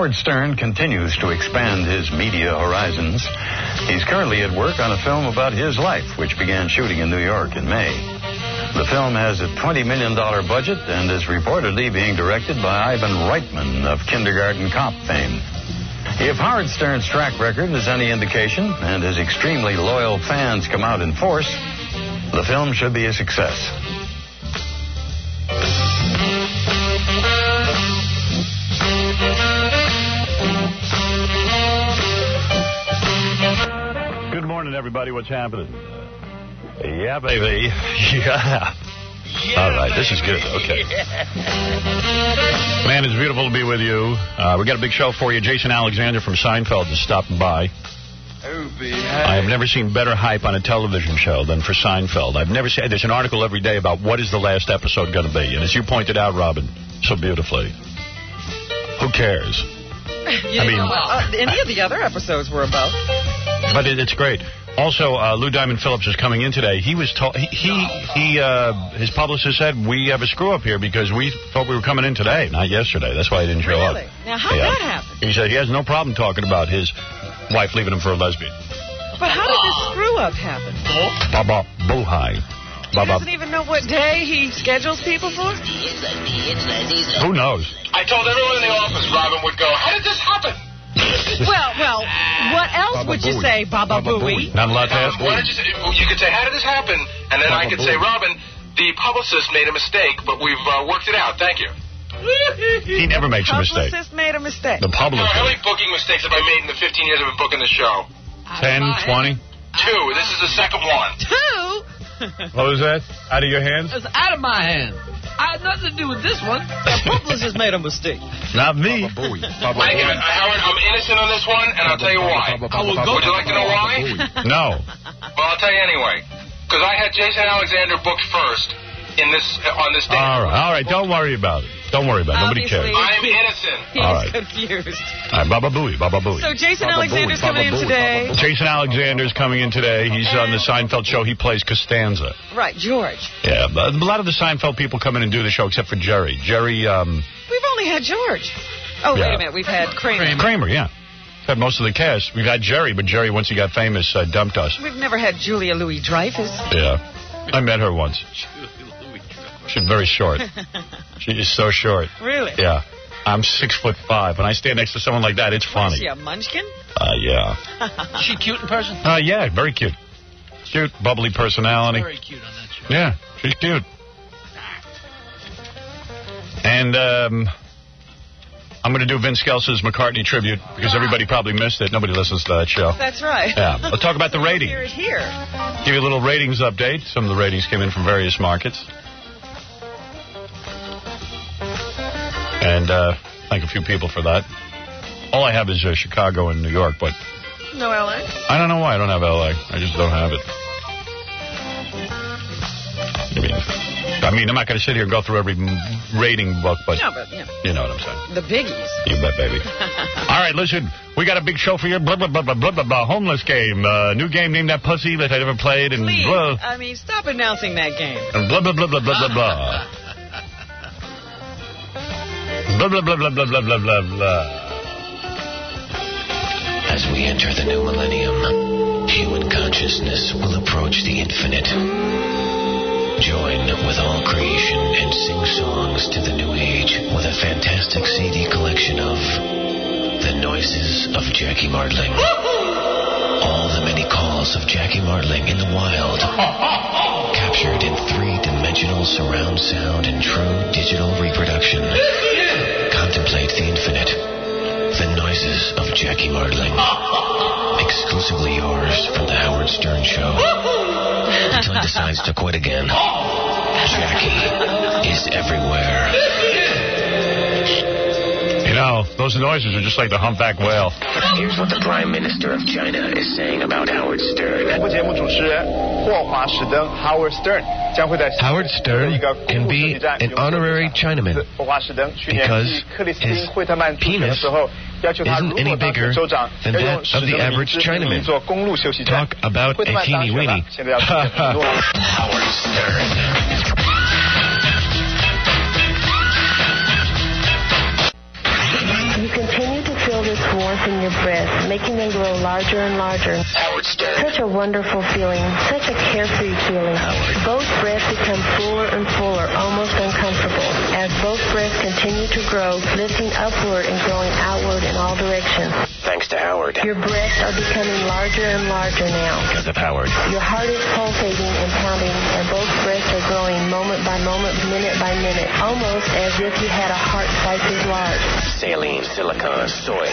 Howard Stern continues to expand his media horizons. He's currently at work on a film about his life, which began shooting in New York in May. The film has a $20 million budget and is reportedly being directed by Ivan Reitman of Kindergarten Cop fame. If Howard Stern's track record is any indication, and his extremely loyal fans come out in force, the film should be a success. Good morning, everybody. What's happening? Yeah, baby. Yeah. All right, this is good. Okay. Man, it's beautiful to be with you. We got a big show for you. Jason Alexander from Seinfeld is stopping by. I have never seen better hype on a television show than for Seinfeld. I've never seen. There's an article every day about what is the last episode going to be. And as you pointed out, Robin, so beautifully, who cares? Any of the other episodes were about. But it's great. Also, Lou Diamond Phillips is coming in today. He was told his publicist said we have a screw up here because we thought we were coming in today, not yesterday. That's why he didn't show up. Now, how'd that happen? He said he has no problem talking about his wife leaving him for a lesbian. But how did this screw up happen? Baba Boohai. He doesn't even know what day he schedules people for? Who knows? I told everyone in the office Robin would go, how did this happen? Well, what else would you say, Baba Booey? Not allowed to ask. Why don't you could say, how did this happen? And then I could say, Robin, the publicist made a mistake, but we've worked it out. Thank you. He never makes a mistake. The publicist made a mistake. The publicist. How many booking mistakes have I made in the 15 years I've been booking the show? 10, 20? 2. This is the second one. 2? What was that? Out of your hands? It's out of my hands. I had nothing to do with this one. The publicist made a mistake. Not me. Howard, I'm innocent on this one, and I'll tell you why. Would you like to know why? No. Well, I'll tell you anyway. Because I had Jason Alexander booked first on this day. All right. Don't worry about it. Don't worry about it. Nobody cares. I'm innocent. He's confused. All right, Baba Booey. So Jason Alexander's coming in today. Jason Alexander's coming in today. He's on the Seinfeld show. He plays Costanza. Right, George. Yeah, a lot of the Seinfeld people come in and do the show except for Jerry. We've only had George. Oh, yeah. Wait a minute. We've had Kramer. Yeah. We've had most of the cast. We've had Jerry, but Jerry, once he got famous, dumped us. We've never had Julia Louis-Dreyfus. Yeah. I met her once. She's very short. She is so short. Really? Yeah. I'm 6'5". When I stand next to someone like that, it's funny. Is she a munchkin? Yeah. Is she cute in person? Yeah, very cute. Cute, bubbly personality. Very cute on that show. Yeah, she's cute. And I'm going to do Vince Skelce's McCartney tribute because everybody probably missed it. Nobody listens to that show. That's right. Yeah. Let's talk about the ratings. Hear it here. Give you a little ratings update. Some of the ratings came in from various markets. And thank a few people for that. All I have is Chicago and New York, but... No L.A.? I don't know why I don't have L.A. I just don't have it. I mean, I'm not going to sit here and go through every rating book, but... No, but, you know what I'm saying. The biggies. You bet, baby. All right, listen. We got a big show for you. Blah, blah, blah, blah, blah, blah, blah. Homeless game. New game named That Pussy that I never played. And Please. Blah. I mean, stop announcing that game. And blah, blah, blah, blah, blah, blah, blah. Blah, blah, blah, blah, blah, blah, blah, blah, blah. As we enter the new millennium, human consciousness will approach the infinite. Join with all creation and sing songs to the new age with a fantastic CD collection of The Noises of Jackie Martling. All the many calls of Jackie Martling in the wild, captured in three-dimensional surround sound and true digital reproduction. Contemplate the infinite. The Noises of Jackie Martling. Exclusively yours from the Howard Stern Show. Until he decides to quit again. Jackie is everywhere. You know, those noises are just like the humpback whale. Here's what the Prime Minister of China is saying about Howard Stern. Howard Stern can be an honorary Chinaman because his penis isn't any bigger than that of the average Chinaman. Talk about a teeny weeny. Howard Stern. You continue to this warmth in your breasts, making them grow larger and larger. Howard Stern. Such a wonderful feeling, such a carefree feeling. Both breasts become fuller and fuller, almost uncomfortable, as both breasts continue to grow, lifting upward and growing outward in all directions. Thanks to Howard. Your breasts are becoming larger and larger now. Because of Howard. Your heart is pulsating and pounding, and both breasts are growing moment by moment, minute by minute, almost as if you had a heart twice as large. Saline, silicone, soy.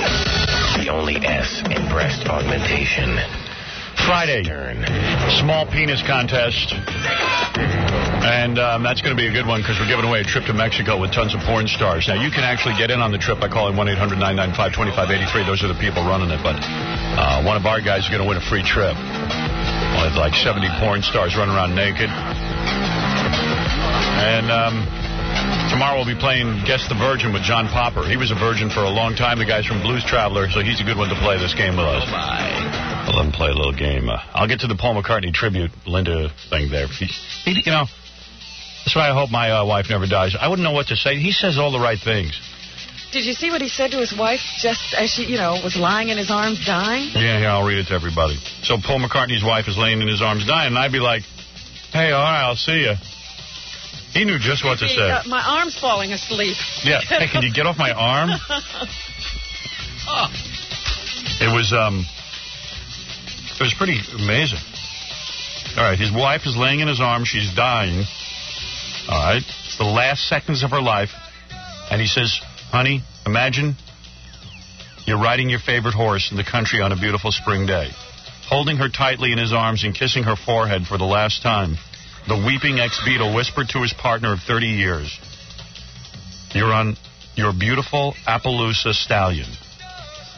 The only S in breast augmentation. Friday, small penis contest. And that's going to be a good one because we're giving away a trip to Mexico with tons of porn stars. Now, you can actually get in on the trip by calling 1-800-995-2583. Those are the people running it. But one of our guys is going to win a free trip with like 70 porn stars running around naked. And tomorrow we'll be playing Guess the Virgin with John Popper. He was a virgin for a long time. The guy's from Blues Traveler, so he's a good one to play this game with us. I'll let him play a little game. I'll get to the Paul McCartney tribute Linda thing there. You know, that's why I hope my wife never dies. I wouldn't know what to say. He says all the right things. Did you see what he said to his wife just as she, was lying in his arms dying? Yeah, I'll read it to everybody. So Paul McCartney's wife is laying in his arms dying, and I'd be like, hey, all right, I'll see you. He knew just what to say. My arm's falling asleep. Yeah. Hey, can you get off my arm? It was pretty amazing. All right, his wife is laying in his arms. She's dying. All right. It's the last seconds of her life. And he says, honey, imagine you're riding your favorite horse in the country on a beautiful spring day, holding her tightly in his arms and kissing her forehead for the last time. The weeping ex-Beatle whispered to his partner of 30 years, you're on your beautiful Appaloosa stallion.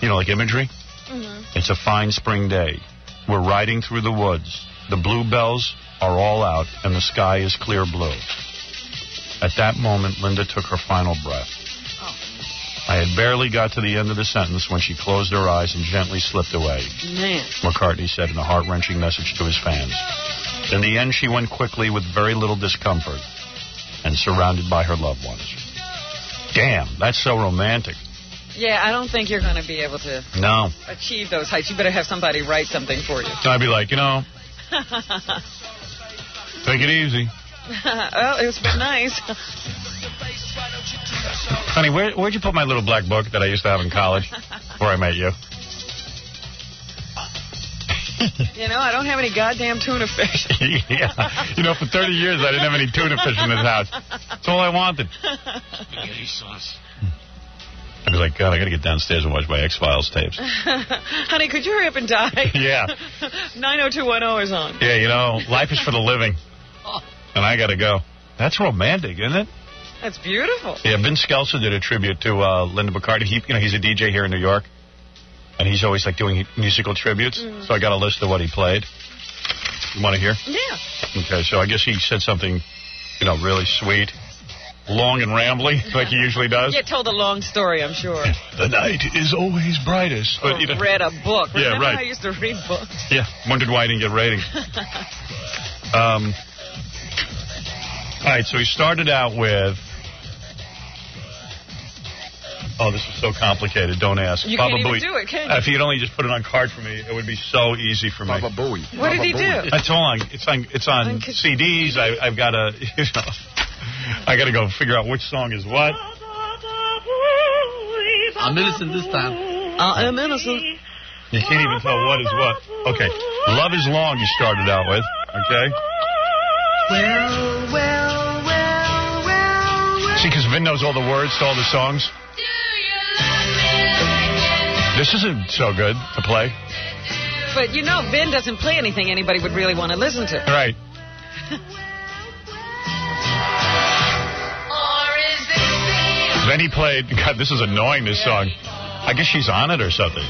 Like imagery? Mm-hmm. It's a fine spring day. We're riding through the woods. The bluebells are all out, and the sky is clear blue. At that moment, Linda took her final breath. Oh. I had barely got to the end of the sentence when she closed her eyes and gently slipped away. Man. McCartney said in a heart-wrenching message to his fans. In the end, she went quickly with very little discomfort and surrounded by her loved ones. Damn, that's so romantic. Yeah, I don't think you're going to be able to achieve those heights. You better have somebody write something for you. I'd be like, take it easy. Well, it was nice. Honey, where'd you put my little black book that I used to have in college before I met you? I don't have any goddamn tuna fish. Yeah. For 30 years, I didn't have any tuna fish in this house. That's all I wanted. Spaghetti sauce. I was like, God, I got to get downstairs and watch my X-Files tapes. Honey, could you hurry up and die? Yeah. 90210 is on. Yeah, life is for the living. And I got to go. That's romantic, isn't it? That's beautiful. Yeah, Vince Scelsa did a tribute to Linda McCartney. He's a DJ here in New York. And he's always doing musical tributes. Mm. So I got a list of what he played. You want to hear? Yeah. Okay, so I guess he said something, really sweet. Long and rambly, like he usually does. Yeah, told a long story, I'm sure. The night is always brightest. But, read a book. Remember yeah, right. how I used to read books? Yeah, wondered why I didn't get ratings. All right, so he started out with... Oh, this is so complicated. Don't ask. You Baba can't even Booey. do it, can you? If you'd only just put it on card for me, it would be so easy for me. Baba Booey. What did he do? It's on. It's on CDs. I've got to. I got to go figure out which song is what. I'm innocent this time. I am innocent. You can't even tell what is what. Okay, Love Is Long. You started out with. Okay. Well. See, because Vin knows all the words to all the songs. This isn't so good to play. But, Vin doesn't play anything anybody would really want to listen to. Right. Then he played... God, this is annoying, this song. I guess she's on it or something.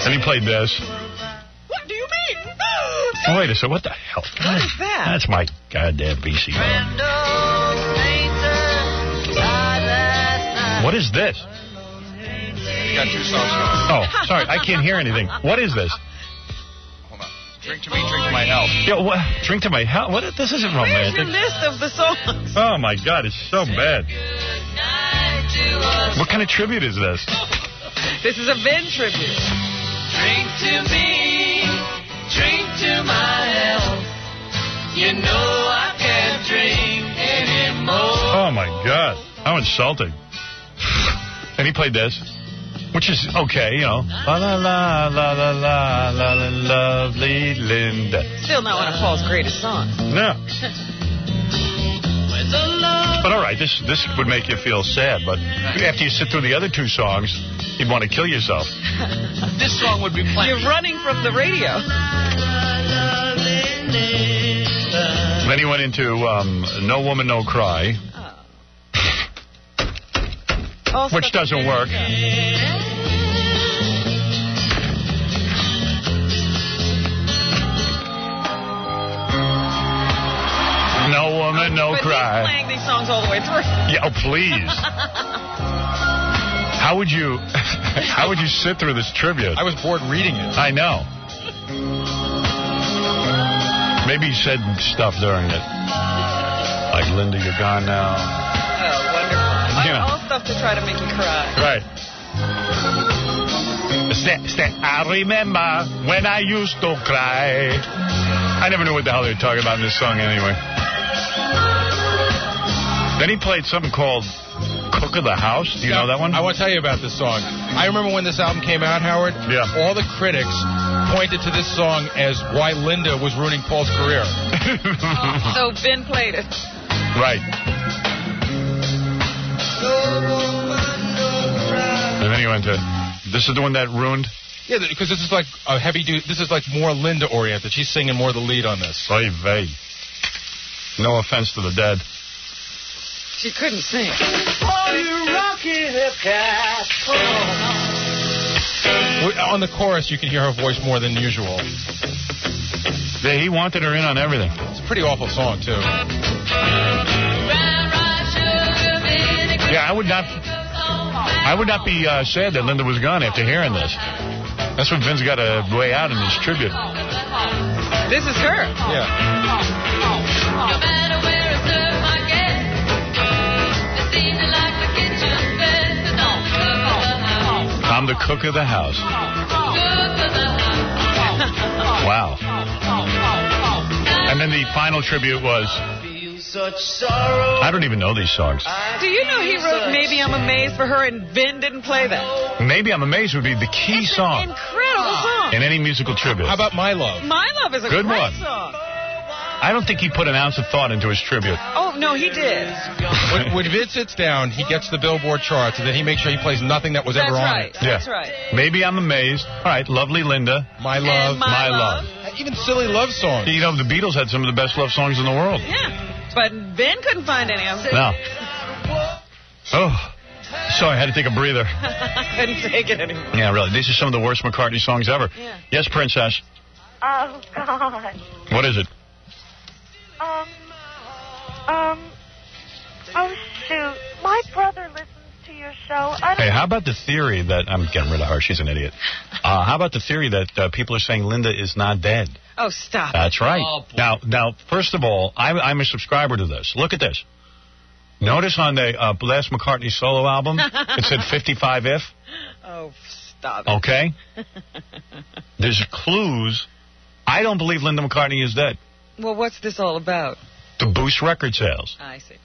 Then he played this. What do you mean? Oh, wait a second. What the hell? What is that? That's my goddamn VCR. What is this? You got two songs going. Oh, sorry. I can't hear anything. What is this? Hold on. Drink to me, drink to my health. Yeah, what? Drink to my health? What? This isn't romantic. Where's your list of the songs? Oh, my God. It's so bad. What kind of tribute is this? This is a Vin tribute. Drink to me, drink to my health. You know I can't drink anymore. Oh, my God. How insulting. And he played this, which is okay, you know. La, la, la, la, la, la, la, la, lovely Linda. Still not one of Paul's greatest songs. No. But all right, this would make you feel sad, but after you sit through the other two songs, you'd want to kill yourself. This song would be playing. You're running from the radio. Then he went into No Woman, No Cry, which doesn't work. No Woman, No Cry. He's playing these songs all the way through. Yeah, oh, please. How would you sit through this tribute? I was bored reading it. I know. Maybe he said stuff during it. Like, Linda, you're gone now. Oh, wonderful. Yeah. All stuff to try to make you cry. Right. I remember when I used to cry. I never knew what the hell they were talking about in this song anyway. Then he played something called Cook of the House. Do you know that one? I want to tell you about this song. I remember when this album came out, Howard. Yeah. All the critics pointed to this song as why Linda was ruining Paul's career. So Vin played it. Right. And then he went to, this is the one that ruined? Yeah, because this is like a heavy dude. This is like more Linda oriented. She's singing more of the lead on this. Oy vey. No offense to the dead. She couldn't sing. Oh, you rocky hip cat. On the chorus, you can hear her voice more than usual. Yeah, he wanted her in on everything. It's a pretty awful song, too. Yeah, I would not be sad that Linda was gone after hearing this. That's what Vince got to weigh out in his tribute. This is her. Yeah. I'm the cook of the house. Wow. And then the final tribute was... I don't even know these songs. Do you know he wrote Maybe I'm Amazed for her and Vin didn't play that? Maybe I'm Amazed would be the key song. Incredible song. In any musical tribute. How about My Love? My Love is a good great one. song. I don't think he put an ounce of thought into his tribute. Oh, no, he did. When Vince sits down, he gets the Billboard charts, and then he makes sure he plays nothing that was ever on it. Yeah. That's right. Maybe I'm Amazed. All right, Lovely Linda. My Love. And My Love. Even silly love songs. You know, the Beatles had some of the best love songs in the world. Yeah. But Ben couldn't find any of them. No. Oh. Sorry, I had to take a breather. I couldn't take it anymore. Yeah, really. These are some of the worst McCartney songs ever. Yeah. Yes, Princess. Oh, God. What is it? Oh, shoot. My brother listens to your show. Hey, how about the theory that... I'm getting rid of her. She's an idiot. How about the theory that people are saying Linda is not dead? Oh, stop. That's right. Oh, now, first of all, I'm a subscriber to this. Look at this. Notice on the last McCartney solo album, it said 55 if. Oh, stop it. Okay? There's clues. I don't believe Linda McCartney is dead. Well, what's this all about? To boost record sales. I see.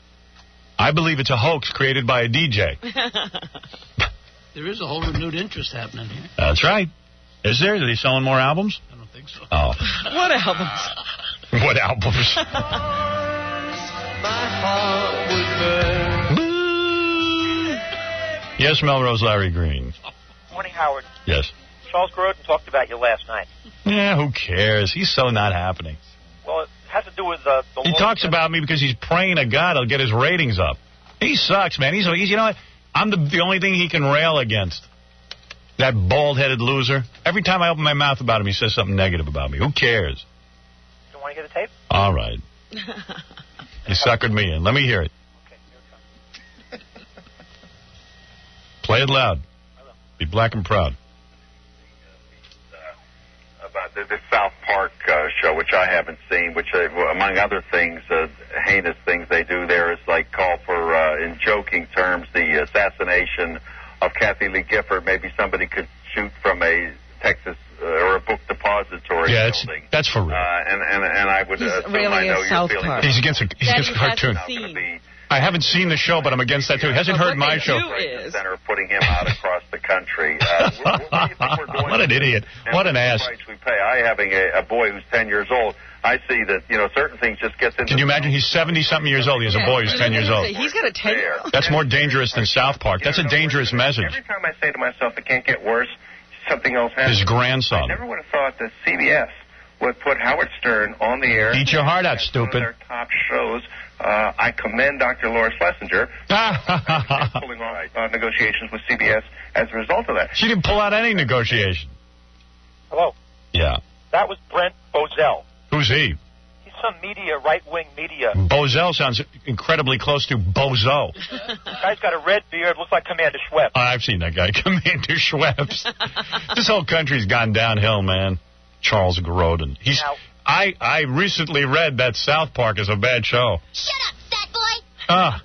I believe it's a hoax created by a DJ. There is a whole renewed interest happening here. That's right. Is there? Are they selling more albums? I don't think so. Oh. What albums? What albums? Yes, Melrose Larry Green. Morning, Howard. Yes. Charles Grodin talked about you last night. Yeah, who cares? He's so not happening. Well, it has to do with the He talks about me because he's praying to God he'll get his ratings up. He sucks, man. He's you know what? I'm the only thing he can rail against. That bald-headed loser. Every time I open my mouth about him, he says something negative about me. Who cares? You want to get a tape? All right. You suckered me in. Let me hear it. Okay, here it comes. Play it loud. Be black and proud. About the South Park show, which I haven't seen, which, among other things, heinous things they do there is like call for, in joking terms, the assassination of Kathy Lee Gifford, maybe somebody could shoot from a Texas or a book depository building. That's for real. And I would assume really I know a you're South feeling Park. He's against a cartoon. I haven't seen the show, but I'm against that too. He hasn't heard my show. Center putting him out across the country. Where do you think we're going? What an idiot! What an ass! Price we pay. I having a boy who's 10 years old. I see that certain things just gets into. Can you imagine? He's 70-something years old. He has a boy who's 10 years old. He's got a 10-year-old. That's more dangerous than South Park. That's a dangerous message. Every time I say to myself, it can't get worse, something else happens. His grandson. I never would have thought that CBS would put Howard Stern on the air. Eat your heart out, stupid. One of their top shows. I commend Dr. Laura Schlesinger pulling off negotiations with CBS as a result of that. She didn't pull out any negotiation. Hello. Yeah. That was Brent Bozell. Who's he? He's some right-wing media. Bozell sounds incredibly close to Bozo. Guy's got a red beard, looks like Commander Schweppes. I've seen that guy, Commander Schweppes. This whole country's gone downhill, man. Charles Grodin. I recently read that South Park is a bad show. Shut up, fat boy!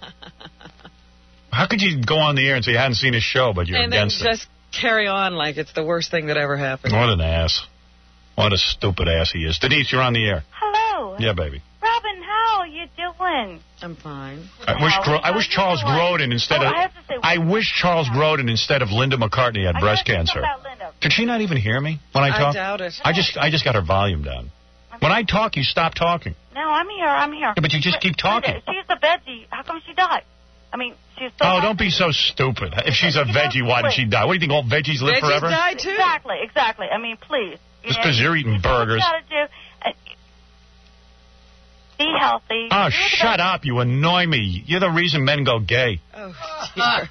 How could you go on the air and say you hadn't seen his show, but you're against it? And then just carry on like it's the worst thing that ever happened. What an ass. What a stupid ass he is. Denise, you're on the air. Hello. Yeah, baby. Robin, how are you doing? I'm fine. I wish Charles Grodin instead of... I wish Charles Grodin instead of Linda McCartney had breast cancer. Can she not even hear me when I talk? I doubt it. I just got her volume down. When I talk, you stop talking. No, I'm here. Yeah, but you just keep talking. She's a veggie. How come she died? I mean, she's so... Oh, don't be so stupid. If she's a veggie, why did she die? What do you think, all veggies live forever? Veggies die, too. Exactly. I mean, please. Just because you're eating burgers. What you gotta do, be healthy. Oh, shut up. You annoy me. You're the reason men go gay. Oh, dear.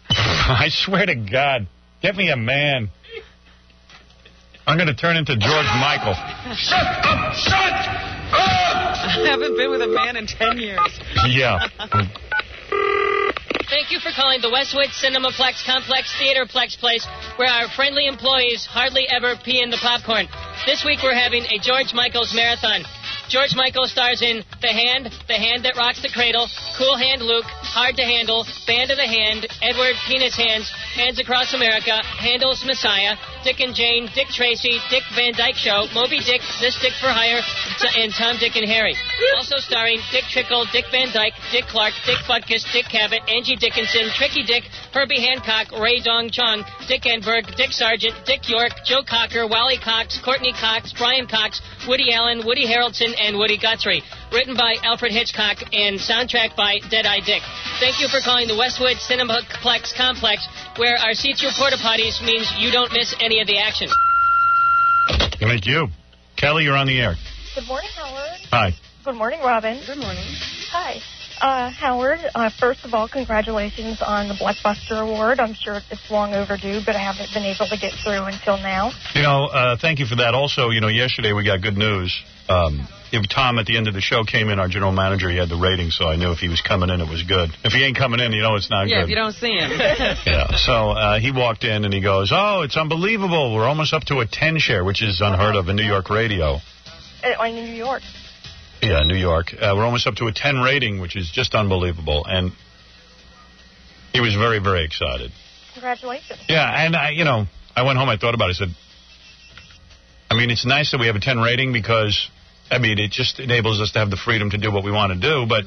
I swear to God. Get me a man. I'm going to turn into George Michael. Shut up! Shut up! I haven't been with a man in 10 years. Yeah. Thank you for calling the Westwood Cinemaplex Complex Theaterplex Place, where our friendly employees hardly ever pee in the popcorn. This week we're having a George Michaels marathon. George Michael stars in The Hand That Rocks the Cradle, Cool Hand Luke, Hard to Handle, Band of the Hand, Edward Penis Hands, Hands Across America, Handel's Messiah, Dick and Jane, Dick Tracy, Dick Van Dyke Show, Moby Dick, This Dick for Hire, and Tom, Dick, and Harry. Also starring Dick Trickle, Dick Van Dyke, Dick Clark, Dick Butkus, Dick Cabot, Angie Dickinson, Tricky Dick, Herbie Hancock, Ray Dong Chong, Dick Enberg, Dick Sargent, Dick York, Joe Cocker, Wally Cox, Courtney Cox, Brian Cox, Woody Allen, Woody Harrelson, and Woody Guthrie. Written by Alfred Hitchcock and soundtrack by Deadeye Dick. Thank you for calling the Westwood Cinemaplex Complex, where our see-through porta potties means you don't miss any of the action. Thank you. Kelly, you're on the air. Good morning, Howard. Hi. Good morning, Robin. Good morning. Hi. Howard, first of all, congratulations on the Blockbuster Award. I'm sure it's long overdue, but I haven't been able to get through until now. Thank you for that. Also, yesterday we got good news. Tom, at the end of the show, came in, our general manager. He had the rating, so I knew if he was coming in, it was good. If he ain't coming in, it's not good. Yeah, if you don't see him. Yeah, so he walked in, and he goes, oh, it's unbelievable. We're almost up to a 10 share, which is unheard of in New York radio. In New York. Yeah, New York. We're almost up to a 10 rating, which is just unbelievable. And he was very, very excited. Congratulations. Yeah, and I went home, I thought about it. I said, it's nice that we have a 10 rating because, it just enables us to have the freedom to do what we want to do, but...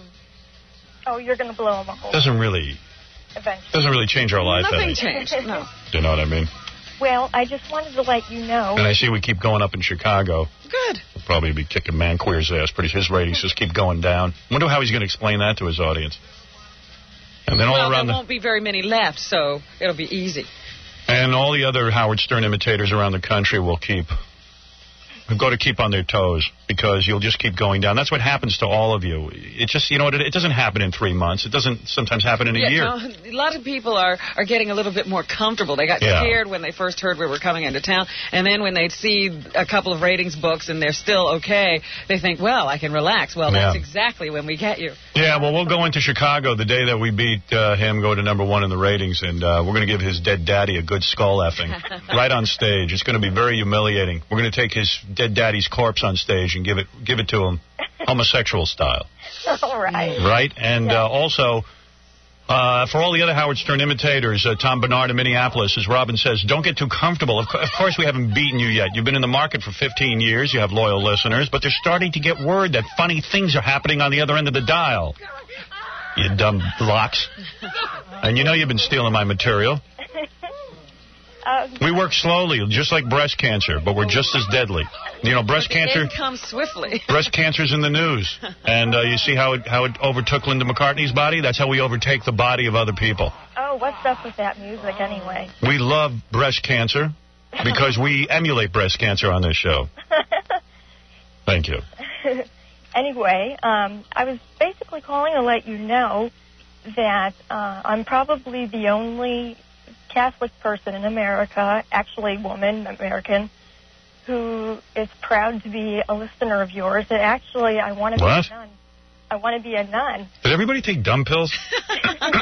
Oh, you're going to blow them a hole. Doesn't really change our life. Nothing changed, no. Do you know what I mean? Well, I just wanted to let you know. And I see we keep going up in Chicago. Good. We'll probably be kicking Man Queer's ass. His ratings just keep going down. I wonder how he's going to explain that to his audience. And then all around there won't be very many left, so it'll be easy. And all the other Howard Stern imitators around the country will We've got to keep on their toes because you'll just keep going down. That's what happens to all of you. It just, it doesn't happen in 3 months. It doesn't sometimes happen in a year. No, a lot of people are getting a little bit more comfortable. They got scared when they first heard we were coming into town. And then when they see a couple of ratings books and they're still okay, they think, well, I can relax. Well, that's exactly when we get you. Yeah, well, we'll go into Chicago the day that we beat him, go to #1 in the ratings, and we're going to give his dead daddy a good skull effing right on stage. It's going to be very humiliating. We're going to take his dead daddy's corpse on stage and give it to him homosexual style. All right. Right? And also, For all the other Howard Stern imitators, Tom Bernard in Minneapolis, as Robin says, don't get too comfortable. Of course, we haven't beaten you yet. You've been in the market for 15 years. You have loyal listeners. But they're starting to get word that funny things are happening on the other end of the dial. You dumb blocks. And you know you've been stealing my material. We work slowly, just like breast cancer, but we're just as deadly. You know, breast cancer... It comes swiftly. Breast cancer's in the news. And you see how it overtook Linda McCartney's body? That's how we overtake the body of other people. Oh, what's up with that music anyway? We love breast cancer because we emulate breast cancer on this show. Thank you. Anyway, I was basically calling to let you know that I'm probably the only Catholic person in America, actually woman, American, who is proud to be a listener of yours. And actually, I want to be a nun. I want to be a nun. Did everybody take dumb pills?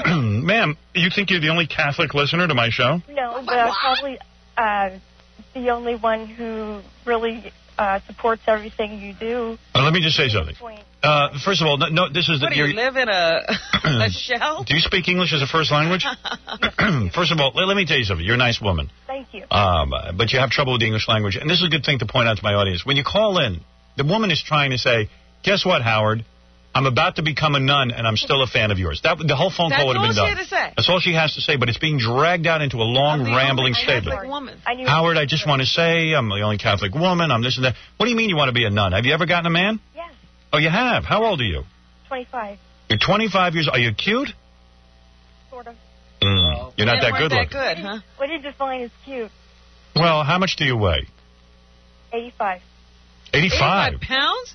Ma'am, you think you're the only Catholic listener to my show? No, but I'm probably the only one who really supports everything you do. Let me just say something. First of all, no, this is... What, do you live in a shell? Do you speak English as a first language? First of all, let me tell you something. You're a nice woman. Thank you. But you have trouble with the English language. And this is a good thing to point out to my audience. When you call in, the woman is trying to say, guess what, Howard? I'm about to become a nun, and I'm still a fan of yours. The whole phone call would have been done. That's all she had to say. That's all she has to say, but it's being dragged out into a long, rambling statement. Howard, I just want to say I'm the only Catholic woman. I'm this and that. What do you mean you want to be a nun? Have you ever gotten a man? Yes. Oh, you have? How old are you? 25. You're 25 years old. Are you cute? Sort of. You're not that good looking. That good, huh? What do you define as cute? Well, how much do you weigh? 85. 85 pounds?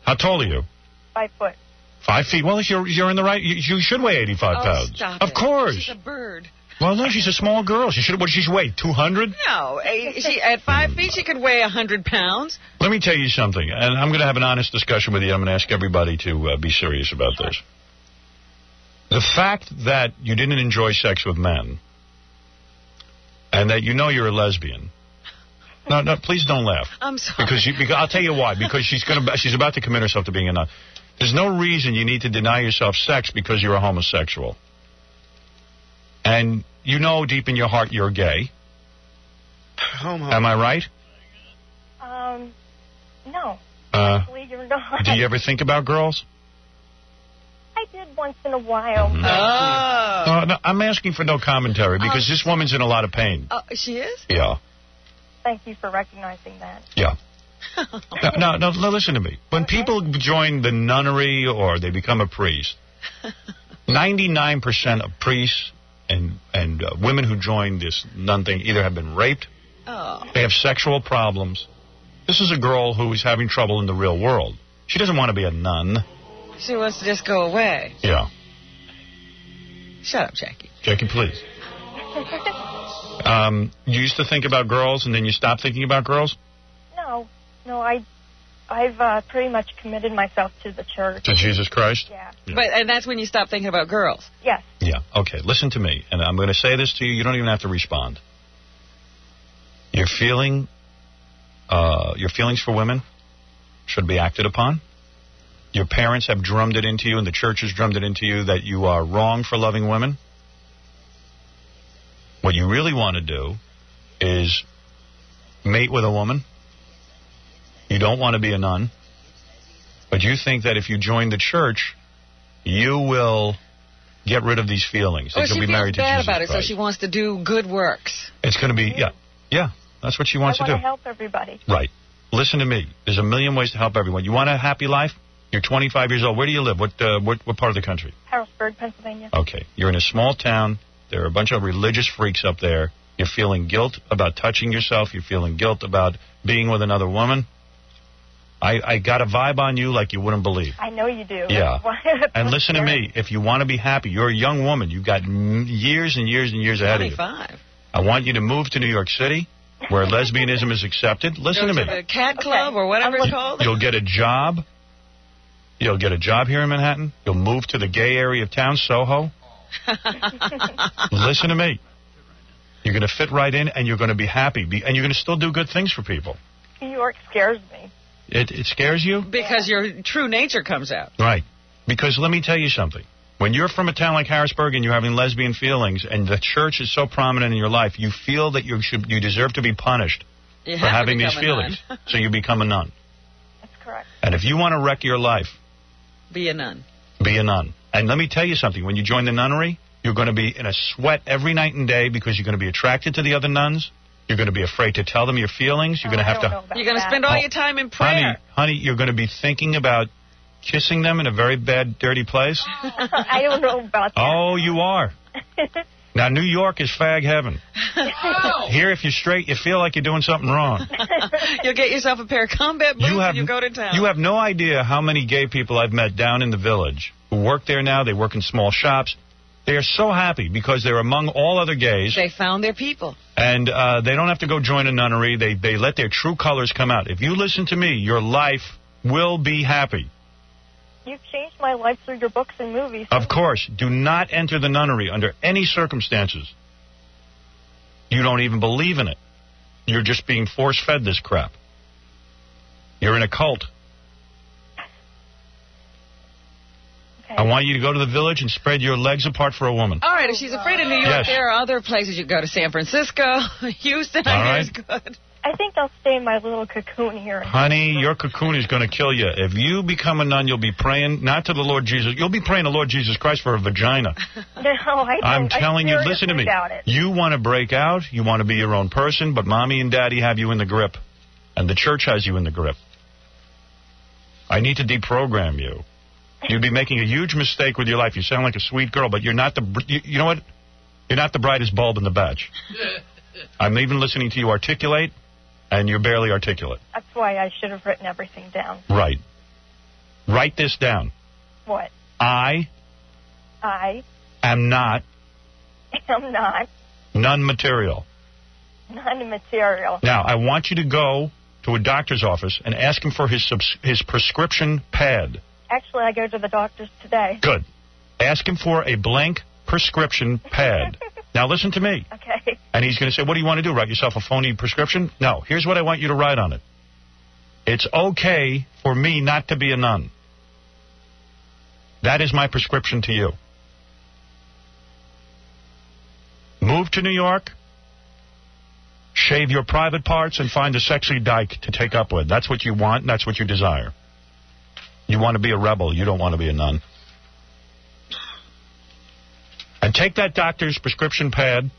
How tall are you? 5 foot. 5 feet. Well, you're in the right. You should weigh 85 pounds. Stop of course. She's a bird. Well, no, she's a small girl. What should she weigh? 200? No, at 5 feet she could weigh 100 pounds. Let me tell you something, and I'm going to have an honest discussion with you. I'm going to ask everybody to be serious about this. The fact that you didn't enjoy sex with men, and that you know you're a lesbian. No, please don't laugh. I'm sorry. Because I'll tell you why. Because she's about to commit herself to being a nun. There's no reason you need to deny yourself sex because you're a homosexual. And you know deep in your heart you're gay. Am I right? No. Actually, you're not. Do you ever think about girls? I did once in a while. No, I'm asking for no commentary because this woman's in a lot of pain. She is? Yeah. Thank you for recognizing that. Yeah. No, listen to me. When people join the nunnery or they become a priest, 99% of priests and women who join this nun thing either have been raped, they have sexual problems. This is a girl who is having trouble in the real world. She doesn't want to be a nun. She wants to just go away. Yeah. Shut up, Jackie. Jackie, please. You used to think about girls and then you stopped thinking about girls? No, I've pretty much committed myself to the church. To Jesus Christ? Yeah. And that's when you stopped thinking about girls? Yes. Yeah, okay. Listen to me, and I'm going to say this to you. You don't even have to respond. Your feelings for women should be acted upon. Your parents have drummed it into you, and the church has drummed it into you that you are wrong for loving women. What you really want to do is mate with a woman. You don't want to be a nun. But you think that if you join the church, you will get rid of these feelings. Or she be married feels bad to Jesus about it, Christ. so she wants to do good works. It's going to be, yeah, that's what she wants to do. I want to help everybody. Right. Listen to me. There's a million ways to help everyone. You want a happy life? You're 25 years old. Where do you live? What part of the country? Harrisburg, Pennsylvania. Okay. You're in a small town. There are a bunch of religious freaks up there. You're feeling guilt about touching yourself. You're feeling guilt about being with another woman. I got a vibe on you like you wouldn't believe. I know you do. Yeah. And listen to me. If you want to be happy, you're a young woman. You've got years and years and years ahead of you. 25. I want you to move to New York City, where lesbianism is accepted. Listen to me. The Cat Club or whatever it's called. You'll get a job. You'll get a job here in Manhattan. You'll move to the gay area of town, Soho. Listen to me. You're going to fit right in, and you're going to be happy, and you're going to still do good things for people. New York scares me. It scares you? Because your true nature comes out. Right. Because let me tell you something. When you're from a town like Harrisburg and you're having lesbian feelings and the church is so prominent in your life, you feel that you deserve to be punished for having these feelings. So you become a nun. That's correct. And if you want to wreck your life, be a nun. Be a nun. And let me tell you something. When you join the nunnery, you're going to be in a sweat every night and day because you're going to be attracted to the other nuns. You're going to be afraid to tell them your feelings. You're going to have to. You're going to spend all your time in prayer. Honey, you're going to be thinking about kissing them in a very bad, dirty place. I don't know about that. Oh, you are. Now, New York is fag heaven. Here, if you're straight, you feel like you're doing something wrong. You'll get yourself a pair of combat boots and you go to town. You have no idea how many gay people I've met down in the village who work there now. They work in small shops. They are so happy because they're among all other gays. They found their people. And they don't have to go join a nunnery. They let their true colors come out. If you listen to me, your life will be happy. You've changed my life through your books and movies. Of course. Do not enter the nunnery under any circumstances. You don't even believe in it. You're just being force-fed this crap. You're in a cult. Okay. I want you to go to the village and spread your legs apart for a woman. All right. If she's afraid of New York, there are other places you can go to. San Francisco, Houston, I hear is good. I think I'll stay in my little cocoon here. Honey, your cocoon is going to kill you. If you become a nun, you'll be praying, not to the Lord Jesus. You'll be praying to Lord Jesus Christ for a vagina. No, I don't. I'm telling you, listen to me. You want to break out. You want to be your own person, but Mommy and Daddy have you in the grip. And the church has you in the grip. I need to deprogram you. You'd be making a huge mistake with your life. You sound like a sweet girl, but you're not the... You know what? You're not the brightest bulb in the batch. I'm even listening to you articulate. And you're barely articulate. That's why I should have written everything down. Right. Write this down. What? I am not non-material. Non-material. Now, I want you to go to a doctor's office and ask him for his prescription pad. Actually, I go to the doctor's today. Good. Ask him for a blank prescription pad. Now, listen to me. Okay. And he's going to say, what do you want to do, write yourself a phony prescription? No, here's what I want you to write on it. It's okay for me not to be a nun. That is my prescription to you. Move to New York, shave your private parts, and find a sexy dyke to take up with. That's what you want, and that's what you desire. You want to be a rebel. You don't want to be a nun. And take that doctor's prescription pad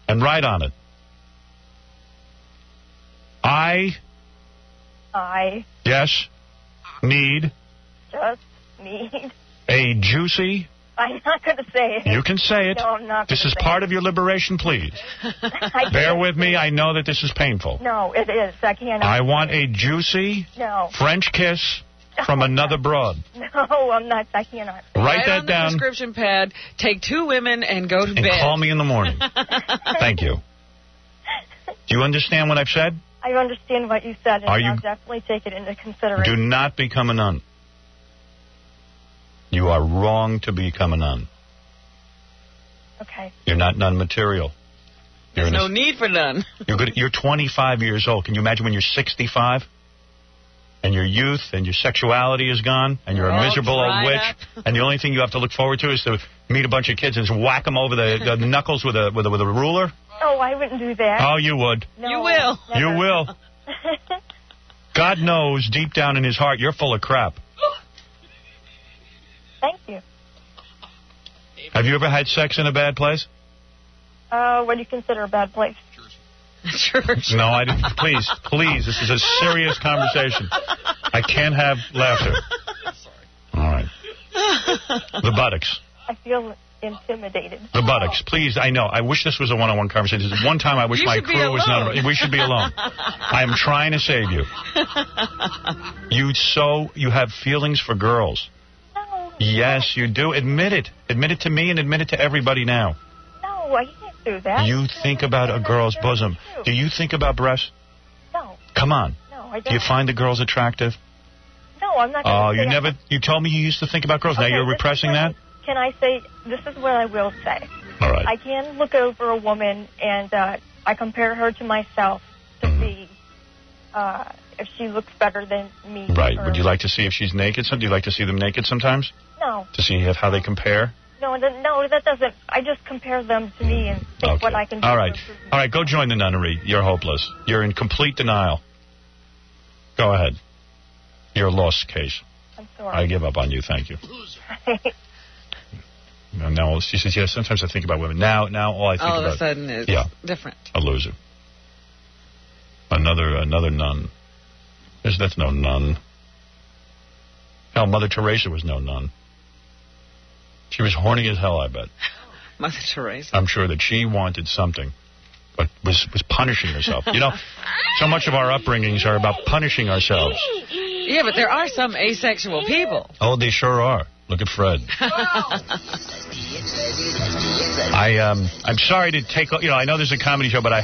and write on it. Yes, need. Just need. A juicy. I'm not going to say it. You can say it. No, I'm not. This is part of your liberation, please. Bear with me. I know that this is painful. No, it is. I can't. I want a juicy French kiss from another broad. No, I'm not. I cannot. Write that on down. The prescription pad. Take 2 women and go to bed. And call me in the morning. Thank you. Do you understand what I've said? I understand what you said, and I'll definitely take it into consideration. Do not become a nun. You are wrong to become a nun. Okay. You're not nun material. There's no need for none. You're 25 years old. Can you imagine when you're 65? And your youth and your sexuality is gone, and you're a miserable old witch, and the only thing you have to look forward to is to meet a bunch of kids and just whack them over the knuckles with a ruler? Oh, I wouldn't do that. Oh, you would. No, you will. Never. You will. God knows deep down in his heart you're full of crap. Thank you. Have you ever had sex in a bad place? What do you consider a bad place? Church. No, I didn't. Please. This is a serious conversation. I can't have laughter. All right. The buttocks. I feel intimidated. The buttocks. Please, I know. I wish this was a one-on-one conversation. One time I wish my crew was not. We should be alone. I am trying to save you. You have feelings for girls. No. Yes, you do. Admit it. Admit it to me and admit it to everybody now. No, I can't do that. You think about a girl's bosom. Do you think about breasts? No. Come on. No, I don't. Do you find the girls attractive? No, I'm not going to say You told me you used to think about girls. Okay, now you're repressing that? Can I say, this is what I will say. All right. I can look over a woman and I compare her to myself to see if she looks better than me. Right. Would you like to see if she's naked? Do you like to see them naked sometimes? No. To see how they compare? No, that doesn't. I just compare them to me and think what I can do. All right. All right, go join the nunnery. You're hopeless. You're in complete denial. Go ahead. You're a lost case. I'm sorry. I give up on you. Thank you. Now she says, yes, sometimes I think about women. Now all I think about... All of a sudden is different. A loser. Another nun. That's no nun. Hell, Mother Teresa was no nun. She was horny as hell, I bet. Mother Teresa. I'm sure that she wanted something, but was punishing herself. You know, so much of our upbringings are about punishing ourselves. Yeah, but there are some asexual people. Oh, they sure are. Look at Fred. I'm sorry to take... I know there's a comedy show, but I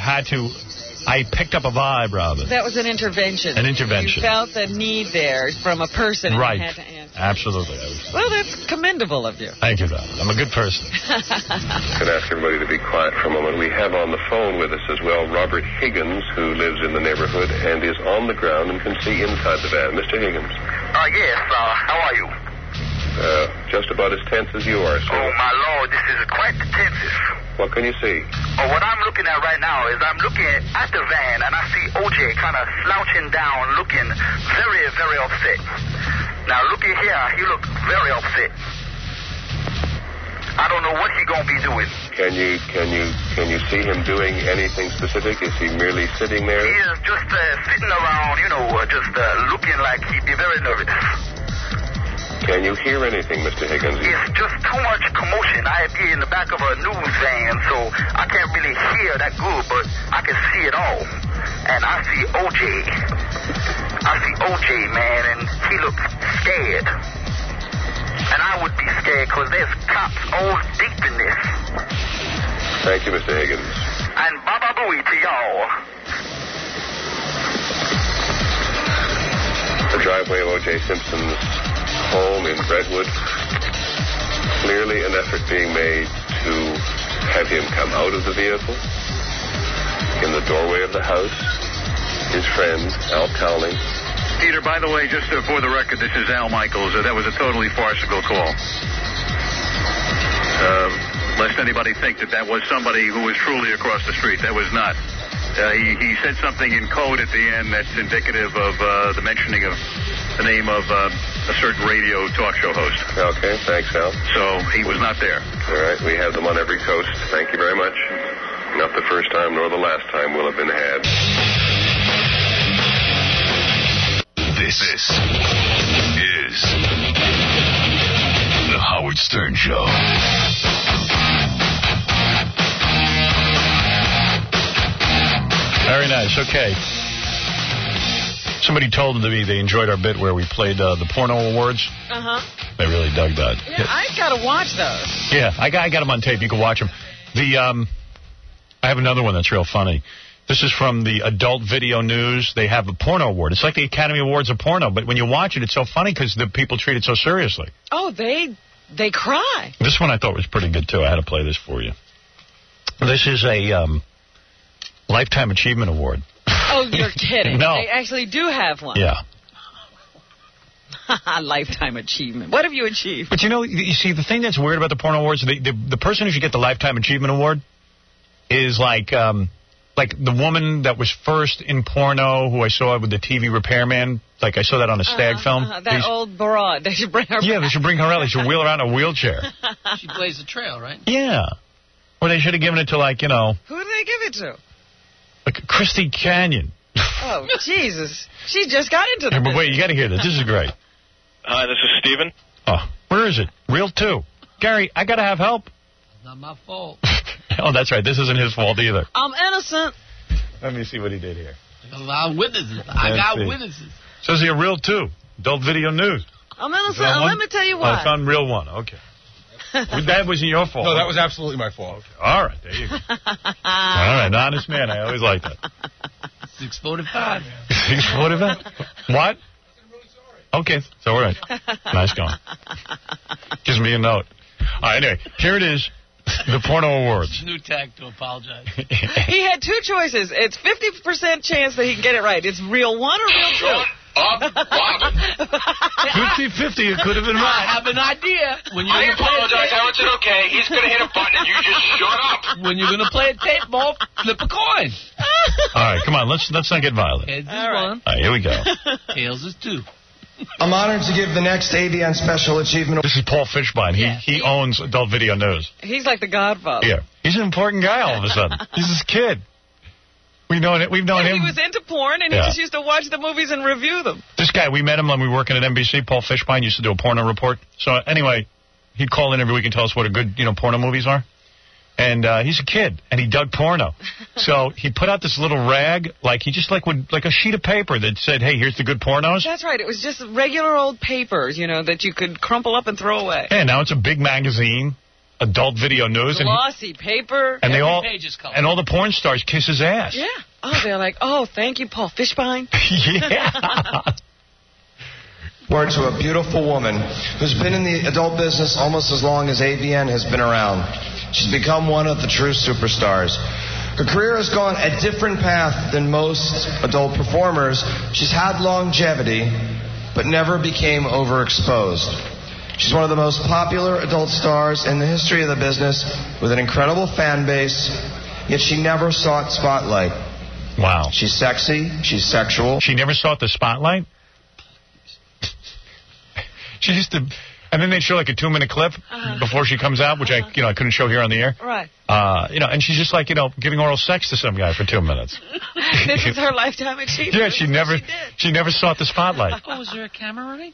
picked up a vibe, Robin. That was an intervention. An intervention. You felt the need there from a person. Right. You had to answer. Absolutely. Well, that's commendable of you. Thank you, Robin. I'm a good person. Could ask everybody to be quiet for a moment. We have on the phone with us as well Robert Higgins, who lives in the neighborhood and is on the ground and can see inside the van. Mr. Higgins. Yes. How are you? Just about as tense as you are, sir. Oh, my Lord, this is quite tensive. What can you see? Oh, what I'm looking at right now is I'm looking at the van, and I see O.J. kind of slouching down, looking very, very upset. Now, looky here, he looks very upset. I don't know what he's going to be doing. Can you see him doing anything specific? Is he merely sitting there? He is just sitting around, just looking like he'd be very nervous. Can you hear anything, Mr. Higgins? It's just too much commotion. I be in the back of a news van, so I can't really hear that good, but I can see it all. And I see O.J. Man, and he looks scared. And I would be scared, because there's cops all deep in this. Thank you, Mr. Higgins. And Baba Booey to y'all. The driveway of O.J. Simpson's home in Brentwood. Clearly an effort being made to have him come out of the vehicle. In the doorway of the house, his friend, Al Cowling. Peter, by the way, just for the record, this is Al Michaels. That was a totally farcical call. Lest anybody think that was somebody who was truly across the street. That was not. He said something in code at the end that's indicative of the mentioning of the name of a certain radio talk show host. Okay, thanks, Al. So he was not there. All right, we have them on every coast. Thank you very much. Not the first time nor the last time will have been had. This is The Howard Stern Show. Very nice. Okay. Somebody told me they enjoyed our bit where we played the porno awards. Uh-huh. They really dug that. Yeah, I got to watch those. Yeah, I got them on tape. You can watch them. I have another one that's real funny. This is from the Adult Video News. They have a porno award. It's like the Academy Awards of porno, but when you watch it, it's so funny because the people treat it so seriously. Oh, they cry. This one I thought was pretty good, too. I had to play this for you. This is a Lifetime Achievement Award. Oh, you're kidding. No. They actually do have one. Yeah. Lifetime Achievement. What have you achieved? But you see, the thing that's weird about the porno awards, the person who should get the Lifetime Achievement Award is like the woman that was first in porno who I saw with the TV repairman. Like, I saw that on a Stag film. That old broad. They should bring her back. They should bring her out. They should wheel around in a wheelchair. She blazed the trail, right? Yeah. Or they should have given it to, Who did they give it to? Like Christy Canyon. Oh, Jesus. She just got into the But wait, you got to hear this. This is great. Hi, this is Steven. Oh, where is it? Reel 2. Gary, I got to have help. Not my fault. Oh, that's right. This isn't his fault either. I'm innocent. Let me see what he did here. A lot of witnesses. I got witnesses. Says here, Reel 2. Adult Video News. I'm innocent. Let me tell you why. Oh, it's on Reel 1. Okay. That wasn't your fault. No, that was absolutely my fault. Okay. All right, there you go. All right, honest man. I always like that. 6:45. 6:45? What? Okay, so all right. Nice going. Gives me a note. All right, anyway, here it is. The Porno Awards. New tack to apologize. He had two choices. It's 50% chance that he can get it right. It's reel 1 or reel 2. 50-50, it could have been right. I have an idea. When you're I apologize, Howard said okay. He's going to hit a button and you just shut up. When you're going to play a tape ball, flip a coin. All right, come on, let's not get violent. Heads is 1. All right, here we go. Tails is 2. I'm honored to give the next AVN Special Achievement. This is Paul Fishbein. He owns Adult Video News. He's like the Godfather. Yeah, he's an important guy all of a sudden. He's this kid. We've known him. He was into porn, and he just used to watch the movies and review them. This guy, we met him when we were working at NBC. Paul Fishbein used to do a porno report. So anyway, he'd call in every week and tell us what a good, porno movies are. And he's a kid, and he dug porno. So he put out this little rag, like a sheet of paper that said, "Hey, here's the good pornos." That's right. It was just regular old papers, that you could crumple up and throw away. Yeah, now it's a big magazine. Adult Video News. Glossy paper. And all the porn stars kiss his ass. Yeah. Oh, they're like, oh, thank you, Paul Fishbein. Yeah. Word to a beautiful woman who's been in the adult business almost as long as AVN has been around. She's become one of the true superstars. Her career has gone a different path than most adult performers. She's had longevity, but never became overexposed. She's one of the most popular adult stars in the history of the business, with an incredible fan base, yet she never sought spotlight. Wow. She's sexy. She's sexual. She never sought the spotlight? She used to... And then they show like a 2-minute clip before she comes out, which I couldn't show here on the air. Right. And she's just like, giving oral sex to some guy for 2 minutes. This is her lifetime achievement. Yeah, she never sought the spotlight. Oh, is there a camera running?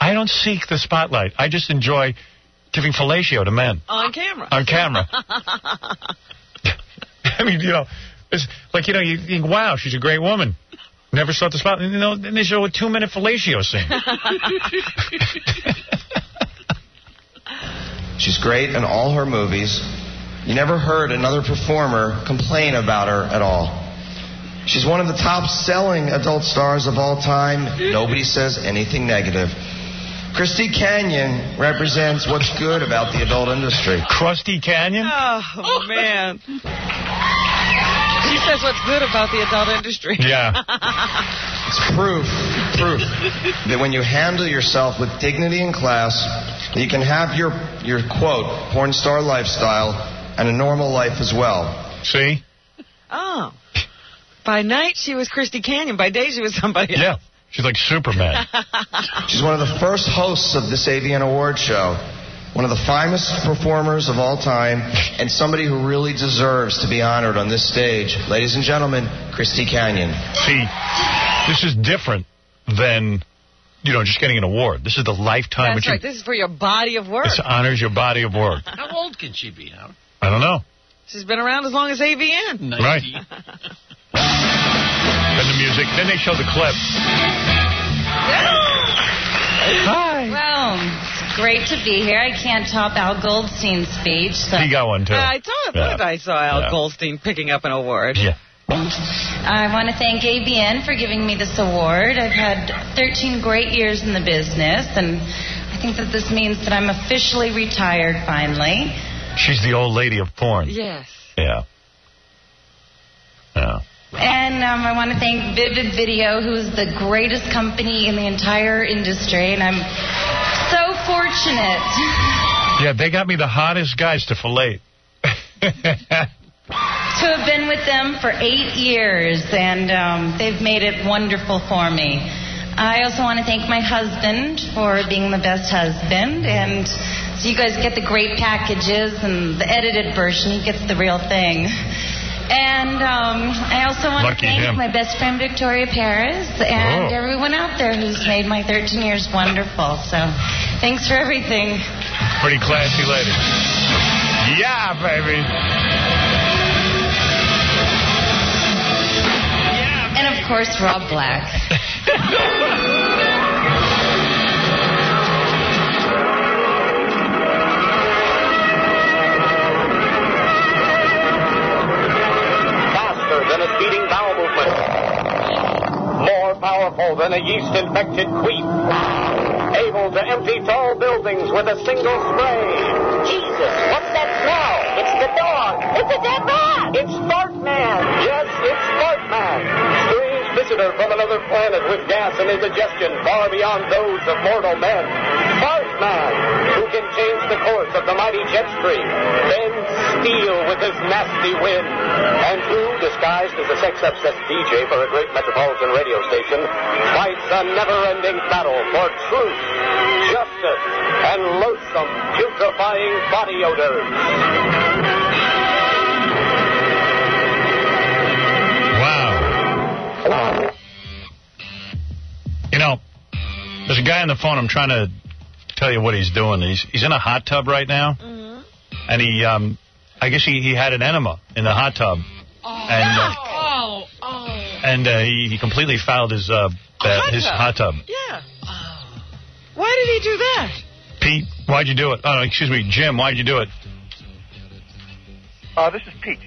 I don't seek the spotlight. I just enjoy giving fellatio to men. On camera. On camera. I mean, it's like, you think, wow, she's a great woman. Never sought the spotlight. Then they show a 2-minute fellatio scene. She's great in all her movies. You never heard another performer complain about her at all. She's one of the top-selling adult stars of all time. Nobody says anything negative. Christy Canyon represents what's good about the adult industry. Krusty Canyon? Oh, man. She says what's good about the adult industry. Yeah. It's proof that when you handle yourself with dignity and class, that you can have your quote, porn star lifestyle and a normal life as well. See? Oh. By night, she was Christy Canyon. By day, she was somebody else. Yeah. She's like Superman. She's one of the first hosts of this AVN Award show. One of the finest performers of all time, and somebody who really deserves to be honored on this stage. Ladies and gentlemen, Christy Canyon. See, this is different than, just getting an award. This is the lifetime. That's right. This is for your body of work. This honors your body of work. How old can she be, Howard? I don't know. She's been around as long as AVN. 90. Right. Then the music. Then they show the clip. Hi. Well, it's great to be here. I can't top Al Goldstein's speech. So. He got one, too. I saw Al Goldstein picking up an award. Yeah. I want to thank AVN for giving me this award. I've had 13 great years in the business, and I think that this means that I'm officially retired finally. She's the old lady of porn. Yes. Yeah. Yeah. And I want to thank Vivid Video, who's the greatest company in the entire industry, and I'm so fortunate. Yeah, they got me the hottest guys to fillet. To have been with them for 8 years, and they've made it wonderful for me. I also want to thank my husband for being the best husband, and so you guys get the great packages and the edited version. He gets the real thing. And I also want to thank my best friend, Victoria Paris, and everyone out there who's made my 13 years wonderful. So thanks for everything. Pretty classy lady. Yeah, baby. Yeah, and, of course, Rob Black. Than a speeding bowel movement. More powerful than a yeast-infected queef. Able to empty tall buildings with a single spray. Jesus, what's that Wow, it's the dog. It's a dead man. It's Fartman. Yes, it's Fartman. Strange visitor from another planet with gas and indigestion far beyond those of mortal men. Fartman, who can change the course of the mighty jet stream, bend steel with his nasty wind, and who, disguised as a sex-obsessed DJ for a great metropolitan radio station, fights a never-ending battle for truth, justice, and loathsome, putrefying body odors. Wow. You know, there's a guy on the phone. I'm trying to tell you what he's doing. He's in a hot tub right now, and he, I guess he had an enema in the hot tub, and he completely fouled his hot tub. Yeah. Why did he do that? Pete, why'd you do it? Oh, excuse me, Jim, why'd you do it? This is Pete.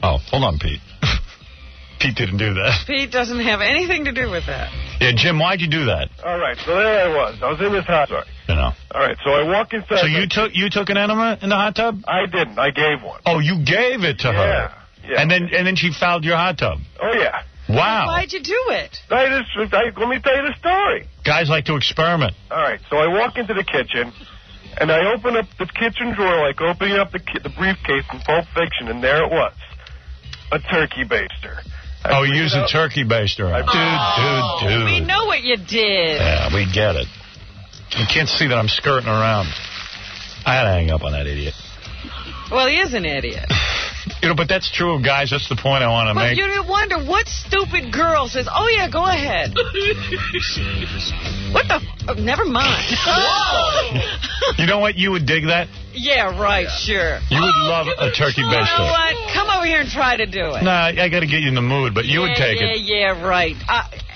Oh, hold on, Pete. Pete didn't do that. Pete doesn't have anything to do with that. Yeah, Jim, why'd you do that? All right, so there I was. I was in this hot tub. You know. All right, so I walk inside. So you took an enema in the hot tub? I didn't. I gave one. Oh, you gave it to her. Yeah. And then she fouled your hot tub. Oh yeah. Wow. Why'd you do it? Let me tell you the story. Guys like to experiment. All right, so I walk into the kitchen, and I open up the kitchen drawer like opening up the briefcase in Pulp Fiction, and there it was, a turkey baster. Oh, you used a turkey baster. Dude. We know what you did. Yeah, we get it. You can't see that I'm skirting around. I had to hang up on that idiot. Well, he is an idiot. You know, but that's true of guys. That's the point I want to make. But you wonder what stupid girl says, oh, yeah, go ahead. What the... Oh, never mind. You know what? You would dig that? Yeah, right, sure. You would love a turkey baster. You know what? Come over here and try to do it. Nah, I got to get you in the mood, but you would take it. Yeah, right.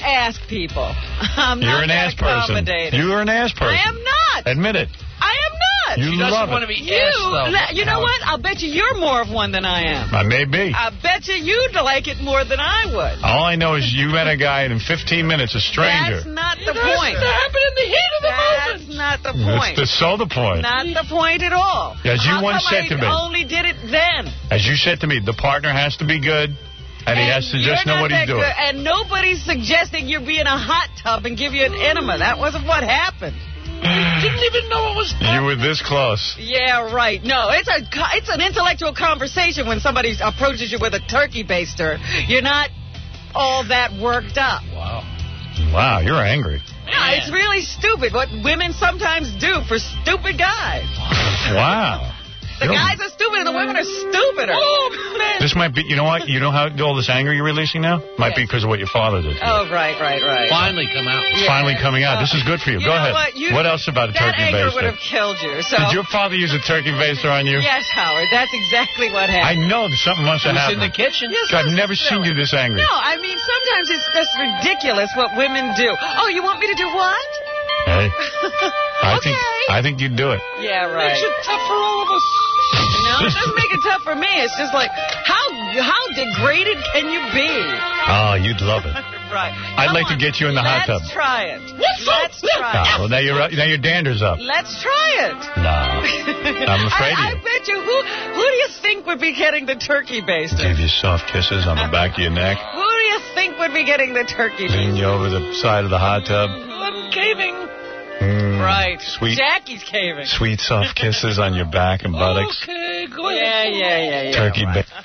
Ask people. I'm not You're an ass person. You're an ass person. I am not. Admit it. I am not. You she doesn't love want to be asked, though. You know what? I'll bet you're more of one than I am. I may be. I bet you'd like it more than I would. All I know is you met a guy and in 15 minutes, a stranger. That's not the point. That happened in the heat of the moment. That's not the point. That's the point. Not the point at all. As you once said to me. I only did it then. As you said to me, the partner has to be good. And he has to just know what he's doing. And nobody's suggesting you be in a hot tub and give you an enema. That wasn't what happened. Didn't even know it was happening. You were this close. Yeah, right. No, it's an intellectual conversation when somebody approaches you with a turkey baster. You're not all that worked up. Wow, you're angry. Yeah, it's really stupid what women sometimes do for stupid guys. Wow. The guys are stupid and the women are stupider. Oh, man. This might be, you know what? You know how all this anger you're releasing now? Might be because of what your father did. Oh, right. Finally come out. It's finally coming out. This is good for you. Go ahead. What else about a turkey baster? That anger would have killed you. So. Did your father use a turkey baster on you? Yes, Howard. That's exactly what happened. I know something must have happened. In the kitchen? Yes, I've never seen you this angry. No, I mean, sometimes it's just ridiculous what women do. Oh, you want me to do what? Hey. I think you'd do it. Yeah, right. Makes it tough for all of us. No, it doesn't make it tough for me. It's just like, how degraded can you be? Oh, you'd love it. Right. I'd like to get you in the hot tub. Let's try it. Let's try it. Well, now your dander's up. Let's try it. No. I'm afraid of you. I bet you, who do you think would be getting the turkey baster? Give you soft kisses on the back of your neck. Who do you think would be getting the turkey baster? Lean you over the side of the hot tub. I'm caving. Right. Sweet. Jackie's caving. Sweet, soft kisses on your back and buttocks. Okay, go ahead. Yeah. Turkey baster.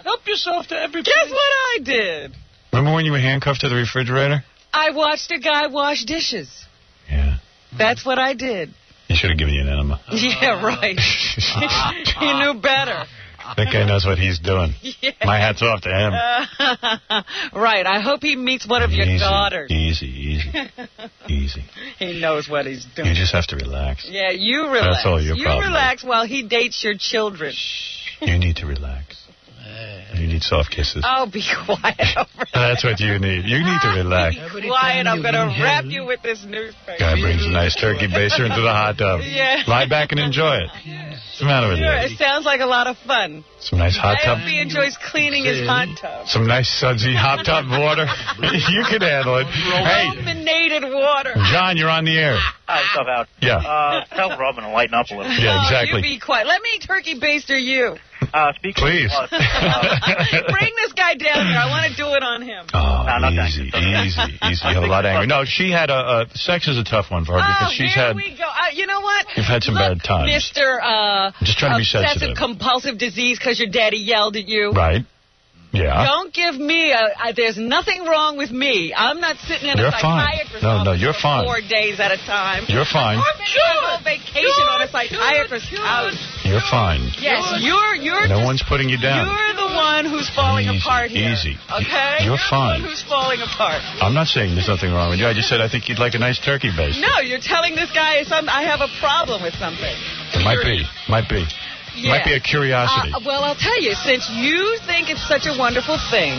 Help yourself to everybody. Guess what I did? Remember when you were handcuffed to the refrigerator? I watched a guy wash dishes. Yeah. That's what I did. He should have given you an enema. Yeah, right. He knew better. That guy knows what he's doing. Yeah. My hat's off to him. Right. I hope he meets one of your daughters. Easy. He knows what he's doing. You just have to relax. Yeah, you relax. That's all your problem. You relax while he dates your children. You need to relax. You need soft kisses. Oh, be quiet over That's what you need. You need to relax. Be quiet. I'm going to wrap you with this newspaper. Guy brings a nice turkey baster into the hot tub. Yeah. Lie back and enjoy it. What's the matter with you? It sounds like a lot of fun. Some nice hot tub. I hope he enjoys cleaning his hot tub. Some nice sudsy hot tub water. You can handle it. Hey. Ruminated water. John, you're on the air. Hi, what's up, Howard? Yeah. Tell Robin to lighten up a little. Yeah, exactly. You be quiet. Let me turkey baster you. Please. Bring this guy down here. I want to do it on him. Oh, easy. You have a lot of anger. No, she had sex is a tough one for her because she's had. Here we go. You know what? You've had some bad times. Mr. Just trying to be sensitive. Obsessive compulsive disease because your daddy yelled at you. Right. Yeah. Don't give me there's nothing wrong with me. I'm not sitting in a psychiatrist's office. No, you're fine. 4 days at a time. You're fine. I'm on vacation on a psychiatrist's couch. You're fine. Yes, you're no one's putting you down. You're the one who's falling apart here. Easy. Okay? You're fine. The one who's falling apart. I'm not saying there's nothing wrong with you. I just said I think you'd like a nice turkey base. No, you're telling this guy I have a problem with something. It might be. Yeah. Might be a curiosity. Well, I'll tell you, since you think it's such a wonderful thing,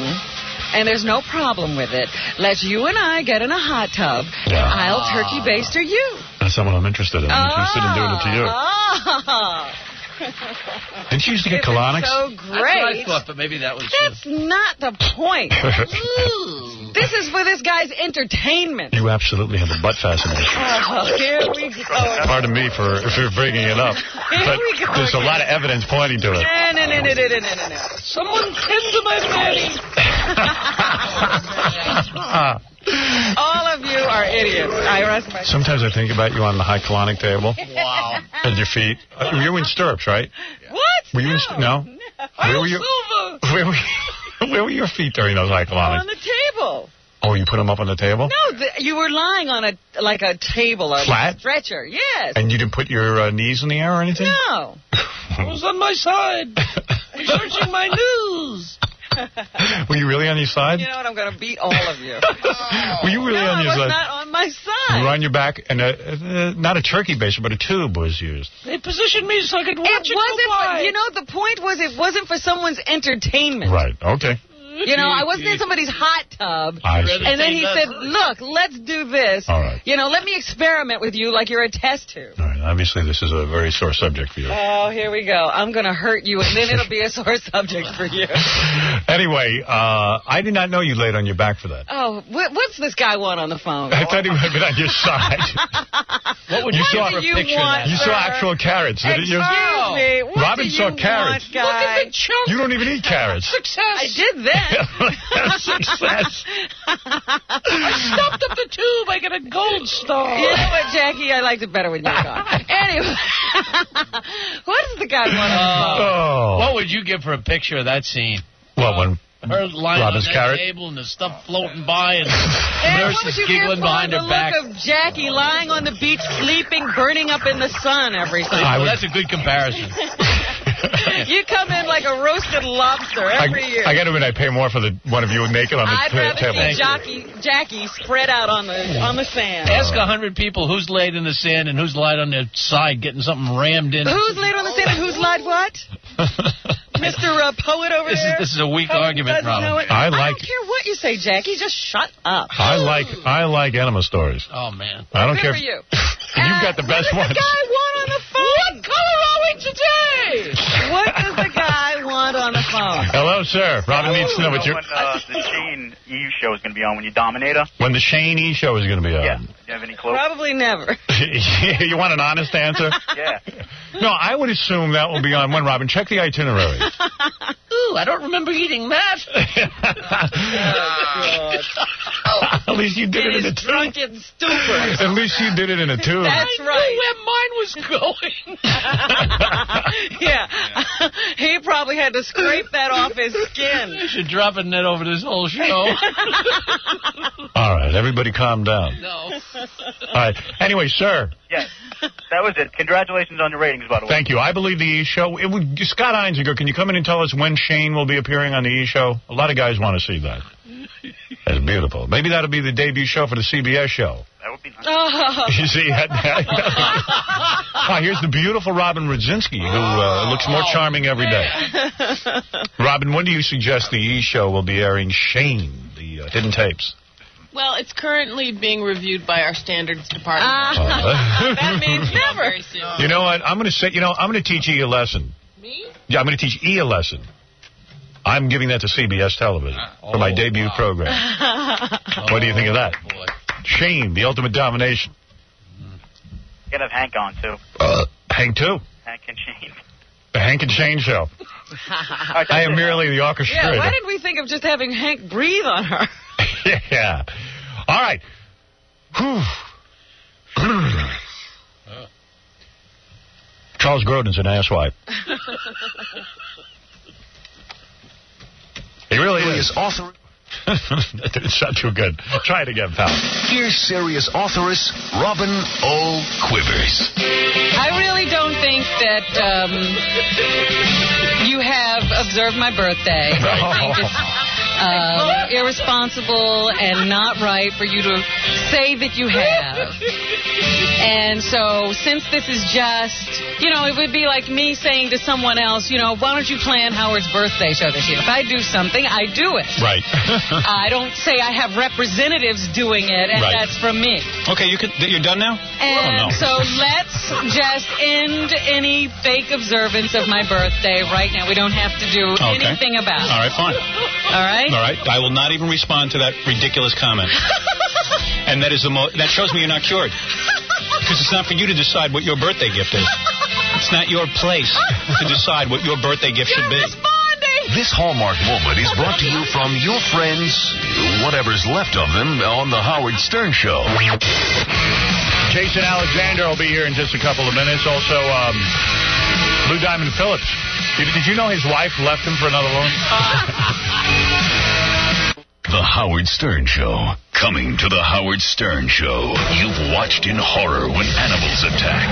and there's no problem with it, let's you and I get in a hot tub, and I'll turkey baster you. That's not what I'm interested in. I'm interested in doing it to you. Didn't you used to get colonics? So great. That's what I thought, but maybe that was... That's not the point. This is for this guy's entertainment. You absolutely have a butt fascination. Here we go. Pardon me for bringing it up. But there's a lot of evidence pointing to it. No. Someone tend to my fanny. All of you are idiots. I arrest myself. Sometimes I think about you on the high colonic table. Wow. At your feet. You were in stirrups, right? What? Were you no? Where were you? Where were your feet during those high colonics? On the table. Oh, you put them up on the table? No, you were lying on a table. Flat? A stretcher, yes. And you didn't put your knees in the air or anything? No. I was on my side. Searching my news. Were you really on your side? You know what? I'm going to beat all of you. Were you really on your side? I was not on my side. You were on your back, and not a turkey baster, but a tube was used. They positioned me so I could watch it wasn't. go by. You know, the point was it wasn't for someone's entertainment. Right. Okay. You know, I wasn't in somebody's hot tub. And then he said, look, let's do this. All right. You know, let me experiment with you like you're a test tube. All right. Obviously, this is a very sore subject for you. Oh, here we go. I'm going to hurt you, and then it'll be a sore subject for you. Anyway, I did not know you laid on your back for that. Oh, what's this guy want on the phone? I thought he would have been on your side. What would you saw for a picture of that? You saw actual carrots, didn't you? Excuse me. What Robin saw carrots. Look at the chunk. You don't even eat carrots. Success. I did that. Success. I stopped up the tube. I get a gold star. You know what, Jackie? I liked it better when you were gone. Anyway, what does the guy want on the phone? What would you give for a picture of that scene? What one? Her lying Robin's on that carrot? table and the stuff floating by and nurses giggling behind her back. The look of Jackie lying on the beach, sleeping, burning up in the sun every time. Well, that's a good comparison. You come in like a roasted lobster every year. I got to admit, I pay more for the one of you naked on the table. I'd rather see Jackie spread out on the sand. Ask 100 people who's laid in the sand and who's lied on their side getting something rammed in. Who's laid on the sand and who's lied what? Mr. Poet over there? This is a weak argument, Robin. I don't care what you say, Jackie. Just shut up. I like enema stories. Oh, man. I don't care. Good for you. You've got the best ones. What does the guy want on the phone? What color are we today? What does the guy want on the phone? Hello, sir. Robin needs to know what you're... When the Shane E show is going to be on, when you dominate her. When the Shane E show is going to be on. Yeah. Do you have any clue? Probably never. You want an honest answer? Yeah. No, I would assume that will be on when, Robin. Check the itinerary. Ooh, I don't remember eating that. At least you did it in a tube. Drunken stupor. At least you did it in a tube. That's right. I knew where mine was going. Yeah. He probably had to scrape that off his skin. You should drop a net over this whole show. All right, everybody calm down. No. All right. Anyway, sir. Yes. That was it. Congratulations on your ratings, by the way. Thank you. I believe the E-Show... Scott Einziger, can you come in and tell us when Shane will be appearing on the E-Show? A lot of guys want to see that. That's beautiful. Maybe that'll be the debut show for the CBS show. That would be nice. You see, here's the beautiful Robin Rudzinski, who looks more charming every day. Robin, when do you suggest the E! Show will be airing Shane, the hidden tapes? Well, it's currently being reviewed by our standards department. That means never. Very soon. You know what? I'm going to say, I'm going to teach E! a lesson. Me? Yeah, I'm going to teach E! a lesson. I'm giving that to CBS television for my debut program. What do you think of that? Boy. Shane, the ultimate domination. You gotta have Hank on, too. Hank, too. Hank and Shane. The Hank and Shane show. I am merely the orchestrator. Yeah, why didn't we think of just having Hank breathe on her? Yeah. All right. Charles Grodin's an asswipe. He really is. It's not too good. Try it again, pal. Here's serious authoress Robin O. Quivers. I really don't think that you have observed my birthday. I think it's irresponsible and not right for you to say that you have. And so, since this is just, it would be like me saying to someone else, why don't you plan Howard's birthday show this year? If I do something, I do it. Right. I don't say I have representatives doing it, and that's from me. Okay, you're done now? And so let's just end any fake observance of my birthday right now. We don't have to do anything about it. All right, fine. All right? All right. I will not even respond to that ridiculous comment. And that shows me you're not cured. Because it's not for you to decide what your birthday gift is. It's not your place to decide what your birthday gift should be. This Hallmark moment is brought to you from your friends, whatever's left of them, on the Howard Stern Show. Jason Alexander will be here in just a couple of minutes. Also, Lou Diamond Phillips. Did you know his wife left him for another woman? The Howard Stern Show. Coming to the Howard Stern Show. You've watched in horror when animals attack.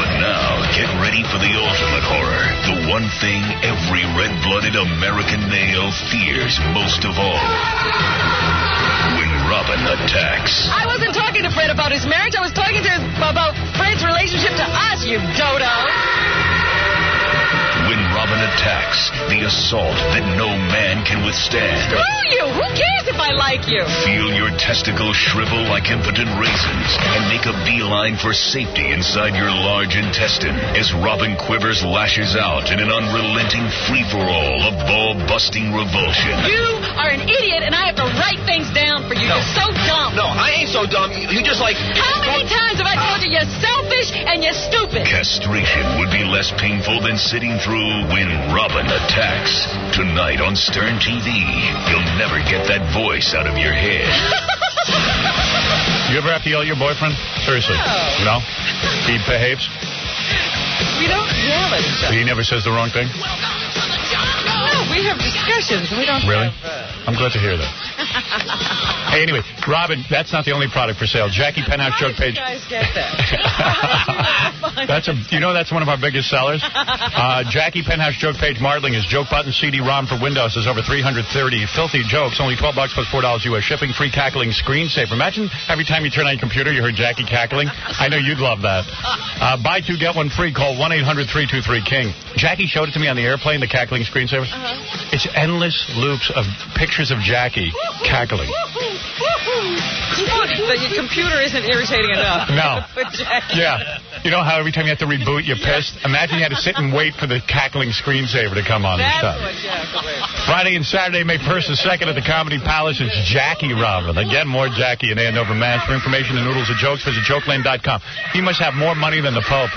But now, get ready for the ultimate horror. The one thing every red-blooded American male fears most of all. When Robin attacks. I wasn't talking to Fred about his marriage. I was talking to him about Fred's relationship to us, you dodo. When Robin attacks, the assault that no man can withstand. Screw you! Who cares if I like you? Feel your testicles shrivel like impotent raisins and make a beeline for safety inside your large intestine as Robin Quivers lashes out in an unrelenting free-for-all of ball-busting revulsion. You are an idiot, and I have to write things down for you. You're so dumb. No, I ain't so dumb. You just like... How many times have I told you you're selfish and you're stupid? Castration would be less painful than sitting through When Robin Attacks. Tonight on Stern TV. You'll never get that voice out of your head. You ever have to yell at your boyfriend? Seriously. No? He behaves? We don't yell at each other. He never says the wrong thing? No, we have discussions. We don't Really? have... I'm glad to hear that. Hey, anyway, Robin, that's not the only product for sale. Jackie Penthouse joke page. How did you guys get that? That's one of our biggest sellers. Jackie Penthouse joke page Martling is joke button CD-ROM for Windows is over 330 filthy jokes, only $12 plus $4 US shipping, free cackling screensaver. Imagine every time you turn on your computer you heard Jackie cackling. I know you'd love that. Buy two get one free. Call 1-800-323-KING. Jackie showed it to me on the airplane, the cackling screensaver. It's endless loops of pictures of Jackie cackling. The computer isn't irritating enough. No. For Jackie. Yeah. You know how every time you have to reboot, you're pissed? Imagine you had to sit and wait for the cackling screensaver to come on. That's and stuff. what Jackie. Friday and Saturday, May 1st and 2nd at the Comedy Palace. It's Jackie Robin. Again, more Jackie in Andover, Mass. For information and noodles of jokes, visit jokeland.com. He must have more money than the Pope.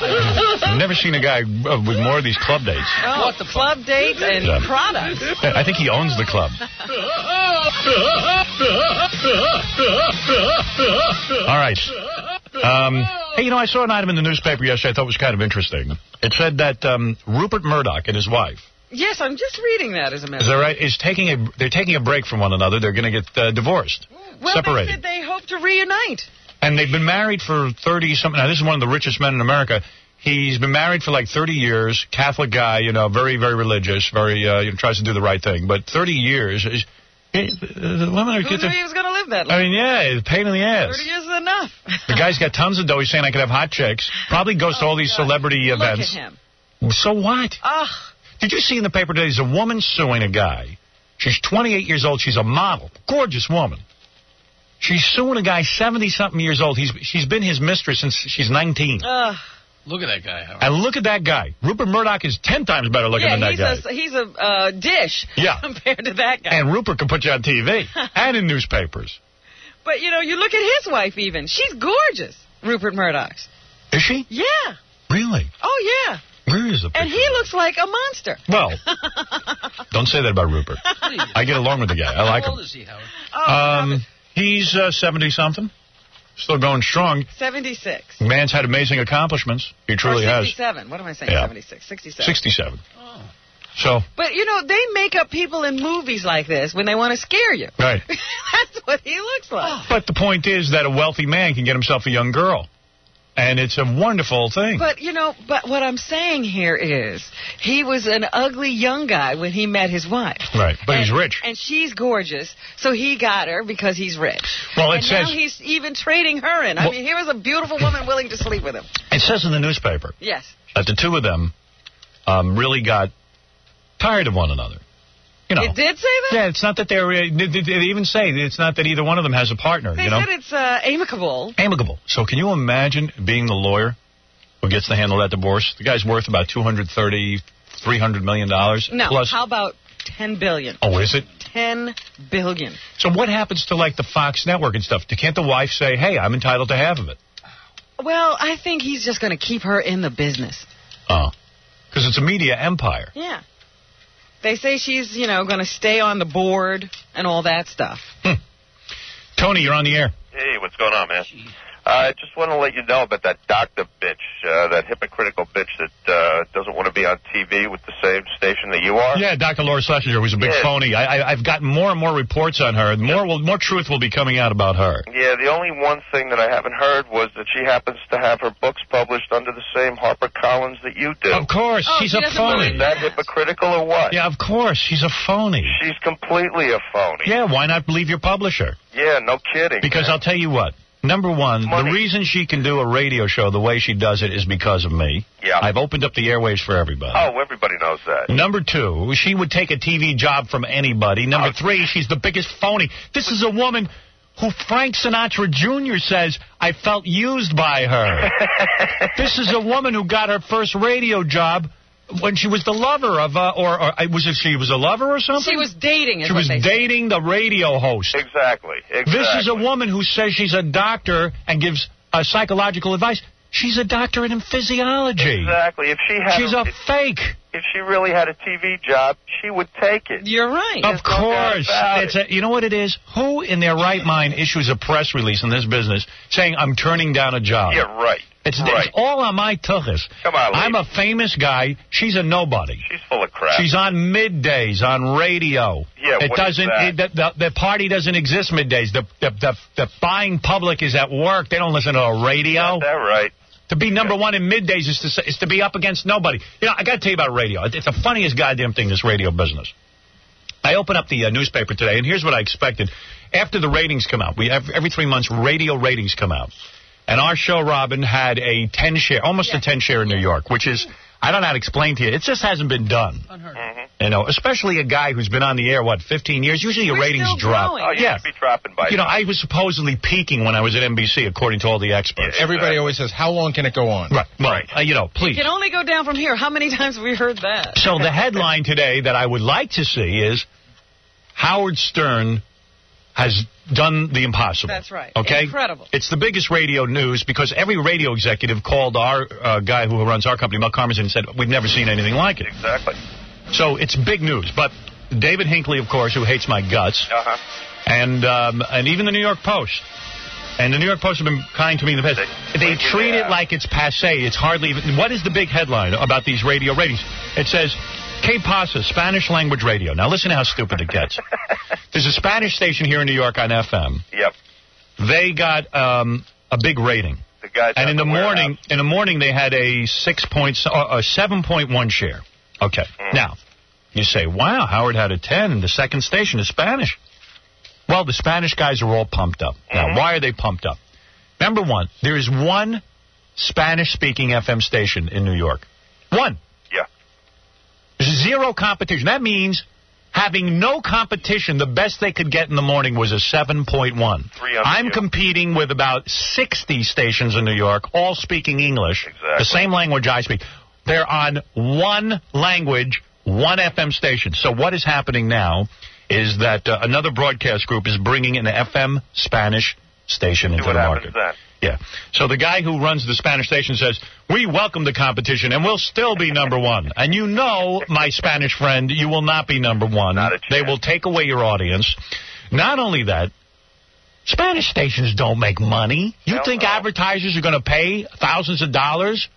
I've never seen a guy with more of these club dates. Oh, what, the club dates and products? I think he owns the club. All right. Hey, I saw an item in the newspaper yesterday I thought was kind of interesting. It said that Rupert Murdoch and his wife. Yes, I'm just reading that as a matter. Is that right? They're taking a break from one another. They're going to get divorced. Well, separated. they said they hope to reunite. And they've been married for 30-something. Now, this is one of the richest men in America. He's been married for like 30 years. Catholic guy, very, very religious. Very tries to do the right thing. But 30 years. The women are Who knew he was going to live that long? I mean, yeah, it's a pain in the ass. 30 years is enough. The guy's got tons of dough. He's saying I could have hot chicks. Probably goes to all these celebrity events. Look at him. So what? Ugh. Did you see in the paper today, there's a woman suing a guy. She's 28 years old. She's a model. Gorgeous woman. She's suing a guy 70-something years old. She's been his mistress since she's 19. Look at that guy, Howard. And look at that guy. Rupert Murdoch is 10 times better looking than that guy. He's a dish compared to that guy. And Rupert can put you on TV and in newspapers. But, you know, you look at his wife even. She's gorgeous, Rupert Murdoch's. Is she? Yeah. Really? Oh, yeah. Where is the picture? And he looks like a monster. Well, don't say that about Rupert. I get along with the guy. I like him. How old is he, Howard? He's 70-something. Still going strong. 76. Man's had amazing accomplishments. He truly has. 67. What am I saying? Yeah. 76. 67. 67. Oh. So. But, you know, they make up people in movies like this when they want to scare you. Right. That's what he looks like. But the point is that a wealthy man can get himself a young girl. And it's a wonderful thing. But, you know, what I'm saying here is he was an ugly young guy when he met his wife. Right, but he's rich. And she's gorgeous, so he got her because he's rich. Well, it and says... now he's even trading her in. I mean, here was a beautiful woman willing to sleep with him. It says in the newspaper yes, that the two of them really got tired of one another. You know. It did say that? Yeah, it's not that they even say it's not that either one of them has a partner. They you know? said it's amicable. Amicable. So can you imagine being the lawyer who gets to handle that divorce? The guy's worth about $230, $300 million. No, plus. How about $10 billion? Oh, is it? $10 billion. So what happens to, like, the Fox network and stuff? Can't the wife say, hey, I'm entitled to half of it? Well, I think he's just going to keep her in the business. Oh. Because it's a media empire. Yeah. They say she's, you know, going to stay on the board and all that stuff. Tony, you're on the air. Hey, what's going on, man? I just want to let you know about that doctor bitch, that hypocritical bitch that doesn't want to be on TV with the same station that you are. Yeah, Dr. Laura Schlesinger was a big phony. I've gotten more and more reports on her. More truth will be coming out about her. Yeah, the only one thing that I haven't heard was that she happens to have her books published under the same HarperCollins that you do. Of course, she's a phony. Is that hypocritical or what? Yeah, of course, she's a phony. She's completely a phony. Yeah, why not believe your publisher? Yeah, no kidding. Because I'll tell you what. Number one, the reason she can do a radio show the way she does it is because of me. Yeah. I've opened up the airways for everybody. Oh, everybody knows that. Number two, she would take a TV job from anybody. Number three, she's the biggest phony. This is a woman who Frank Sinatra Jr. says, I felt used by her. This is a woman who got her first radio job when she was the lover of, she was a lover or something? She was dating. She was dating the radio host. Exactly. This is a woman who says she's a doctor and gives psychological advice. She's a doctorate in physiology. Exactly. If she had, she's a fake. If she really had a TV job, she would take it. You're right. Of course. You know what it is? Who in their right mind issues a press release in this business saying, I'm turning down a job? Yeah, right. It's all on my tuchus. Come on, I'm a famous guy. She's a nobody. She's full of crap. She's on middays on radio. Yeah, it doesn't. The party doesn't exist middays. The buying public is at work. They don't listen to a radio. Is that right? To be number one in middays is to be up against nobody. You know, I got to tell you about radio. It's the funniest goddamn thing, this radio business. I open up the newspaper today, and here's what I expected. After the ratings come out, every 3 months, radio ratings come out. And our show, Robin, had a 10 share, almost a 10 share in New York, which is, I don't know how to explain to you. It just hasn't been done. You know, especially a guy who's been on the air, 15 years? Usually your ratings drop. Oh, you should be dropping by. You know, I was supposedly peaking when I was at NBC, according to all the experts. Yeah, everybody always says, how long can it go on? Right. Well, you know, please. It can only go down from here. How many times have we heard that? So the headline today that I would like to see is Howard Stern has done the impossible. That's right. Okay? Incredible. It's the biggest radio news because every radio executive called our guy who runs our company, Mel Karmazin, and said, we've never seen anything like it. Exactly. So it's big news. But David Hinckley, of course, who hates my guts, and even the New York Post. And the New York Post have been kind to me in the past. They treat it like it's passé. It's hardly even... What is the big headline about these radio ratings? It says... Que Pasa, Spanish language radio. Now listen to how stupid it gets. There's a Spanish station here in New York on FM. Yep. They got a big rating. The guys and in the morning they had a 7.1 share. Okay. Now, you say, wow, Howard had a 10 and the second station is Spanish. Well, the Spanish guys are all pumped up. Now, why are they pumped up? Number one, there is one Spanish-speaking FM station in New York. One. Yeah. Zero competition. That means having no competition, the best they could get in the morning was a 7.1. I'm competing with about 60 stations in New York, all speaking English, the same language I speak. They're on one language, one FM station. So what is happening now is that another broadcast group is bringing an FM Spanish station into the market. Yeah. So the guy who runs the Spanish station says, we welcome the competition, and we'll still be number one. And you know, my Spanish friend, you will not be number one. They will take away your audience. Not only that, Spanish stations don't make money. You think advertisers are going to pay thousands of dollars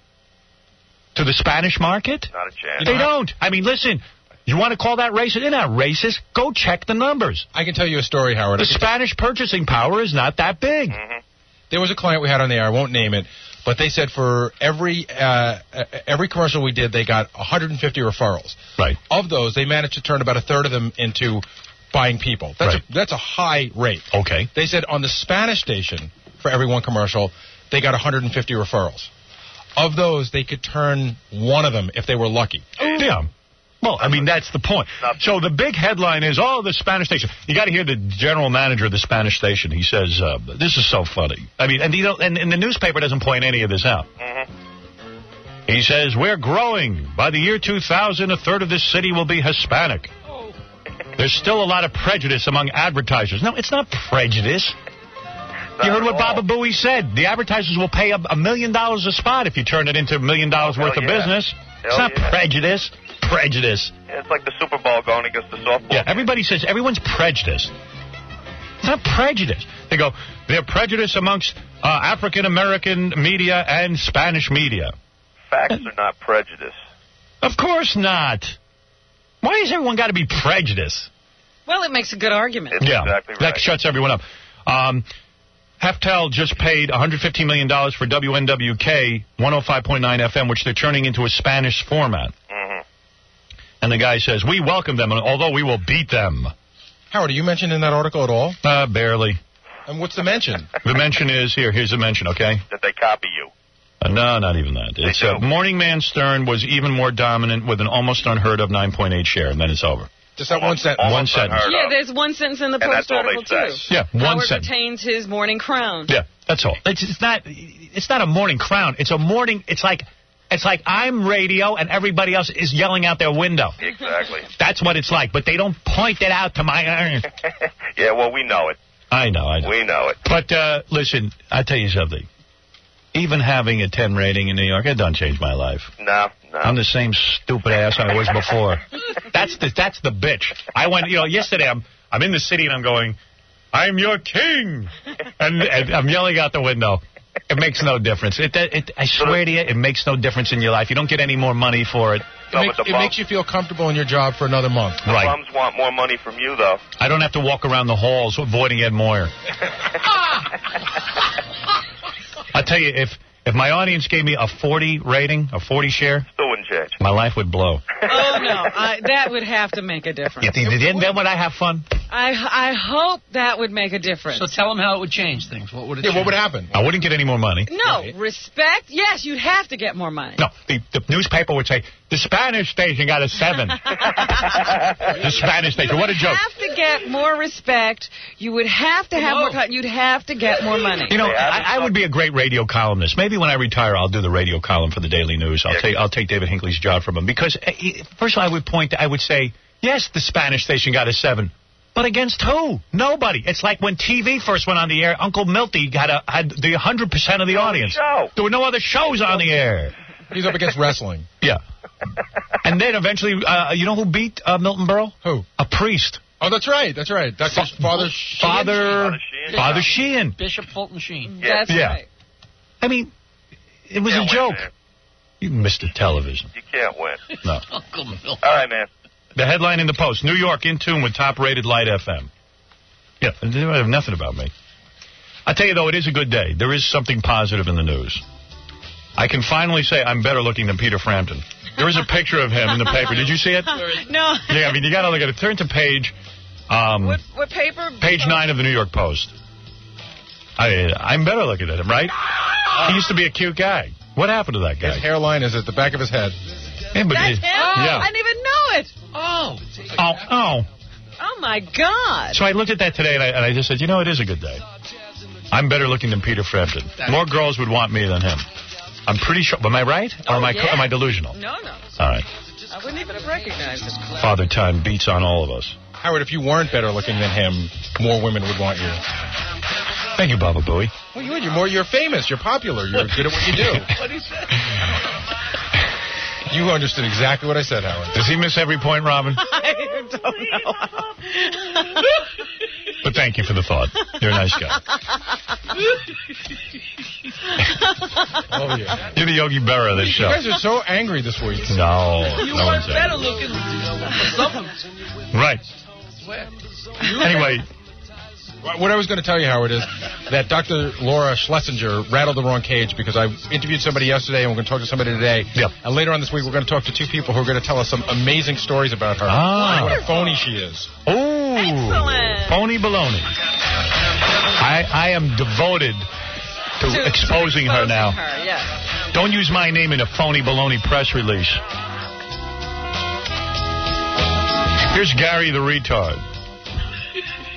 to the Spanish market? Not a chance. They don't. I mean, listen, you want to call that racist? They're not racist. Go check the numbers. I can tell you a story, Howard. The Spanish purchasing power is not that big. There was a client we had on the air, I won't name it, but they said for every commercial we did, they got 150 referrals. Right. Of those, they managed to turn about a third of them into buying people. That's a high rate. Okay. They said on the Spanish station, for every one commercial, they got 150 referrals. Of those, they could turn one of them if they were lucky. Yeah. Well, I mean, that's the point. So the big headline is, the Spanish station. You got to hear the general manager of the Spanish station. He says, this is so funny. I mean, and the newspaper doesn't point any of this out. He says, we're growing. By the year 2000, a third of this city will be Hispanic. There's still a lot of prejudice among advertisers. No, it's not prejudice. You heard what Baba Booey said. The advertisers will pay $1 million a spot if you turn it into $1 million worth of business. It's not prejudice. Prejudice. Yeah, it's like the Super Bowl going against the softball. Yeah, everybody says everyone's prejudiced. It's not prejudice. They go, they're prejudiced amongst African-American media and Spanish media. Facts are not prejudice. Of course not. Why has everyone got to be prejudiced? Well, it makes a good argument. It's exactly right. That shuts everyone up. Heftel just paid $115 million for WNWK 105.9 FM, which they're turning into a Spanish format. And the guy says, we welcome them, although we will beat them. Howard, are you mentioned in that article at all? Barely. And what's the mention? The mention is, here's the mention, okay? That they copy you. No, not even that. It's Morning Man Stern was even more dominant with an almost unheard of 9.8 share, and then it's over. Just that one sentence. One sentence. Yeah, there's one sentence in the Post article, too. Yeah, one Howard sentence. retains his morning crown. Yeah, that's all. It's not a morning crown. It's a morning, it's like I'm radio and everybody else is yelling out their window. Exactly. That's what it's like, but they don't point it out to my... Yeah, well, we know it. I know. We know it. But, listen, I'll tell you something. Even having a 10 rating in New York, it doesn't change my life. No. I'm the same stupid ass I was before. That's the bitch. I went, yesterday I'm in the city and I'm going, I'm your king. And I'm yelling out the window. It makes no difference. I swear to you, it makes no difference in your life. You don't get any more money for it. It makes you feel comfortable in your job for another month. The bums want more money from you, though. I don't have to walk around the halls avoiding Ed Moyer. I'll tell you, if my audience gave me a 40 rating, a 40 share, still wouldn't change. My life would blow. Oh, no. That would have to make a difference. Then would I have fun? I hope that would make a difference. So tell them how it would change things. What would it change? What would happen? I wouldn't get any more money. No. Right. Respect? Yes, you'd have to get more money. No. The newspaper would say, the Spanish station got a 7. The Spanish station. What a joke. You have to get more respect. You would have to have more time. You'd have to get more money. I would be a great radio columnist. Maybe when I retire, I'll do the radio column for the Daily News. I'll take David Hinckley's job from him. Because, first of all, I would say, yes, the Spanish station got a 7. But against who? Nobody. It's like when TV first went on the air, Uncle Milty had the 100% of the audience. There were no other shows on the air. He's up against wrestling. Yeah. And then eventually, you know who beat Milton Berle? Who? A priest. Oh, that's right. Dr. Father Sheehan. Bishop Fulton Sheen. That's right. I mean, it was a joke. You missed the television. You can't win. No. Uncle Milton. All right, man. The headline in the Post, New York in tune with top-rated Light FM. Yeah, they don't have nothing about me. I tell you, though, it is a good day. There is something positive in the news. I can finally say I'm better looking than Peter Frampton. There is a picture of him in the paper. Did you see it? No. Yeah, I mean, you got to look at it. Turn to page What paper? Page 9 of the New York Post. I'm better looking at him, right? He used to be a cute guy. What happened to that guy? His hairline is at the back of his head. Yeah, but That's him? Yeah. I didn't even know it. Oh, my God. So I looked at that today, and I just said, it is a good day. I'm better looking than Peter Frampton. More girls would want me than him. I'm pretty sure. Am I right? Or am I delusional? No. All right. I wouldn't even have recognized this. Father Time beats on all of us. Howard, if you weren't better looking than him, more women would want you. Thank you, Baba Booey. Well, you would. You're famous. You're popular. You're good at what you do. What he said? You understood exactly what I said, Howard. Does he miss every point, Robin? I don't know. But thank you for the thought. You're a nice guy. Oh, yeah. You're the Yogi Berra of this show. You guys are so angry this week. No. You no weren't one's better angry. looking for something. Right. Anyway. What I was going to tell you, Howard, is that Dr. Laura Schlesinger rattled the wrong cage because I interviewed somebody yesterday and we're going to talk to somebody today. Yep. And later on this week, we're going to talk to two people who are going to tell us some amazing stories about her. What a phony she is. Oh. Excellent. Phony baloney. I am devoted to exposing her now. Yes. Don't use my name in a phony baloney press release. Here's Gary the retard.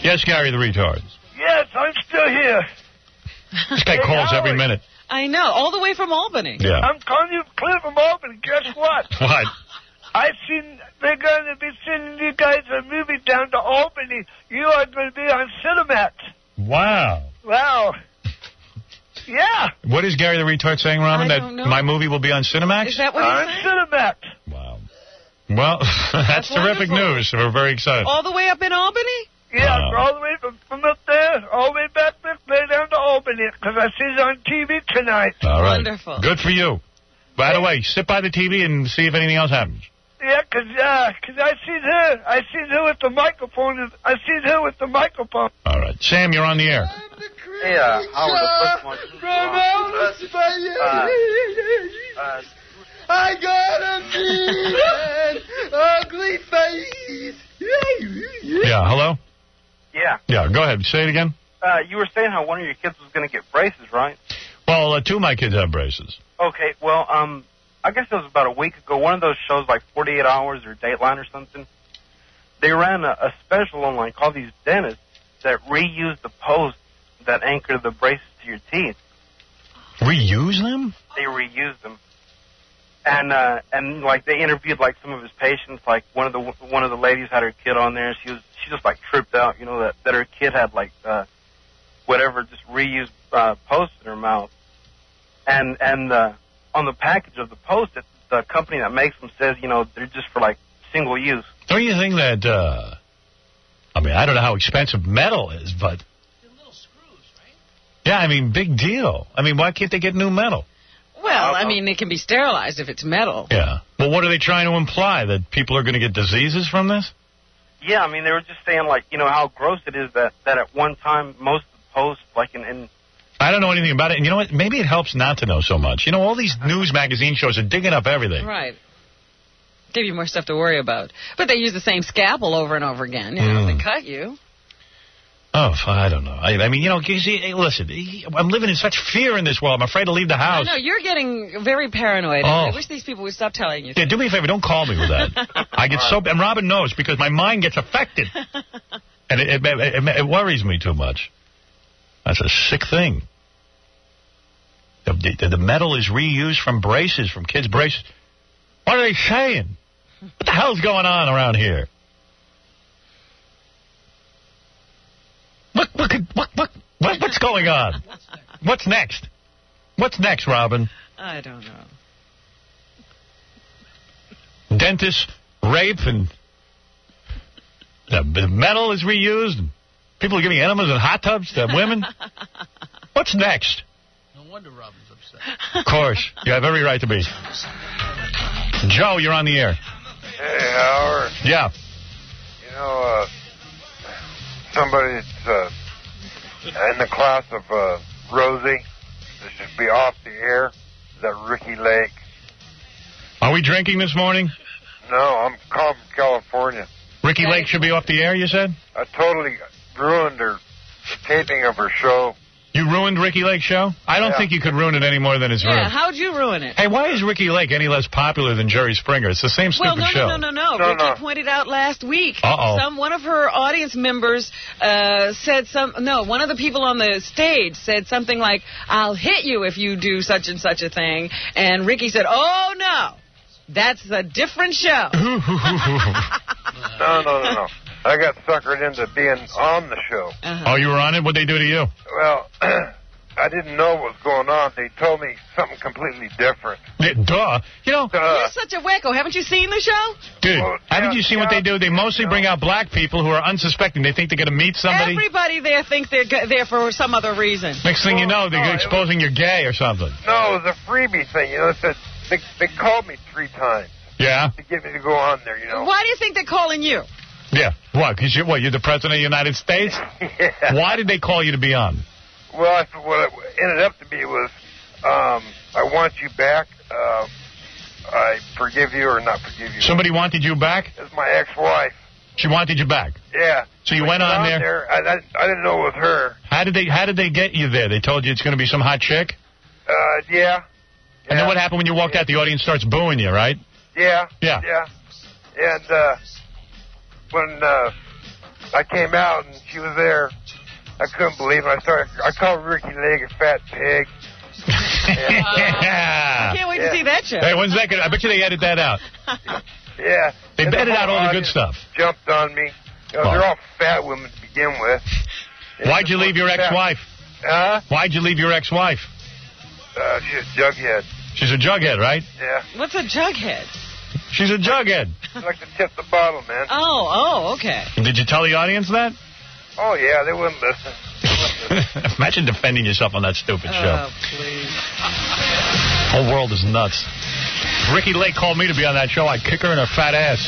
Yes, Gary the retard. Yes, I'm still here. This guy calls every minute. I know, all the way from Albany. Yeah. I'm calling you clear from Albany. Guess what? What? They're going to be sending you guys a movie down to Albany. You are going to be on Cinemax. Wow. Wow. Yeah. What is Gary the retard saying, Robin? I don't know. My movie will be on Cinemax? Is that what he's saying? Cinemax. Wow. Well, that's terrific wonderful. news. We're very excited. All the way up in Albany? Yeah, all the way from up there, all the way back there down to Albany, because I see it on TV tonight. All right. Wonderful. Good for you. By the way, sit by the TV and see if anything else happens. Yeah, because I seen her. I seen her with the microphone. I seen her with the microphone. All right. Sam, you're on the air. Yeah, Howard, I got a mean ugly face. Yeah, hello? Yeah. Yeah, go ahead. Say it again. You were saying how one of your kids was going to get braces, right? Well, two of my kids have braces. Okay, well, I guess it was about a week ago. One of those shows, like 48 Hours or Dateline or something, they ran a special online called these dentists that reuse the posts that anchor the braces to your teeth. Reuse them? They reused them. And like they interviewed like some of his patients. Like one of the ladies had her kid on there. She just like tripped out, that her kid had like whatever just reused posts in her mouth. And on the package of the post, the company that makes them says they're just for like single use. Don't you think that? I mean, I don't know how expensive metal is, but yeah, I mean, big deal. I mean, why can't they get new metal? Well, I mean, it can be sterilized if it's metal. Yeah. Well, what are they trying to imply? That people are going to get diseases from this? Yeah, I mean, they were just saying, like, how gross it is that at one time most of the posts, like, in I don't know anything about it. And you know what? Maybe it helps not to know so much. All these news magazine shows are digging up everything. Right. Give you more stuff to worry about. But they use the same scalpel over and over again. They cut you. Oh, I don't know. I mean, listen, I'm living in such fear in this world. I'm afraid to leave the house. I know, you're getting very paranoid. I wish these people would stop telling you. Yeah, do me a favor. Don't call me with that. I get and Robin knows because my mind gets affected. And it worries me too much. That's a sick thing. The metal is reused from braces, from kids' braces. What are they saying? What the hell's going on around here? What's going on? What's next? What's next, Robin? I don't know. Dentists, rape, and the metal is reused. And people are giving enemas in hot tubs to women. What's next? No wonder Robin's upset. Of course. You have every right to be. Joe, you're on the air. Hey, Howard. Yeah. Somebody that's in the class of Rosie that should be off the air. Is that Ricky Lake? Are we drinking this morning? No, I'm calling from California. Ricky Lake should be off the air, you said? I totally ruined her taping of her show. You ruined Ricky Lake's show? I don't think you could ruin it any more than it's ruined. Yeah, how'd you ruin it? Hey, why is Ricky Lake any less popular than Jerry Springer? It's the same stupid show. No. Ricky pointed out last week. One of her audience members said one of the people on the stage said something like, "I'll hit you if you do such and such a thing." And Ricky said, "Oh, no. That's a different show." No. I got suckered into being on the show. Oh, you were on it? What'd they do to you? Well, I didn't know what was going on. They told me something completely different. Yeah, duh. You know, you're such a wacko. Haven't you seen the show? Dude, haven't you seen what they do? They mostly bring out black people who are unsuspecting. They think they're going to meet somebody. Everybody there thinks they're there for some other reason. Next thing you know, they're exposing you're gay or something. No, it was a freebie thing. It said they called me 3 times. Yeah? To get me to go on there, Why do you think they're calling you? Yeah. What? Because you're the President of the United States? Yeah. Why did they call you to be on? Well, what it ended up to be was, I want you back. I forgive you or not forgive you. Somebody wanted you back? It's my ex-wife. She wanted you back? Yeah. So you went on there? I didn't know it was her. How did they get you there? They told you it's going to be some hot chick? Yeah. And then what happened when you walked out? The audience starts booing you, right? Yeah. Yeah. And when I came out and she was there, I couldn't believe it. I called Ricky Lake a fat pig. I can't wait to see that show. Hey, when's that good? I bet you they edit that out. Yeah. They edited out all the good stuff. Jumped on me. They're all fat women to begin with. Why'd you leave your ex-wife? Why'd you leave your ex-wife? She's a jughead. She's a jughead, right? Yeah. What's a jughead? She's a jughead. I like to tip the bottle, man. Oh, okay. Did you tell the audience that? Oh, yeah, they wouldn't listen. Imagine defending yourself on that stupid show. Oh, please. Whole world is nuts. Ricky Lake called me to be on that show. I'd kick her in her fat ass.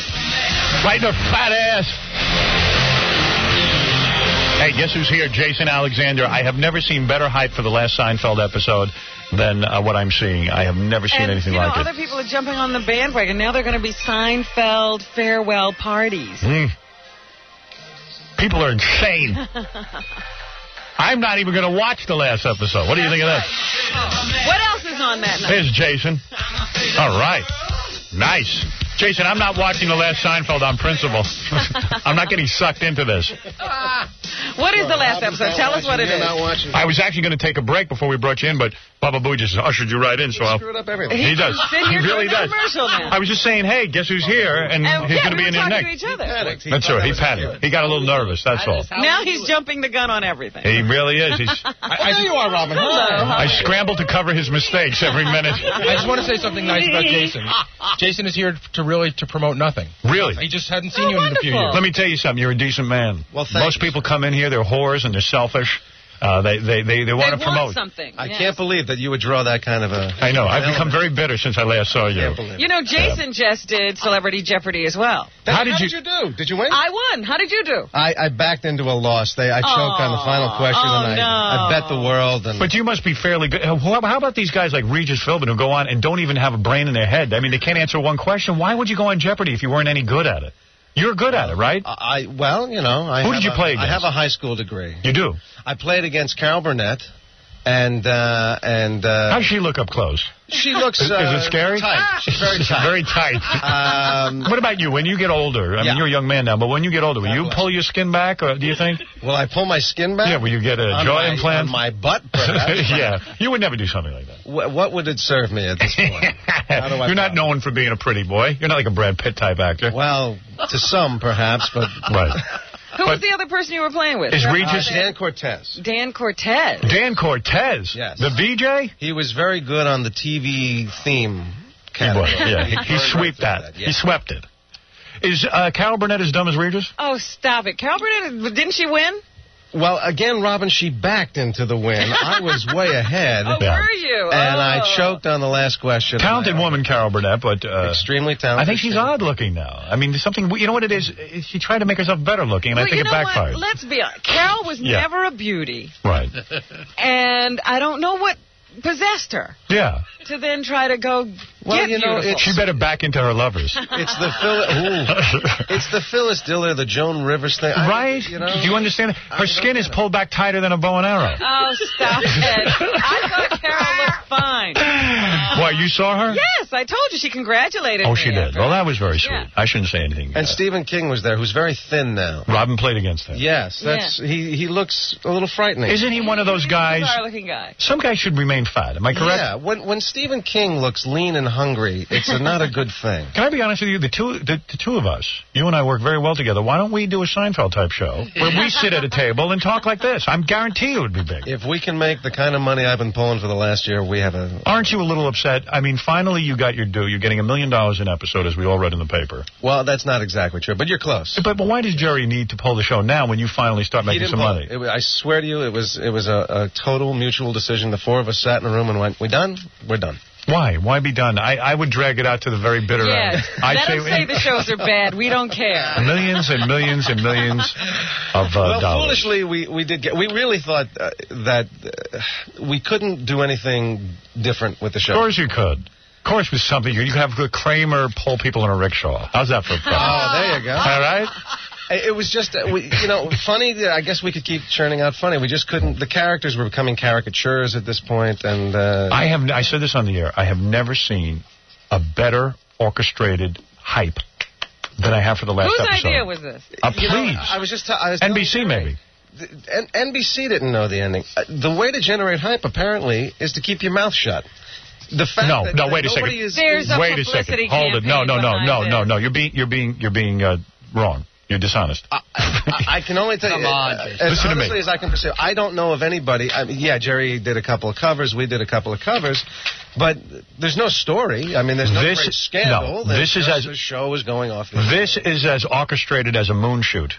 Right in her fat ass. Hey, guess who's here? Jason Alexander. I have never seen better hype for the last Seinfeld episode than what I'm seeing. I have never seen anything like it. Other people are jumping on the bandwagon. Now they're going to be Seinfeld farewell parties. People are insane. I'm not even going to watch the last episode. What do you think of that? What else is on that night? Here's Jason. All right. Nice. Jason, I'm not watching the last Seinfeld on principle. I'm not getting sucked into this. What is the last episode? Tell us what it is. I was actually going to take a break before we brought you in, but Baba Boo just ushered you right in. So screwed up everything. He does. He really does. I was just saying, hey, guess who's here? And he's going to be in your neck. To each other. That's right. He panicked. He got a little nervous. That's all. Now he's jumping the gun on everything. He really is. I know you are, Robin. I scramble to cover his mistakes every minute. I just want to say something nice about Jason. Jason is here to promote nothing. Really? He just hadn't seen you in a few years. Let me tell you something. You're a decent man. Well, most people come in here, they're whores and they're selfish. They want to promote something. I can't believe that you would draw that kind of a... I know. I've become very bitter since I last saw you. You know, Jason just did Celebrity Jeopardy as well. How did you do? Did you win? I won. How did you do? I backed into a loss. I choked on the final question, and I bet the world. But you must be fairly good. How about these guys like Regis Philbin who go on and don't even have a brain in their head? I mean, they can't answer one question. Why would you go on Jeopardy if you weren't any good at it? You're good at it, right? Who did you play against? I have a high school degree. You do? I played against Carol Burnett, and how does she look up close? She looks... Is it scary? Tight. She's very tight. Very tight. What about you? When you get older, I mean, you're a young man now, but when you get older, will you pull your skin back, or do you think? Will I pull my skin back? Yeah, will you get a jaw implant? On my butt, perhaps? Yeah. You would never do something like that. What would it serve me at this point? You're not known for being a pretty boy. You're not like a Brad Pitt type actor. Well, to some, perhaps, but... Right. Who was the other person you were playing with? Is Regis... Dan Cortez. Dan Cortez. Dan Cortez? Yes. The VJ? He was very good on the TV theme category. He swept that. Yeah. He swept it. Is Carol Burnett as dumb as Regis? Oh, stop it. Carol Burnett, didn't she win? Well, again, Robin, she backed into the win. I was way ahead. Oh, were you? And I choked on the last question. Talented woman, Carol Burnett, but... extremely talented. I think she's odd-looking now. I mean, something... You know what it is? She tried to make herself better-looking, and I think it backfired. Let's be honest. Carol was never a beauty. Right. And I don't know what possessed her. Yeah. To then try to go Well, get beautiful. She better back into her lovers. It's the Phyllis Diller, the Joan Rivers thing. Right? Do you understand? Her skin is pulled back tighter than a bow and arrow. Oh, stop it. I thought Carol looked fine. Why, you saw her? Yes, I told you. She congratulated me. Oh, she did. Well, that was very sweet. Yeah. I shouldn't say anything. And Stephen King was there, who's very thin now. Robin played against him. Yes, he looks a little frightening. Isn't he one of those guys? Bizarre-looking guy. Some guys should remain fat. Am I correct? Yeah, when Stephen King looks lean and hungry, it's not a good thing. Can I be honest with you? The two of us, you and I work very well together. Why don't we do a Seinfeld-type show where we sit at a table and talk like this? I'm guarantee it would be big. If we can make the kind of money I've been pulling for the last year, we have a... Aren't you a little upset? I mean, finally you got your due. You're getting $1 million an episode, as we all read in the paper. Well, that's not exactly true, but you're close. But why does Jerry need to pull the show now when you finally start making some money? I swear to you, it was a total mutual decision. The four of us sat in a room and went, "We done? We're done." Why? Why be done? I would drag it out to the very bitter end. Let them say the shows are bad. We don't care. Millions and millions and millions of dollars. Well, foolishly, we did get... We really thought that we couldn't do anything different with the show. Of course you could. Of course, with something. You could have Kramer pull people in a rickshaw. How's that for a plan? Oh, there you go. All right? It was just, funny. I guess we could keep churning out funny. We just couldn't. The characters were becoming caricatures at this point, and I said this on the air. I have never seen a better orchestrated hype than I have for the last episode. Whose idea was this? Please. I was just NBC maybe. NBC didn't know the ending. The way to generate hype apparently is to keep your mouth shut. The fact that wait a second. Wait a second. Hold it. No. You're being wrong. You're dishonest. I can only tell you, listen to me. As I can perceive, I don't know of anybody. Jerry did a couple of covers. We did a couple of covers. But there's no story. I mean, there's no great scandal. No, this is as the show is going off. This is as orchestrated as a moon shoot.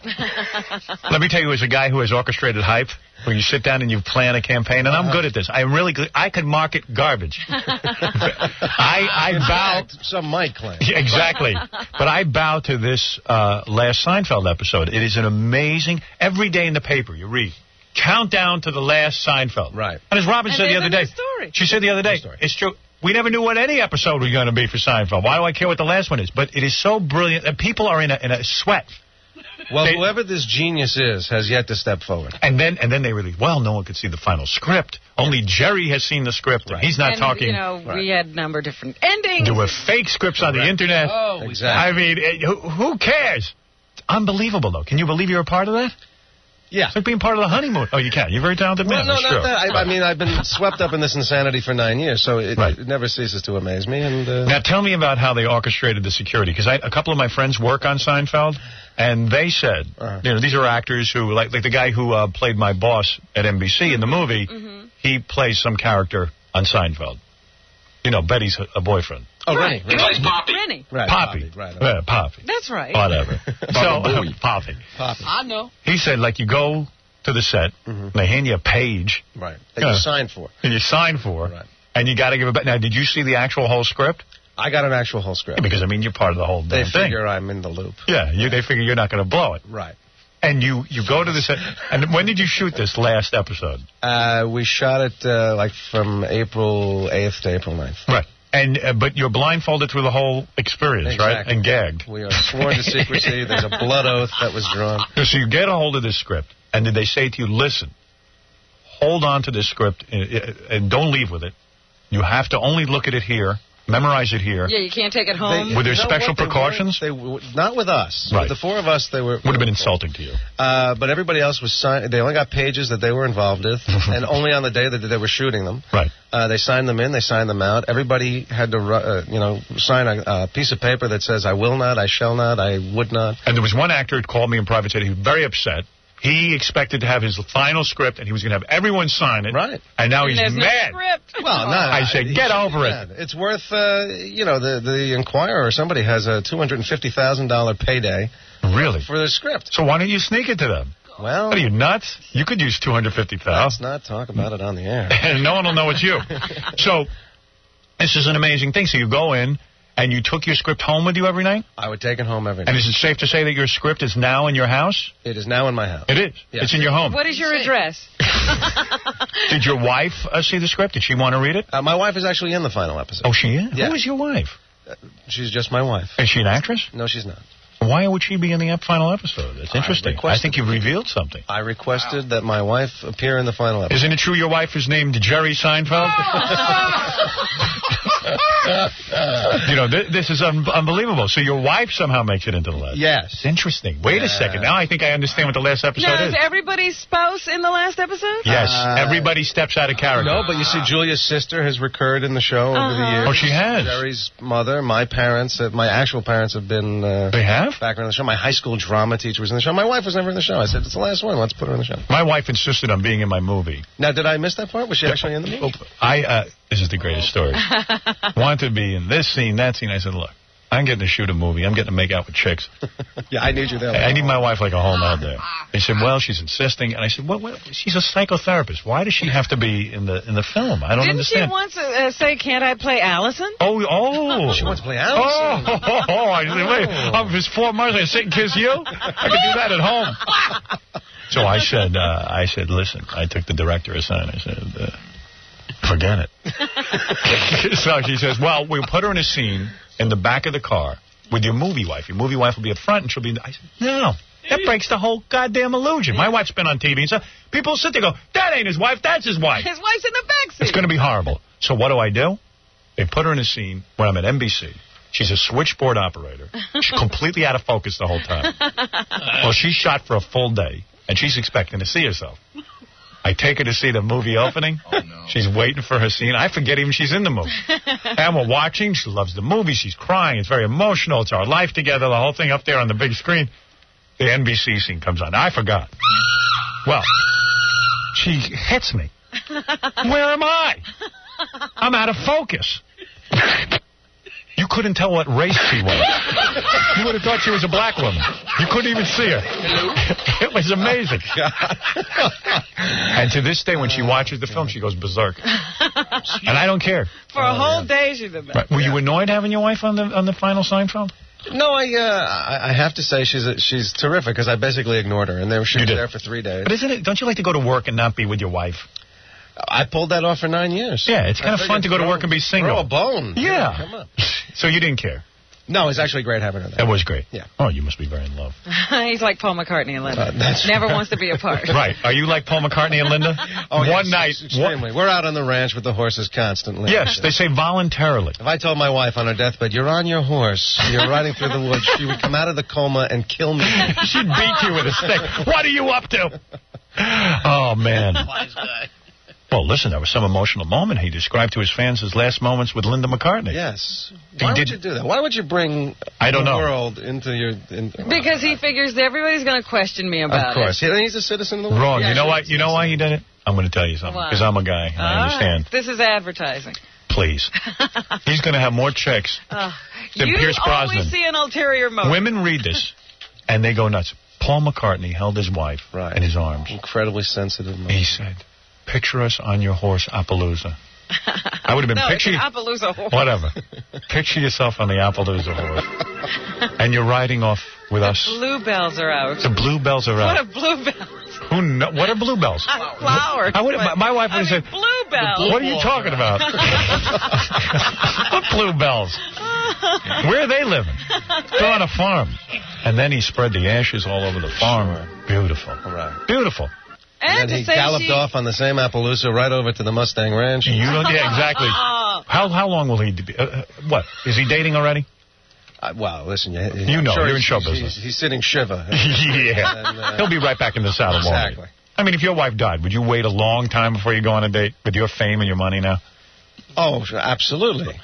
Let me tell you, as a guy who has orchestrated hype, when you sit down and you plan a campaign, and I'm good at this. I'm really good. I could market garbage. I bow. Some might claim. Exactly. But I bow to this last Seinfeld episode. It is an amazing. Every day in the paper you read. Countdown to the last Seinfeld. Right. And as Robin said the other day, she said the other day, it's true. We never knew what any episode was going to be for Seinfeld. Why do I care what the last one is? But it is so brilliant. And people are in a sweat. Well, whoever this genius is has yet to step forward. And then they really, no one could see the final script. Only Jerry has seen the script, and he's not talking. We had a number of different endings. There were fake scripts on the internet. Oh, exactly. I mean, who cares? It's unbelievable, though. Can you believe you're a part of that? Yeah. It's like being part of the honeymoon. Oh, you can. You're a very talented man. No, not that. I mean, I've been swept up in this insanity for 9 years, so it never ceases to amaze me. And now, tell me about how they orchestrated the security, because a couple of my friends work on Seinfeld, and they said, these are actors who, like the guy who played my boss at NBC in the movie, he plays some character on Seinfeld. Betty's a boyfriend. Oh, Rennie. He plays Poppy. Rennie. Right, Poppy. Right. Poppy. That's right. Whatever. Poppy. I know. He said, you go to the set, and they hand you a page. Right. That you sign for. And you sign for. Right. And you got to give it back. Now, did you see the actual whole script? I got an actual whole script. Yeah, because, you're part of the whole damn thing. They figure I'm in the loop. Yeah, they figure you're not going to blow it. Right. And you go to the set. And when did you shoot this last episode? We shot it, from April 8th to April 9th. Right. And but you're blindfolded through the whole experience, right? And gagged. We are sworn to secrecy. There's a blood oath that was drawn. So you get a hold of this script, and did they say to you, listen, hold on to this script, and don't leave with it. You have to only look at it here, memorize it here. Yeah, you can't take it home. Were there special precautions? Not with us. Right. With the four of us, they were... Would have been insulting to you. But everybody else was signed. They only got pages that they were involved with, and only on the day that they were shooting them. Right. They signed them in, they signed them out. Everybody had to, sign a piece of paper that says, I will not, I shall not, I would not. And there was one actor who called me in private, said he was very upset. He expected to have his final script, and he was going to have everyone sign it. Right. And now he's there's mad. No script. Well, no. I said, get over it. It's worth, the Enquirer or somebody has a $250,000 payday. Really? For the script. So why don't you sneak it to them? Well, what are you, nuts? You could use $250,000. Let's not talk about it on the air. And no one will know it's you. So this is an amazing thing. So you go in, And you took your script home with you every night? I would take it home every night. And is it safe to say that your script is now in your house? It is now in my house. It is? Yes. It's in your home? What is your address? Did your wife see the script? Did she want to read it? My wife is actually in the final episode. Oh, she is? Yeah. Who is your wife? She's just my wife. Is she an actress? No, she's not. Why would she be in the final episode? That's interesting. I think you've revealed something. I requested that my wife appear in the final episode. Isn't it true your wife is named Jerry Seinfeld? You know, this is unbelievable. So your wife somehow makes it into the last. Yes. It's interesting. Wait a second. Now I think I understand what the last episode Now, is. is everybody's spouse in the last episode? Yes. Everybody steps out of character. No, but you see, Julia's sister has recurred in the show over the years. Oh, she has? Jerry's mother, my parents, my actual parents have been... they have? Back in the show. My high school drama teacher was in the show. My wife was never in the show. I said, it's the last one. Let's put her in the show. My wife insisted on being in my movie. Now, did I miss that part? Was she actually in the movie? This is the greatest story. Wanted to be in this scene, that scene. I said, look, I'm getting to shoot a movie. I'm getting to make out with chicks. Yeah, I need you there. I need my wife like a whole night there. They said, well, she's insisting. And I said, what? She's a psychotherapist. Why does she have to be in the film? I don't understand. Didn't she once say, can't I play Allison? Oh. She wants to play Allison. I said, wait, if it's 4 months, I sit and kiss you? I could do that at home. So I said, listen, I took the director aside. I said, forget it. So she says, well, we'll put her in a scene in the back of the car with your movie wife. Your movie wife will be up front and she'll be in the... I said, no. That breaks the whole goddamn illusion. My wife's been on TV and stuff. People sit there and go, that ain't his wife, that's his wife. His wife's in the backseat. It's going to be horrible. So what do? They put her in a scene when I'm at NBC. She's a switchboard operator. She's completely out of focus the whole time. Well, she's shot for a full day, and she's expecting to see herself. I take her to see the movie opening. Oh, no. She's waiting for her scene. I forget even she's in the movie. And we're watching. She loves the movie. She's crying. It's very emotional. It's our life together, the whole thing up there on the big screen. The NBC scene comes on. I forgot. Well, she hits me. Where am I? I'm out of focus. You couldn't tell what race she was. You would have thought she was a black woman. You couldn't even see her. It was amazing. And to this day, when she watches the film, she goes berserk. And I don't care. For a whole day, she did that. Right. Were you annoyed having your wife on the final Seinfeld? No, I have to say she's terrific because I basically ignored her, and she was there for 3 days. But don't you like to go to work and not be with your wife? I pulled that off for 9 years. Yeah, it's kind of fun to go to work and be single. Throw a bone. Yeah. Come on. So you didn't care? No, it's actually great having her there. It was great. Yeah. Oh, you must be very in love. He's like Paul McCartney and Linda. Never wants to be apart. Right. Are you like Paul McCartney and Linda? One night. Extremely. We're out on the ranch with the horses constantly. Yes, they say voluntarily. If I told my wife on her deathbed, you're on your horse, you're riding through the woods, she would come out of the coma and kill me. She'd beat you with a stick. What are you up to? Oh, man. Wise guy. Well, listen, there was some emotional moment. He described to his fans his last moments with Linda McCartney. Yes. Why would you do that? Why would you bring the world into your... Because he figures everybody's going to question me about it. Of course. He's a citizen of the world. Wrong. Yeah, you know why he did it? I'm going to tell you something. Because I'm a guy. I understand. This is advertising. Please. He's going to have more chicks than Pierce Brosnan. You always see an ulterior motive. Women read this, and they go nuts. Paul McCartney held his wife in his arms. Incredibly sensitive moment. He said... Picture us on your horse, Appaloosa. I would have been picturing Appaloosa horse. Whatever. Picture yourself on the Appaloosa horse, and you're riding off with us. The bluebells are out. The bluebells are out. What are bluebells? What are bluebells? Flowers. My wife would have said, bluebells. What are you talking about? What bluebells? Where are they living? They're on a farm. And then he spread the ashes all over the farm. Beautiful. Right. Beautiful. And he galloped off on the same Appaloosa right over to the Mustang Ranch. Yeah, exactly. How long will he be? What? Is he dating already? Well, listen, you're in show business. He's sitting Shiva. Yeah. And, he'll be right back in the saddle. Exactly. I mean, if your wife died, would you wait a long time before you go on a date with your fame and your money now? Oh, absolutely.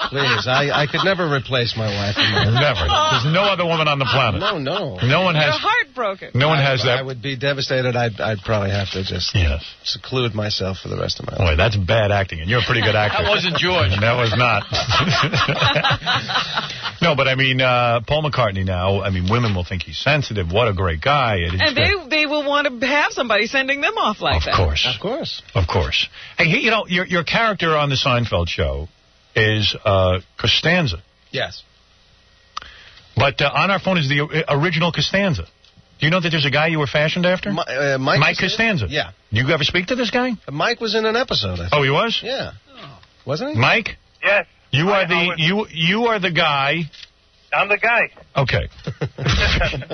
Please, I could never replace my wife. Never. There's no other woman on the planet. No. No one has. You're heartbroken. No one has that. I would be devastated. I'd probably have to just seclude myself for the rest of my life. Boy, that's bad acting, and you're a pretty good actor. That wasn't George. That was not. No, but I mean, Paul McCartney now, I mean, women will think he's sensitive. What a great guy. And they will want to have somebody sending them off like that. Of course. Hey, your character on the Seinfeld show is Costanza. Yes. But on our phone is the original Costanza. Do you know that there's a guy you were fashioned after? Mike Costanza. Yeah. Do you ever speak to this guy? Mike was in an episode, I think. Oh, he was? Yeah. Wasn't he? Mike? Yes. You are the guy. I'm the guy. Okay.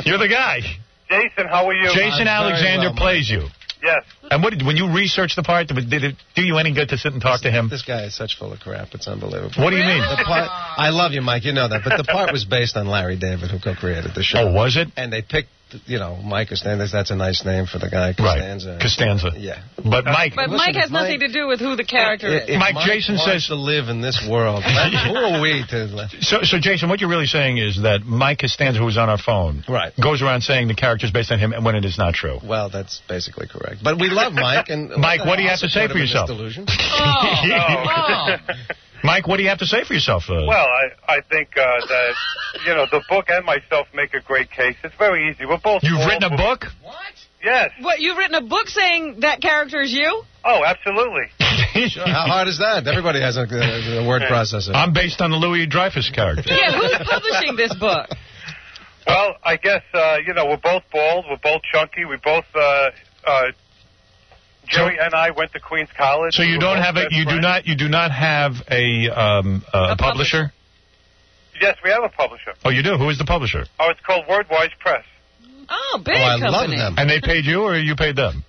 You're the guy. Jason, how are you? Jason Alexander plays you. Yes. And when you researched the part, did it do you any good to sit and talk to him? This guy is such full of crap. It's unbelievable. What do you mean? The part, I love you, Mike. You know that. But the part was based on Larry David, who co-created the show. Oh, was it? And they picked, Mike Costanza. That's a nice name for the guy, Costanza. Right. Costanza. Yeah. But Mike. But Mike has nothing to do with who the character is. If Mike, Jason wants says to live in this world. Who are we to? So, Jason, what you're really saying is that Mike Costanza, who was on our phone, goes around saying the character's based on him, and when it is not true. Well, that's basically correct. But we love Mike. And Mike, what do you have to say for yourself? Mike, what do you have to say for yourself? Well, I think that, the book and myself make a great case. It's very easy. We're both... You've written a book? What? Yes. What, you've written a book saying that character is you? Oh, absolutely. Sure. How hard is that? Everybody has a word processor. I'm based on the Louis Dreyfus character. Yeah, who's publishing this book? Well, I guess, we're both bald. We're both chunky. We both... Jerry and I went to Queens College. So you don't have you do not have a publisher? Yes, we have a publisher. Oh, you do? Who is the publisher? Oh, it's called Wordwise Press. Oh, big I company. love them. And they paid you, or you paid them?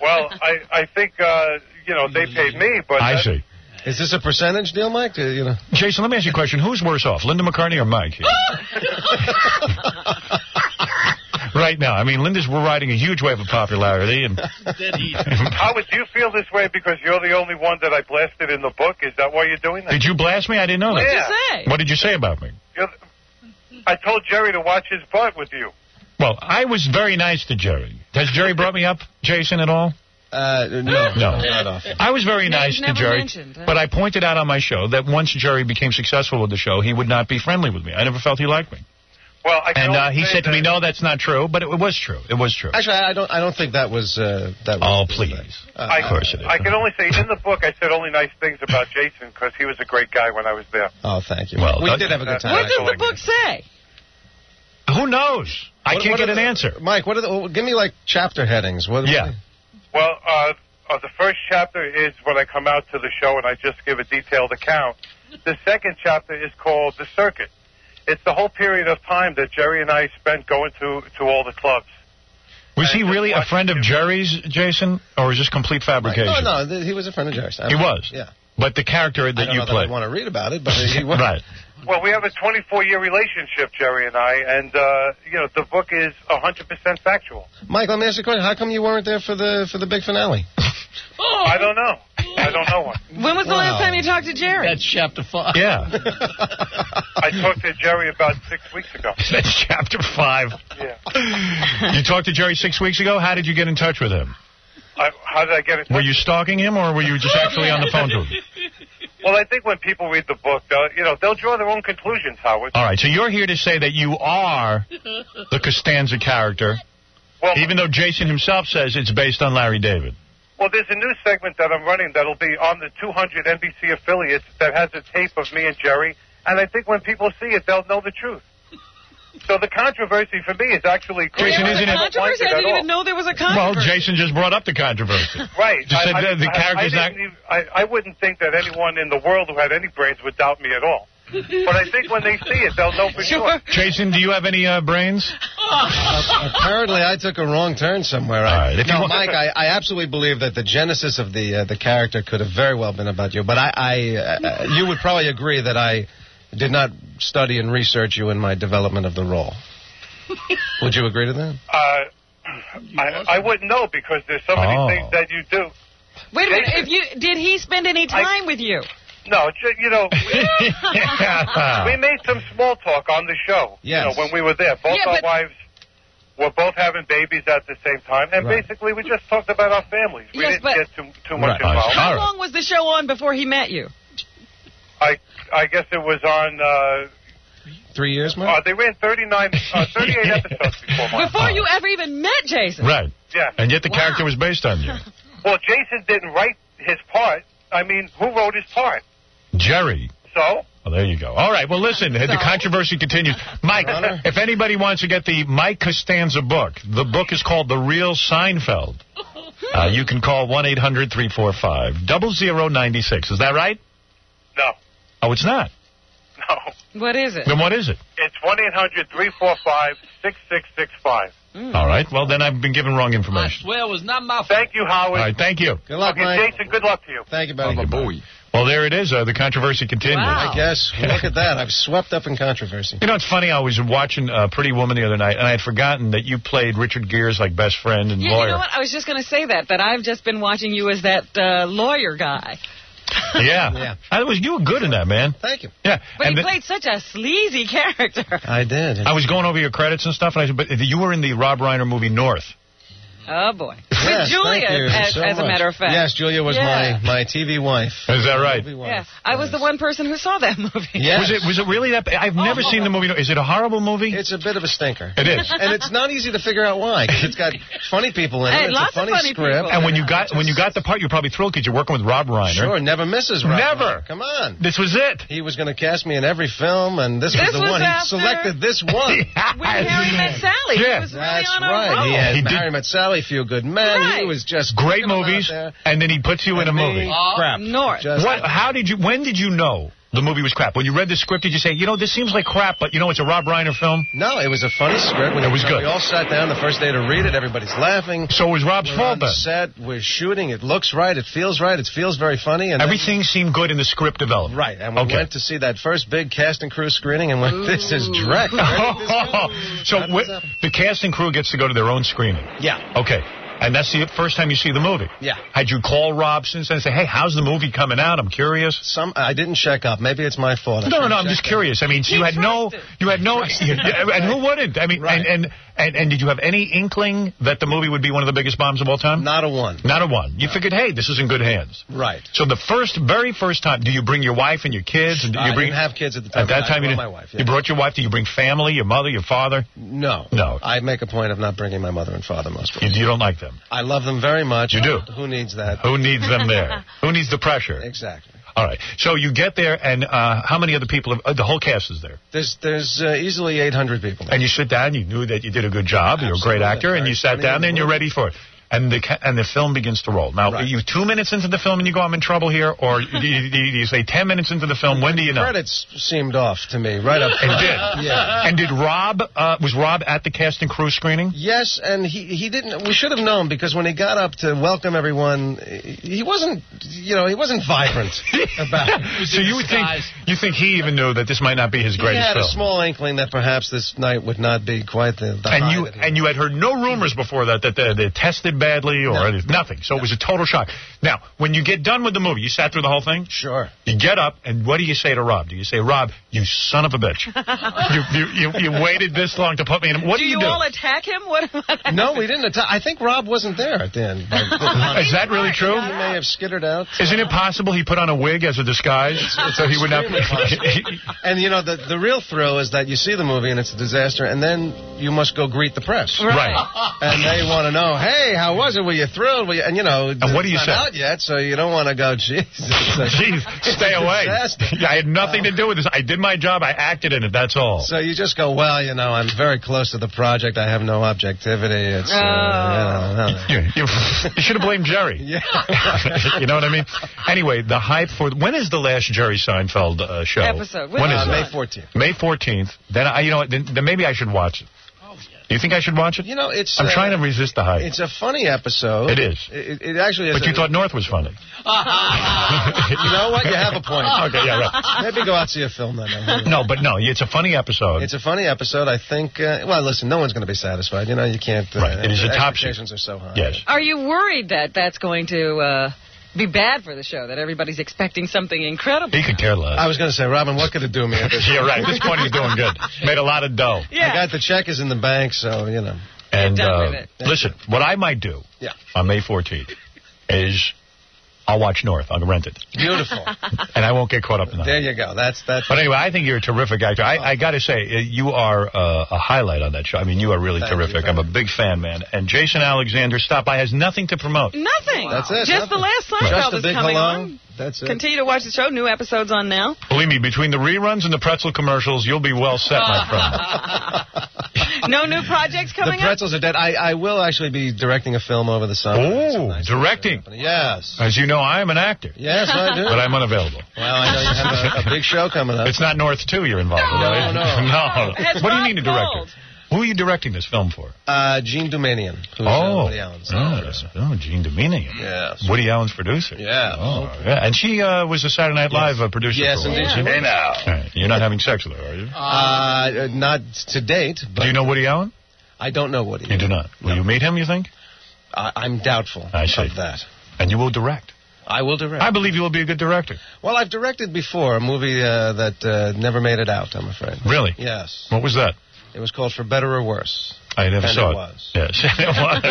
Well, I think they paid me, but I see. Is this a percentage deal, Mike? Jason, let me ask you a question. Who's worse off, Linda McCartney or Mike? Right now. I mean, we're riding a huge wave of popularity. And Howard, do you feel this way because you're the only one that I blasted in the book? Is that why you're doing that? Did you blast me? I didn't know that. What did you say? What did you say about me? I told Jerry to watch his butt with you. Well, I was very nice to Jerry. Has Jerry brought me up, Jason, at all? No. Not often. I was very nice to Jerry, but I pointed out on my show that once Jerry became successful with the show, he would not be friendly with me. I never felt he liked me. Well, he said to me, "No, that's not true," but it was true. It was true. Actually, I don't think that was. Oh, please! Of course it is. I can only say in the book I said only nice things about Jason because he was a great guy when I was there. Oh, thank you. Well, we did have a good time. What does the book say? Who knows? I can't get an answer. Mike, give me chapter headings. Well, the first chapter is when I come out to the show and I just give a detailed account. The second chapter is called The Circuit. It's the whole period of time that Jerry and I spent going to all the clubs. Was he really a friend of Jerry's, Jason, or is this complete fabrication? No, he was a friend of Jerry's. He was? Yeah. But the character that you played. I want to read about it, but he was. Right. Well, we have a 24-year relationship, Jerry and I, and, the book is 100% factual. Mike, let me ask you a question. How come you weren't there for the big finale? I don't know. I don't know one. When was the last time you talked to Jerry? That's chapter 5. Yeah. I talked to Jerry about 6 weeks ago. That's chapter 5. Yeah. You talked to Jerry 6 weeks ago? How did you get in touch with him? How did I get in touch? Were you stalking him, or were you just actually on the phone to him? Well, I think when people read the book, they'll draw their own conclusions, Howard. All right, so you're here to say that you are the Costanza character, even though Jason himself says it's based on Larry David. Well, there's a new segment that I'm running that'll be on the 200 NBC affiliates that has a tape of me and Jerry, and I think when people see it, they'll know the truth. So the controversy for me is actually... Jason, isn't it... Controversy? I didn't even know there was a controversy. Well, Jason just brought up the controversy. Right. Just said the character's not... I wouldn't think that anyone in the world who had any brains would doubt me at all. But I think when they see it, they'll know for sure. Jason, do you have any brains? Apparently, I took a wrong turn somewhere. All right. No, Mike, I absolutely believe that the genesis of the character could have very well been about you. But you would probably agree that I did not study and research you in my development of the role. Would you agree to that? I wouldn't know because there's so many things that you do. Wait a minute. Did he spend any time with you? No, we made some small talk on the show. Yes. When we were there. Both our wives were both having babies at the same time, and basically we just talked about our families. We didn't get too much involved. How long was the show on before he met you? I guess it was on... 3 years, Mark? They ran 38 episodes before mine. Before you ever even met Jason? Right. Yeah. And yet the character was based on you. Well, Jason didn't write his part. I mean, who wrote his part? Jerry. So? Well, there you go. All right, well, listen, the controversy continues. Mike, if anybody wants to get the Mike Costanza book, the book is called The Real Seinfeld. You can call 1-800-345-0096. Is that right? No. Oh, it's not? No. What is it? Then what is it? It's 1-800-345-6665. All right, well, then I've been given wrong information. Well, it was not my fault. Thank you, Howard. All right, thank you. Good luck, Mike. Jason, good luck to you. Thank you, buddy. Well, there it is. The controversy continues. Wow. I guess. Look at that. I've swept up in controversy. You know, it's funny. I was watching Pretty Woman the other night, and I had forgotten that you played Richard Gere's like best friend and lawyer. You know what? I was just going to say that I've just been watching you as that lawyer guy. Yeah. You were good in that, man. Thank you. Yeah. But he played such a sleazy character. I did. I was going over your credits and stuff, and I said, but you were in the Rob Reiner movie North. Oh, boy. Yes, with Julia, as a matter of fact. Yes, Julia was my TV wife. Is that right? Yeah. I was the one person who saw that movie. Yes. Was it really that bad? I've never seen the movie. Is it a horrible movie? It's a bit of a stinker. It is. And it's not easy to figure out why. It's got funny people in it. It's lots a funny of funny script. people. And when you got the part, you're probably thrilled because you're working with Rob Reiner. Sure, never misses Rob Never. Reiner. Come on. This was it. He was going to cast me in every film, and this was the one. He selected this one. When Harry Met Sally. Yeah. He was really That's on a right. roll. He had Harry Met Sally, Few Good Men. Right. He was just great movies, and then he puts you in a movie. Crap. North. When did you know the movie was crap? When you read the script, did you say, this seems like crap, but it's a Rob Reiner film? No, it was a funny script. It was good. We all sat down the first day to read it. Everybody's laughing. So it was Rob's fault then? Set. We're shooting. It looks right. It feels right. It feels very funny. And everything seemed good in the script development. Right. And we went to see that first big cast and crew screening and went, this is dreck. So the cast and crew gets to go to their own screening? Yeah. Okay. And that's the first time you see the movie? Yeah. Had you called Rob since then and say, hey, how's the movie coming out? I'm curious. I didn't check up. Maybe it's my fault. No, I'm just curious. I mean, you had no, and who wouldn't? I mean, right. and did you have any inkling that the movie would be one of the biggest bombs of all time? Not a one. Not a one. You figured, hey, this is in good hands. Right. So the very first time, do you bring your wife and your kids? And I didn't have kids at the time. At that time, my wife. Yeah. You brought your wife. Did you bring family, your mother, your father? No. I make a point of not bringing my mother and father most of the time. You don't like them? I love them very much. You do? Who needs that? Who needs them there? Who needs the pressure? Exactly. All right. So you get there, and how many other people? The whole cast is there. There's easily 800 people there. And you sit down. You knew that you did a good job. You're a great actor, and you sat down there, and you're ready for it. And the film begins to roll. Now, are you 2 minutes into the film and you go, I'm in trouble here? Or do you say 10 minutes into the film? When do you know? Credits seemed off to me right up front. It did? Yeah. And was Rob at the cast and crew screening? Yes, and he didn't. We should have known, because when he got up to welcome everyone, he wasn't vibrant about it. So you think he even knew that this might not be his greatest film? He had a small inkling that perhaps this night would not be quite the and you had heard no rumors before that they tested badly or nothing. So it was a total shock. Now, when you get done with the movie, you sat through the whole thing? Sure. You get up, and what do you say to Rob? Do you say, Rob, you son of a bitch. you waited this long to put me in. What do you do? Do you all attack him? No, we didn't attack. I think Rob wasn't there at the end. Is that really true? He may have skittered out. Isn't it possible he put on a wig as a disguise so he would not... And, the real thrill is that you see the movie and it's a disaster, and then you must go greet the press. Right. And they want to know, hey, how was it? Were you thrilled? And what do you it's say? not out yet, so you don't want to go, jeez. Jeez, stay away. I had nothing to do with this. I did my job. I acted in it. That's all. So you just go, well, I'm very close to the project. I have no objectivity. It's, you should have blamed Jerry. Yeah. You know what I mean? Anyway, the hype for... When is the last Jerry Seinfeld show? Episode. When is it? May 14th. May 14th. Then maybe I should watch it. Do you think I should watch it? I'm trying to resist the hype. It's a funny episode. It is. It actually is. But you thought North was funny. You know what? You have a point. Okay, yeah, right. Maybe go out and see a film then. No, it's a funny episode. It's a funny episode. I think, listen, no one's going to be satisfied. You can't. Right. It is a top secret. Expectations are so high. Yes. Are you worried that that's going to... be bad for the show, that everybody's expecting something incredible? He could care less. I was going to say, Robin, what could it do me at this point? Yeah, right. At this point, he's doing good. Made a lot of dough. Yeah. I got the check is in the bank, so, And listen, what I might do on May 14th is I'll watch North. I'll rent it. Beautiful. And I won't get caught up in that. There you go. That's. But anyway, I think you're a terrific actor. I got to say, you are a highlight on that show. I mean, you are really terrific. I'm a big fan, man. And Jason Alexander, stop by, has nothing to promote. Nothing. That's it. Just the last Seinfeld is coming on. That's it. Continue to watch the show. New episodes on now. Believe me, between the reruns and the pretzel commercials, you'll be well set, my friend. No new projects coming up? The pretzels are dead. I will actually be directing a film over the summer. Oh, nice directing. Yes. As you know, I am an actor. Yes, I do. But I'm unavailable. Well, I know you have a big show coming up. It's not North 2 you're involved with, right? No. What do you mean a director? Who are you directing this film for? Gene Domanian, who's Woody Allen's producer. Gene Domanian. Yes. Woody Allen's producer. Yeah. Oh, yeah. And she was a Saturday Night Live producer. Yes, indeed. Hey, now. Right. You're not having sex with her, are you? Not to date. But do you know Woody Allen? I don't know Woody. You do not? Will you meet him, you think? I'm doubtful of that. And you will direct? I will direct. I believe you will be a good director. Well, I've directed before a movie that never made it out, I'm afraid. Really? Yes. What was that? It was called For Better or Worse. I never saw it. It was. Yes, it was.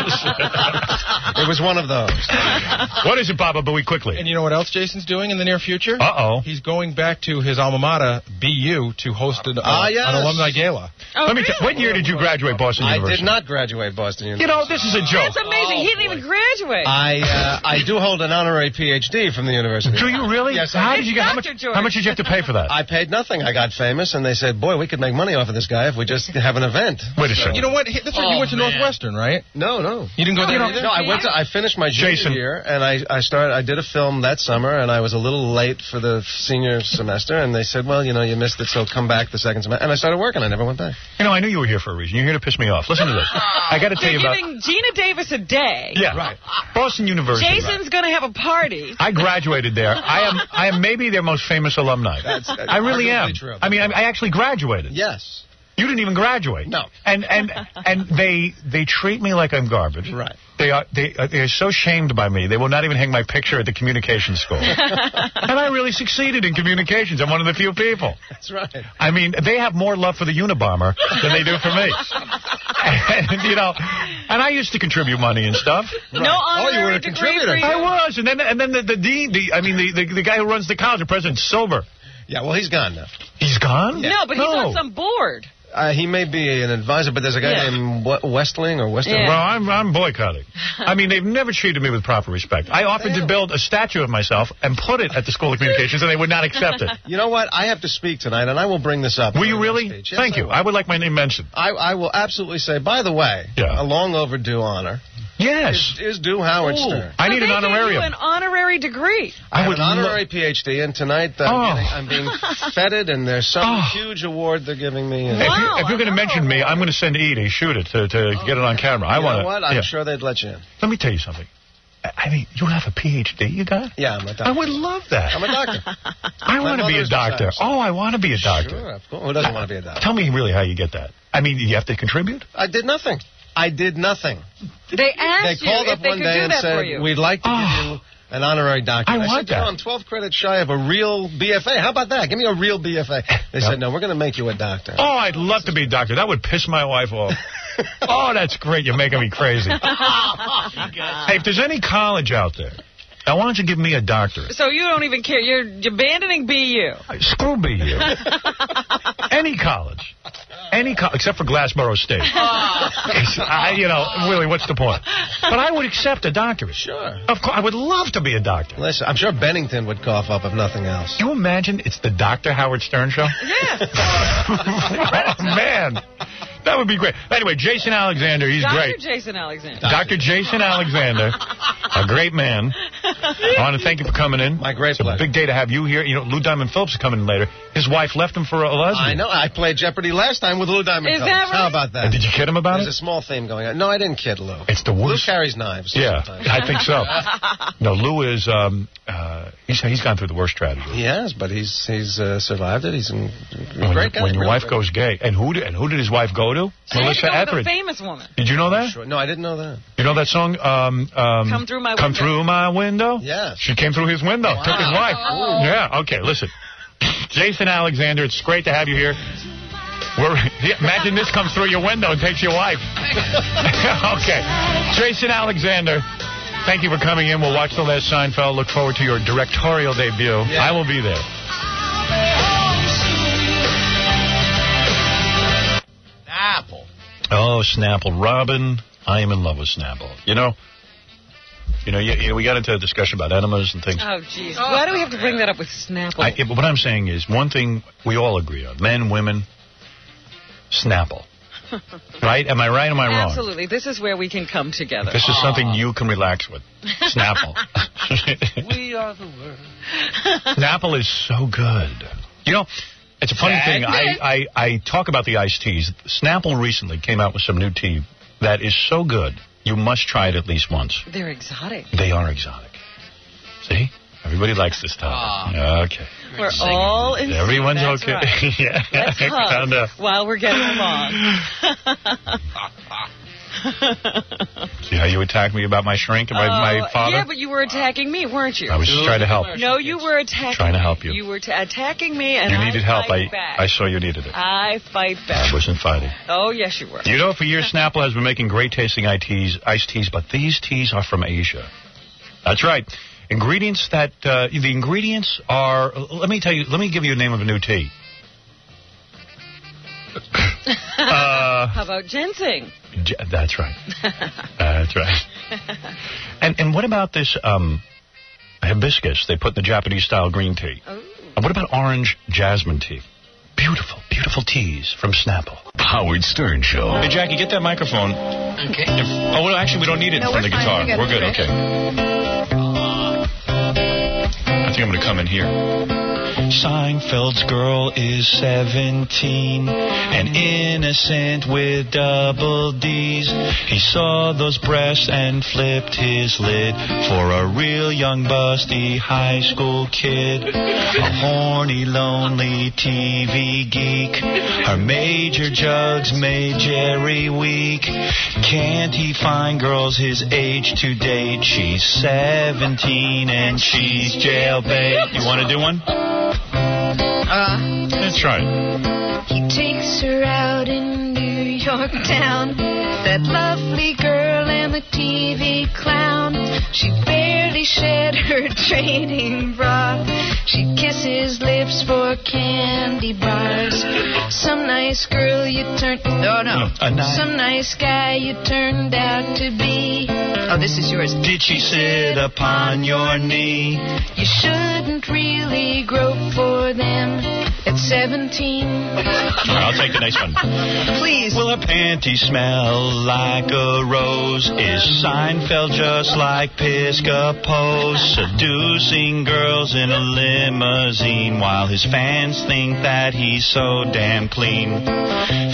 It was one of those. What is it, Baba Booey, quickly? And you know what else Jason's doing in the near future? Uh-oh. He's going back to his alma mater, BU, to host an alumni gala. Oh, Let me what year did you graduate Boston University? I did not graduate Boston University. You know, this is a joke. That's amazing. He didn't even graduate. I do hold an honorary PhD from the university. Do you really? Yes. How did you get? How much did you have to pay for that? I paid nothing. I got famous, and they said, "Boy, we could make money off of this guy if we just have an event." Wait a second. You know what? That's right. You went to Northwestern, right? No. You didn't go there either? No, I finished my junior year, and I did a film that summer, and I was a little late for the senior semester, and they said, well, you know, you missed it, so come back the second semester. And I started working. I never went back. You know, I knew you were here for a reason. You're here to piss me off. Listen to this. I got to tell you about... You're giving Gina Davis a day. Yeah, right. Boston University. Jason's going to have a party. I graduated there. I am maybe their most famous alumni. I really am. True. I mean, I actually graduated. Yes. You didn't even graduate. No. And they treat me like I'm garbage. Right. They are so shamed by me. They will not even hang my picture at the communications school. And I really succeeded in communications. I'm one of the few people. That's right. I mean, they have more love for the Unabomber than they do for me. And, you know, and I used to contribute money and stuff. Right. No honorary you were a contributor. I was. And then the dean, the guy who runs the college, the president, Silver. Yeah, well, he's gone now. He's gone? No, but he's on some board. He may be an advisor, but there's a guy named Westling or Westling. Yeah. Well, I'm boycotting. I mean, they've never treated me with proper respect. I offered to build a statue of myself and put it at the School of Communications, and they would not accept it. You know what? I have to speak tonight, and I will bring this up. Will you really? Yes, Thank you. I would like my name mentioned. I will absolutely say, by the way, a long overdue honor. Yes. Is due Howard Stern. I need an honorarium. You an honorary degree. I have an honorary PhD, and tonight I'm being feted, and there's some huge award they're giving me. If you're going to mention me, I'm going to send Edie, shoot it, to get it on camera. You know what? I'm sure they'd let you in. Let me tell you something. I mean, you have a PhD, you got? Yeah, I'm a doctor. I would love that. I'm a doctor. I want to be a doctor. Oh, I want to be a doctor. Sure, of course. Who doesn't want to be a doctor? Tell me really how you get that. I mean, you have to contribute? I did nothing. They asked They called you up if they one could day do and that said, for you. we'd like to give you an honorary doctorate. I want said, that. I'm 12 credits shy of a real BFA. How about that? Give me a real BFA. They said, no, we're going to make you a doctor. Oh, I'd love to be a doctor. That would piss my wife off. Oh, that's great. You're making me crazy. Hey, if there's any college out there, why don't you give me a doctorate? So you don't even care. You're abandoning BU. Screw BU. Any college. Except for Glassboro State. Really, what's the point? But I would accept a doctorate. Sure. Of course, I would love to be a doctor. Listen, I'm sure Bennington would cough up if nothing else. Can you imagine it's the Dr. Howard Stern show? Yeah. Oh, man. That would be great. Anyway, Jason Alexander, he's great. Jason Alexander. Dr. Jason Alexander, a great man. I want to thank you for coming in. My great pleasure. It's a big day to have you here. You know, Lou Diamond Phillips is coming in later. His wife left him for a lesbian. I know. I played Jeopardy last time with Lou Diamond Phillips. That right? How about that? Did you kid him about There's a small theme going on. No, I didn't kid Lou. It's the worst. Lou carries knives. Yeah, sometimes. I think so. No, Lou is, he's gone through the worst tragedy. He has, but he's survived it. He's a great guy. When your wife goes gay. And who did his wife go to? Melissa Etheridge. A famous woman. Did you know that? Sure. No, I didn't know that. You know that song? Come Through My Window. Come Through My Window? Yes. She came through his window. Wow. Took his wife. Oh. Yeah, okay, listen. Jason Alexander, it's great to have you here. Imagine this comes through your window and takes your wife. Okay. Jason Alexander, Thank you for coming in. We'll watch the last Seinfeld. Look forward to your directorial debut. Yeah. I will be there. Snapple. Oh, Snapple. Robin, I am in love with Snapple. You know, we got into a discussion about enemas and things. Oh, jeez. Why do we have to bring that up with Snapple? What I'm saying is, one thing we all agree on, men, women, Snapple. Right? Am I right or am I wrong? Absolutely. This is where we can come together. This is something you can relax with. Snapple. We are the world. Snapple is so good. You know, it's a funny thing. I talk about the iced teas. Snapple recently came out with some new tea that is so good. You must try it at least once. They're exotic. They are exotic. See? Everybody likes this topic. Okay. We're all in. Everyone's That's okay. Right. Yeah. Let's hug while we're getting along. See how you attacked me about my shrink and my father? Yeah, but you were attacking me, weren't you? I was just trying to help. No, you were attacking Trying to help you. You were attacking me, and you needed help. Back. I saw you needed it. I fight back. I wasn't fighting. Oh, yes, you were. You know, for years, Snapple has been making great-tasting iced teas, but these teas are from Asia. That's right. Ingredients that, the ingredients are, let me give you a name of a new tea. How about ginseng? That's right. That's right. And what about this hibiscus they put in the Japanese-style green tea? Ooh. And what about orange jasmine tea? Beautiful, beautiful teas from Snapple. Howard Stern Show. Hey, Jackie, get that microphone. Okay. Well, actually, we don't need it from the guitar. We're good, okay. I think I'm going to come in here. Seinfeld's girl is 17 and innocent with double D's. He saw those breasts and flipped his lid for a real young busty high school kid. A horny, lonely TV geek. Her major jugs made Jerry weak. Can't he find girls his age to date? She's 17 and she's jailbait. You want to do one? That's right. He takes her out in New York town. That lovely girl and the TV clown. She barely shed her training bra. She kisses lips for candy bars. Some nice girl you turned... Oh, no. Some nice guy you turned out to be. Oh, this is yours. Did she sit upon your knee? You shouldn't really grope for them at 17. I'll take the next one. Please. Will her panties smell like a rose? Is Seinfeld just like Piscopo, seducing girls in a limousine while his fans think that he's so damn clean?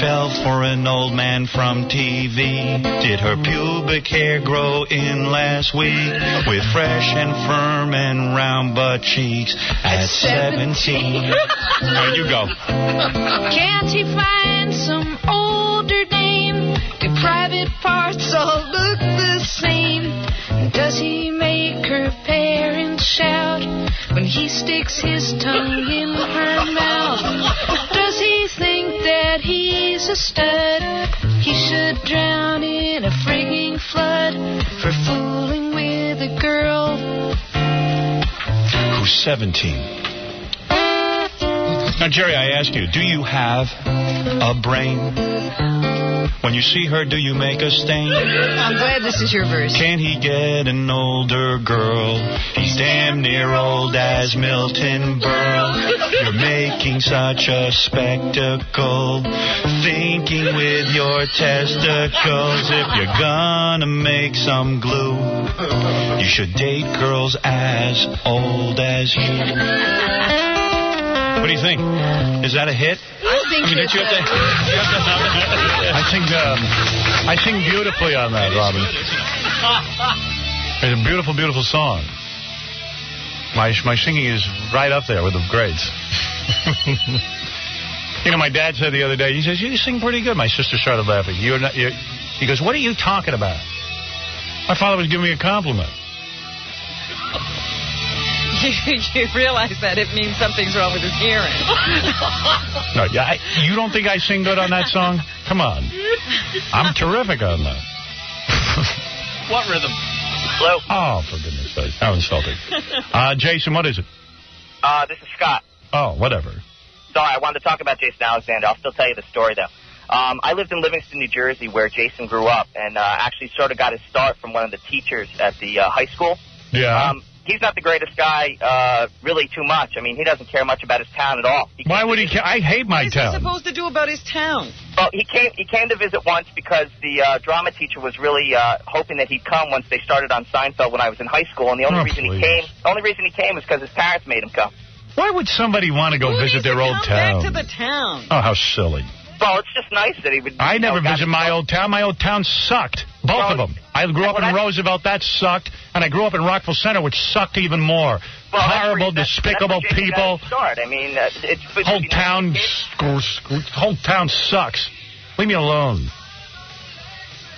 Fell for an old man from TV. Did her pubic hair grow in last week? With fresh and firm and round butt cheeks at 17. There you go. Can't he find some older dame? Do private parts all look the same? Does he make her parents shout when he sticks his tongue in her mouth? Does he think that he's a stud? He should drown in a frigging flood for fooling with a girl who's 17. Now, Jerry, I ask you, do you have a brain? When you see her, do you make a stain? I'm glad this is your verse. Can he get an older girl? He's damn near old as Milton Berle. You're making such a spectacle, thinking with your testicles. If you're gonna make some glue, you should date girls as old as you. What do you think? Is that a hit? I sing beautifully on that, Robin. It's a beautiful, beautiful song. My singing is right up there with the greats. You know, my dad said the other day, he says, you sing pretty good. My sister started laughing. He goes, what are you talking about? My father was giving me a compliment. You realize that it means something's wrong with his hearing. No, you don't think I sing good on that song? Come on. I'm terrific on that. What rhythm? Hello? Oh, for goodness sake. How insulting. Jason, what is it? This is Scott. Oh, whatever. Sorry, I wanted to talk about Jason Alexander. I'll still tell you the story, though. I lived in Livingston, New Jersey, where Jason grew up, and actually sort of got his start from one of the teachers at the high school. Yeah. He's not the greatest guy, really, too much. I mean, he doesn't care much about his town at all. Why would he care? I hate my town. What's he supposed to do about his town? Well, he came to visit once because the drama teacher was really hoping that he'd come once they started on Seinfeld when I was in high school, and the only reason he came was because his parents made him come. Why would somebody want to go visit their old town? Back to the town. Oh, how silly. Well, it's just nice that he would... I never visited my old town. My old town sucked. Both of them. I grew up in Roosevelt. That sucked. And I grew up in Rockville Center, which sucked even more. Well, horrible, despicable people. I mean, whole town sucks. Leave me alone.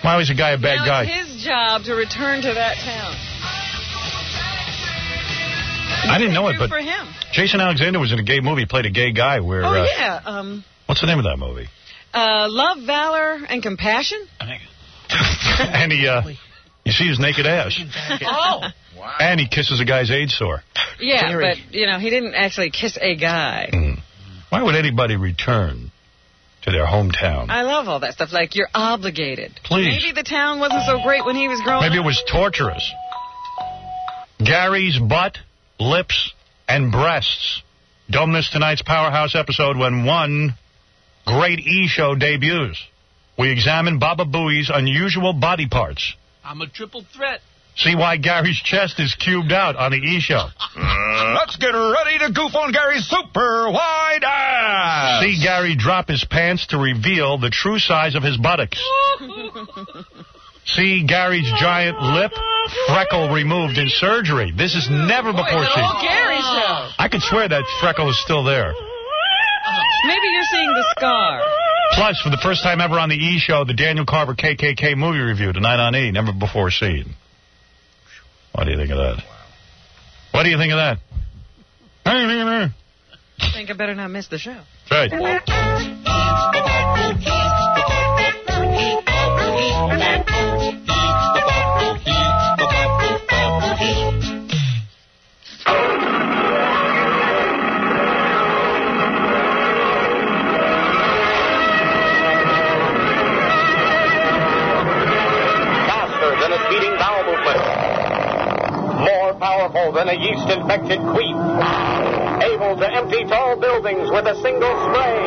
Why was a guy a bad guy? It's his job to return to that town. I didn't know it, but for him. Jason Alexander was in a gay movie. He played a gay guy where... Oh, yeah. What's the name of that movie? Love, Valor, and Compassion. And you see his naked ass. Oh. Wow. And he kisses a guy's AIDS sore. Yeah, but, he didn't actually kiss a guy. Why would anybody return to their hometown? I love all that stuff. Like, you're obligated. Please. Maybe the town wasn't so great when he was growing up. Maybe it was torturous. Gary's butt, lips, and breasts. Don't miss tonight's Powerhouse episode when one great E-show debuts. We examine Baba Booey's unusual body parts. I'm a triple threat. See why Gary's chest is cubed out on the E-show. Let's get ready to goof on Gary's super wide ass. See Gary drop his pants to reveal the true size of his buttocks. See Gary's giant lip freckle removed in surgery. This is never before seen. All Gary's now. I could swear that freckle is still there. Maybe you're seeing the scar. Plus, for the first time ever on the E-show, the Daniel Carver KKK movie review tonight on E, never before seen. What do you think of that? What do you think of that? I think I better not miss the show. That's right. Than a speeding bowel movement. More powerful than a yeast-infected queef. Able to empty tall buildings with a single spray.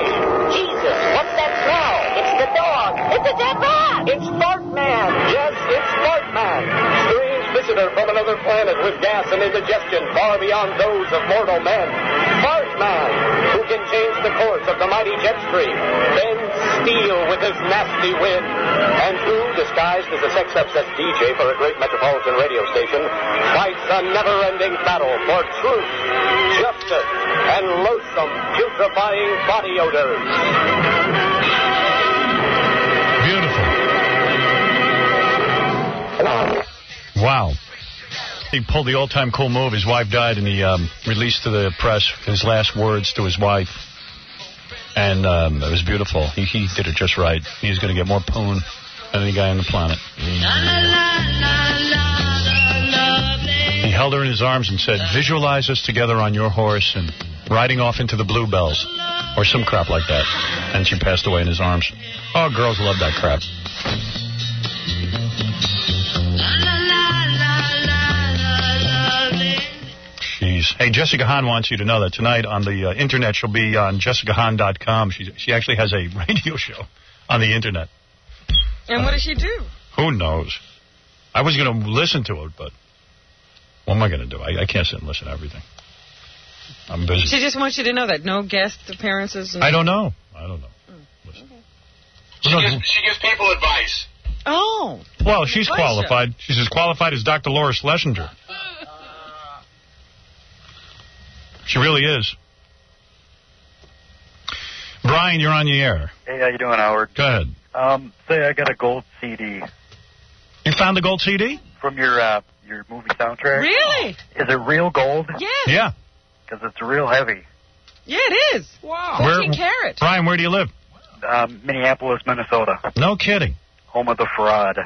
Jesus, what's that smell? It's the dog. It's a dead rat. It's Fartman. Yes, it's Fartman. Strange visitor from another planet with gas and indigestion far beyond those of mortal men. Fartman, who can change the course of the mighty jet stream, bend steel with his nasty wind, and who, disguised as a sex-obsessed DJ for a great metropolitan radio station, fights a never-ending battle for truth, justice, and loathsome, putrefying body odors. Beautiful. Wow. He pulled the all-time cool move. His wife died, and he released to the press his last words to his wife. And it was beautiful. He did it just right. He's going to get more poon than any guy on the planet. He held her in his arms and said, visualize us together on your horse and riding off into the bluebells. Or some crap like that. And she passed away in his arms. Oh, girls love that crap. Jeez. Hey, Jessica Hahn wants you to know that tonight on the internet, she'll be on jessicahahn.com. She actually has a radio show on the internet. And what does she do? Who knows? I was going to listen to it, but what am I going to do? I can't sit and listen to everything. I'm busy. She just wants you to know that. No guest appearances? I don't know. She gives people advice. Oh. Well, she's qualified. She's as qualified as Dr. Laura Schlesinger. She really is. Brian, you're on the air. Hey, how you doing, Howard? Go ahead. Say I got a gold CD. You found the gold CD? From your movie soundtrack. Really? Is it real gold? Yes. Yeah. Because it's real heavy. Yeah, it is. Wow. 14 karat. Brian, where do you live? Minneapolis, Minnesota. No kidding. Home of the fraud,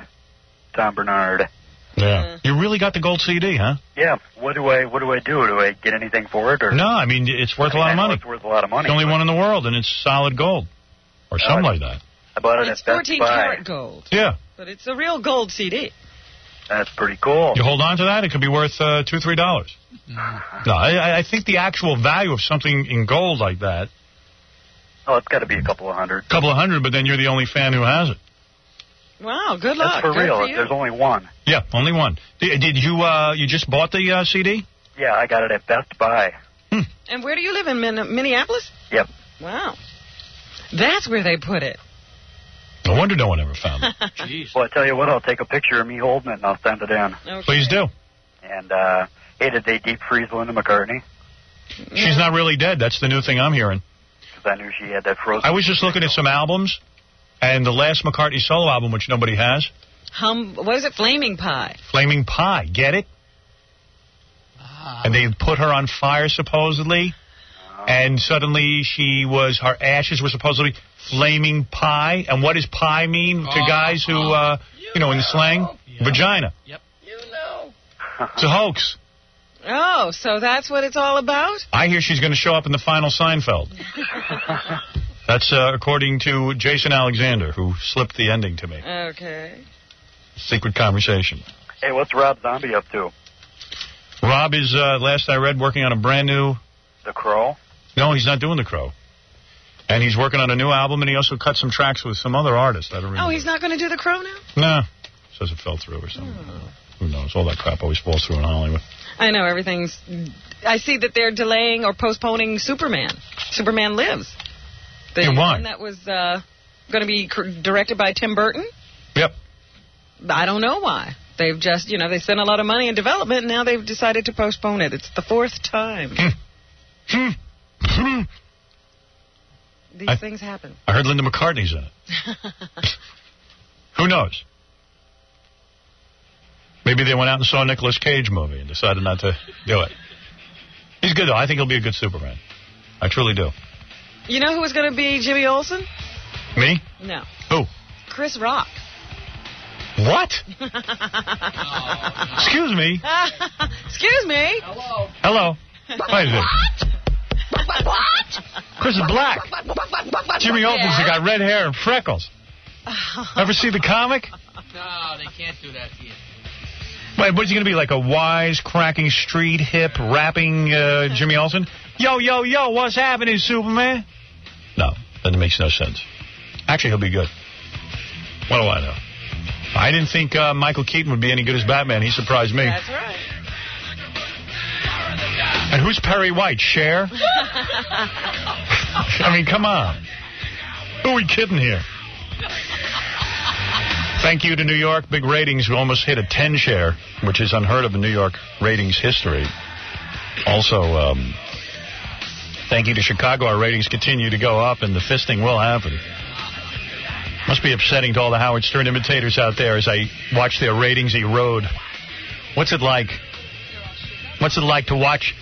Tom Bernard. Yeah. You really got the gold CD, huh? Yeah. What do I do? Do I get anything for it? Or? No, I mean, it's worth a lot of money. It's worth a lot of money. It's the only one in the world, and it's solid gold. Or something like that. I bought it It's at Best 14 Buy. karat gold. Yeah. But it's a real gold CD. That's pretty cool. You hold on to that, it could be worth $2, $3. No, I think the actual value of something in gold like that... Oh, it's got to be a couple of hundred. Couple of hundred, but then you're the only fan who has it. Wow, good luck. That's for good real. For you. There's only one. Yeah, only one. Did you you just bought the CD? Yeah, I got it at Best Buy. And where do you live, in Minneapolis? Yep. Wow. That's where they put it. No wonder no one ever found it. Jeez. Well, I tell you what, I'll take a picture of me holding it and I'll send it in. Okay. Please do. And, hey, did they deep freeze Linda McCartney? She's not really dead. That's the new thing I'm hearing. Because I knew she had that frozen... I was just looking at some albums, and the last McCartney solo album, which nobody has... What is it? Flaming Pie. Flaming Pie. Get it? And they put her on fire, supposedly. And suddenly her ashes were supposedly flaming pie. And what does pie mean to guys who, in the slang? Yeah. Vagina. Yep. It's a hoax. Oh, so that's what it's all about? I hear she's going to show up in the final Seinfeld. That's according to Jason Alexander, who slipped the ending to me. Okay. Secret conversation. Hey, what's Rob Zombie up to? Rob is, last I read, working on a brand new... The Crow? No, he's not doing The Crow. And he's working on a new album, and he also cut some tracks with some other artists. I don't remember. Oh, he's not going to do The Crow now? No. Says it fell through or something. Who knows? All that crap always falls through in Hollywood. I know, everything's... I see that they're delaying or postponing Superman. Superman Lives. The one that was going to be directed by Tim Burton? Yep. I don't know why. They've just, they spent a lot of money in development, and now they've decided to postpone it. It's the 4th time. These things happen. I heard Linda McCartney's in it. Who knows? Maybe they went out and saw a Nicolas Cage movie and decided not to do it. He's good, though. I think he'll be a good Superman. I truly do. You know who was going to be Jimmy Olsen? Me? No. Who? Chris Rock. What? Excuse me? Excuse me? Hello. Wait a minute. What? Chris is black. Jimmy Olsen's got red hair and freckles. Ever see the comic? No, they can't do that to you. Wait, what's he going to be, like a wise-cracking, street, hip, rapping Jimmy Olsen? Yo, yo, yo, what's happening, Superman? No, that makes no sense. Actually, he'll be good. What do I know? I didn't think Michael Keaton would be any good as Batman. He surprised me. That's right. And who's Perry White? Cher? I mean, come on. Who are we kidding here? Thank you to New York. Big ratings. We almost hit a 10 share, which is unheard of in New York ratings history. Also, thank you to Chicago. Our ratings continue to go up, and the fisting will happen. Must be upsetting to all the Howard Stern imitators out there as I watch their ratings erode. What's it like? What's it like to watch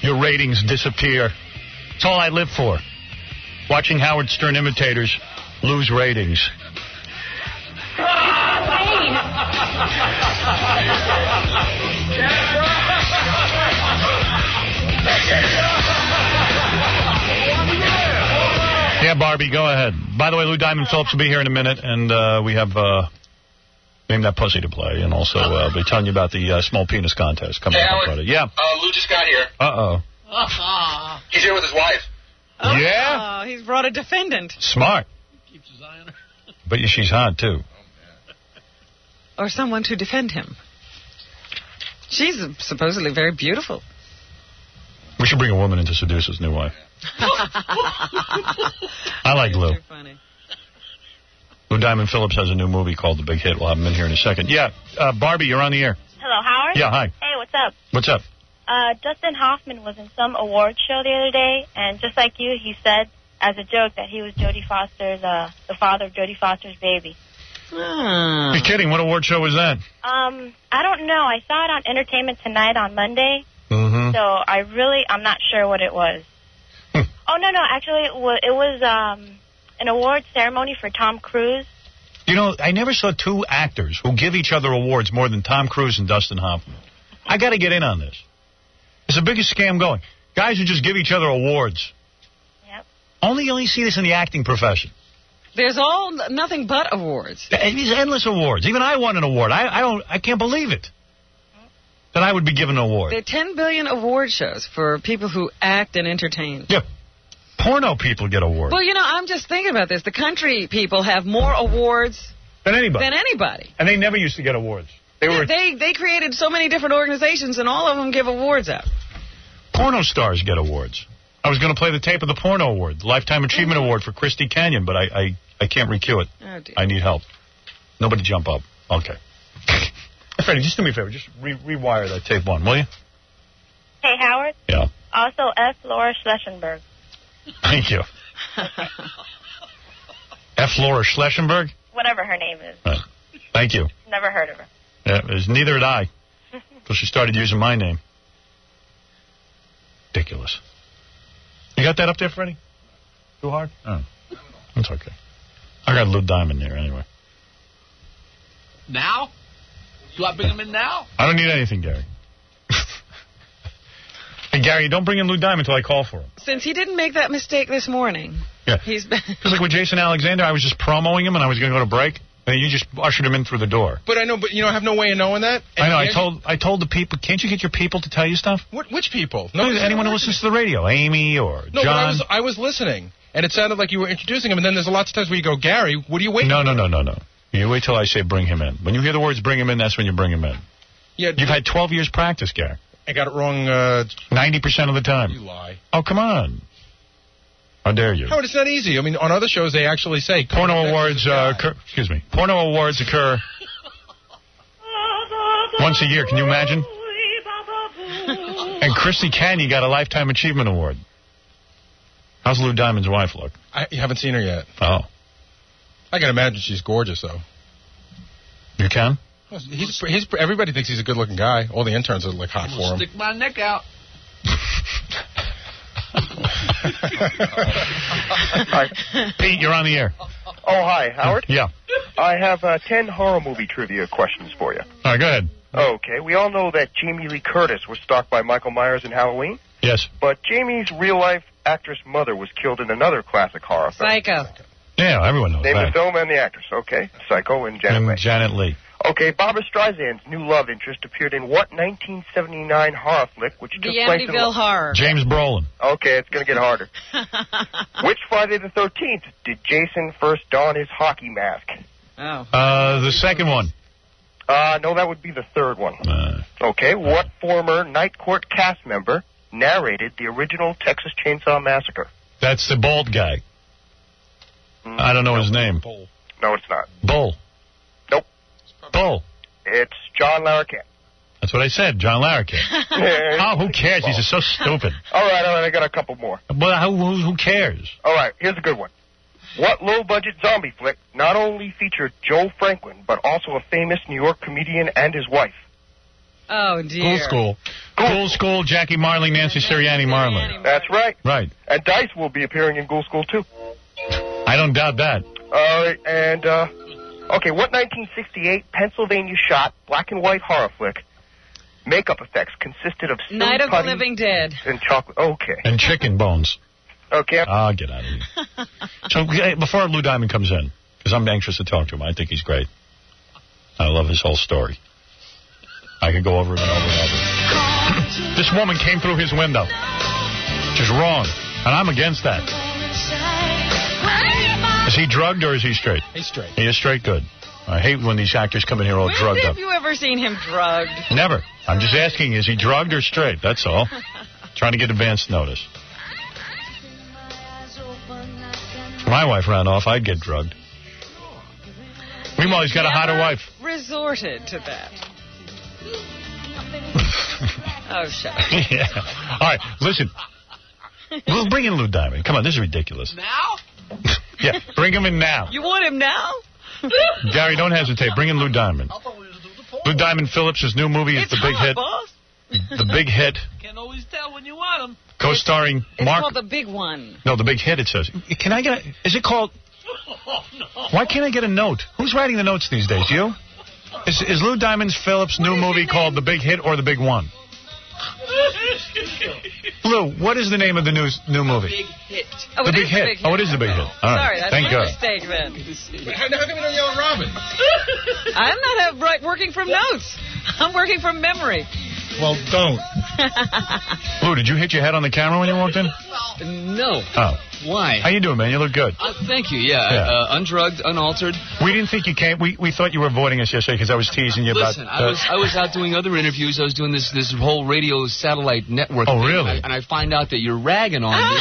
your ratings disappear? It's all I live for. Watching Howard Stern imitators lose ratings. Yeah, Barbie, go ahead. By the way, Lou Diamond Phillips will be here in a minute, and we have Name That Pussy to play, and also they're telling you about the small penis contest coming up on Friday. Yeah. Lou just got here. Uh-oh. He's here with his wife. Oh, yeah? He's brought a defendant. Smart. Keeps his eye on her. But she's hot, too. Or someone to defend him. She's supposedly very beautiful. We should bring a woman in to seduce his new wife. I like Lou. Funny. Lou Diamond Phillips has a new movie called The Big Hit. We'll have him in here in a second. Yeah, Barbie, you're on the air. Hello, Howard? Yeah, hi. Hey, what's up? What's up? Dustin Hoffman was in some awards show the other day, and just like you, he said as a joke that he was Jodie Foster's, the father of Jodie Foster's baby. You're kidding. What award show was that? I don't know. I saw it on Entertainment Tonight on Monday, mm-hmm. so I'm not sure what it was. Oh, no, actually, it was an award ceremony for Tom Cruise. You know, I never saw two actors who give each other awards more than Tom Cruise and Dustin Hoffman. I got to get in on this. It's the biggest scam going. Guys who just give each other awards. Yep. Only see this in the acting profession. There's nothing but awards. These endless awards. Even I won an award. I can't believe it. That I would be given an award. There are 10 billion award shows for people who act and entertain. Yep. Porno people get awards. Well, you know, I'm just thinking about this. The country people have more awards than anybody. And they never used to get awards. They created so many different organizations, and all of them give awards out. Porno stars get awards. I was going to play the tape of the Porno Award, the Lifetime Achievement Award for Christy Canyon, but I can't recue it. Oh, dear. I need help. Nobody jump up. Okay. Freddie, just do me a favor. Just rewire that tape one, will you? Hey, Howard. Yeah. Also, F. Laura Schlessenberg. Thank you. F. Laura Schlessenberg? Whatever her name is. Thank you. Never heard of her. Yeah, neither had I. Until she started using my name. Ridiculous. You got that up there, Freddie? Too hard? Oh. That's okay. I got Lou Diamond here anyway. Now? You want to bring him in now? I don't need anything, Gary. And Gary, don't bring in Lou Diamond until I call for him. Since he didn't make that mistake this morning. Yeah. He's Because like with Jason Alexander, I was just promoting him and I was going to go to break. And you just ushered him in through the door. But I know, I have no way of knowing that. And I know. I told the people. Can't you get your people to tell you stuff? Which people? No, anyone who listens to the radio, Amy or no, John. But I was listening, and it sounded like you were introducing him. And then there's lots of times where you go, Gary, what are you waiting? No. You wait till I say bring him in. When you hear the words bring him in, that's when you bring him in. Yeah. You've had 12 years practice, Gary. I got it wrong. 90% of the time. You lie. Oh, come on. How dare you? Howard, it's not easy. I mean, on other shows, they actually say... Porno awards Porno awards occur once a year. Can you imagine? And Christy Canyon got a Lifetime Achievement Award. How's Lou Diamond's wife look? I haven't seen her yet. Oh. I can imagine she's gorgeous, though. You can? Everybody thinks he's a good-looking guy. All the interns are, like, hot for him. Stick my neck out. Hi. Pete, you're on the air. Oh, hi, Howard? Yeah. I have 10 horror movie trivia questions for you. All right, go ahead. Okay, we all know that Jamie Lee Curtis was stalked by Michael Myers in Halloween. Yes. But Jamie's real-life actress mother was killed in another classic horror film. Psycho. Yeah, everyone knows Name that. the film and the actress. Okay, Psycho and Janet Leigh. Janet Leigh. Okay, Barbra Streisand's new love interest appeared in what 1979 horror flick which took The place in... Amityville Horror. James Brolin. Okay, it's going to get harder. Which Friday the 13th did Jason first don his hockey mask? Oh. The second one. No, that would be the third one. Okay, what former Night Court cast member narrated the original Texas Chainsaw Massacre? That's the bald guy. I don't know his name. Bull. No, it's not. Bull. Nope. Bull. It's John Larroquette. That's what I said, John Larroquette. Oh, who cares? He's just so stupid. All right, I got a couple more. But who cares? All right, here's a good one. What low-budget zombie flick not only featured Joe Franklin, but also a famous New York comedian and his wife? Oh, dear. Ghoul School, Jackie Marling, Nancy Sirianni Marling. That's right. Right. And Dice will be appearing in Ghoul School, too. I don't doubt that. All right, and, okay, what 1968 Pennsylvania shot black and white horror flick makeup effects consisted of Night of the Living Dead. And chocolate. Okay. And chicken bones. Okay. I'll get out of here. So, before Lou Diamond comes in, because I'm anxious to talk to him, I think he's great. I love his whole story. I could go over it and over and over. This woman came through his window. Which is wrong. And I'm against that. Is he drugged or is he straight? He's straight. He is straight? Good. I hate when these actors come in here all drugged up. Have you ever seen him drugged? Never. I'm just asking, is he drugged or straight? That's all. Trying to get advance notice. If my wife ran off, I'd get drugged. Meanwhile, he's got a hotter wife. Resorted to that. Oh, shut up. Yeah. All right, listen. We'll bring in Lou Diamond. Come on, this is ridiculous. Now? Yeah, bring him in now. You want him now? Gary, don't hesitate. Bring in Lou Diamond. Lou Diamond Phillips' new movie is the big hit. Boss. The big hit. Can't always tell when you want him. Co-starring It's Mark. called The Big One. No, the big hit, it says. Can I get a... Is it called... Why can't I get a note? Who's writing the notes these days? You? Is Lou Diamond Phillips' new movie called The Big Hit or The Big One? Lou, what is the name of the new movie? Big Hit. Oh, The Big Hit. Oh, it is The Big Hit. All right. Sorry, that's Thank my God. mistake then. How come you don't yell at Robin? I'm not working from notes. I'm working from memory. Well, don't. Lou, did you hit your head on the camera when you walked in? No. Oh. Why? How you doing, man? You look good. Thank you, yeah. Undrugged, unaltered. We didn't think you came. We thought you were avoiding us yesterday because I was teasing you Listen, about... I was out doing other interviews. I was doing this whole radio satellite network Oh, thing, really? And I find out that you're ragging on me.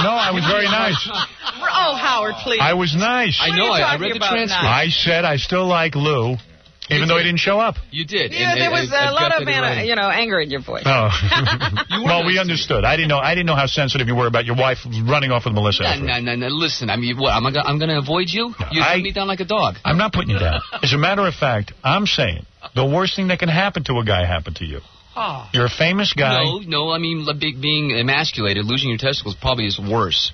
No, I was very nice. Oh, Howard, please. I was nice. I know. I read the transcript. I said I still like Lou, even though he didn't show up. You did. Yeah, there was a lot of anger in your voice. Oh. Well, we understood. I didn't know how sensitive you were about your wife running off with Melissa. No. Listen, I mean, what? I'm going to avoid you? You put me down like a dog. I'm not putting you down. As a matter of fact, I'm saying the worst thing that can happen to a guy happened to you. Oh. You're a famous guy. No. I mean, being emasculated, losing your testicles probably is worse.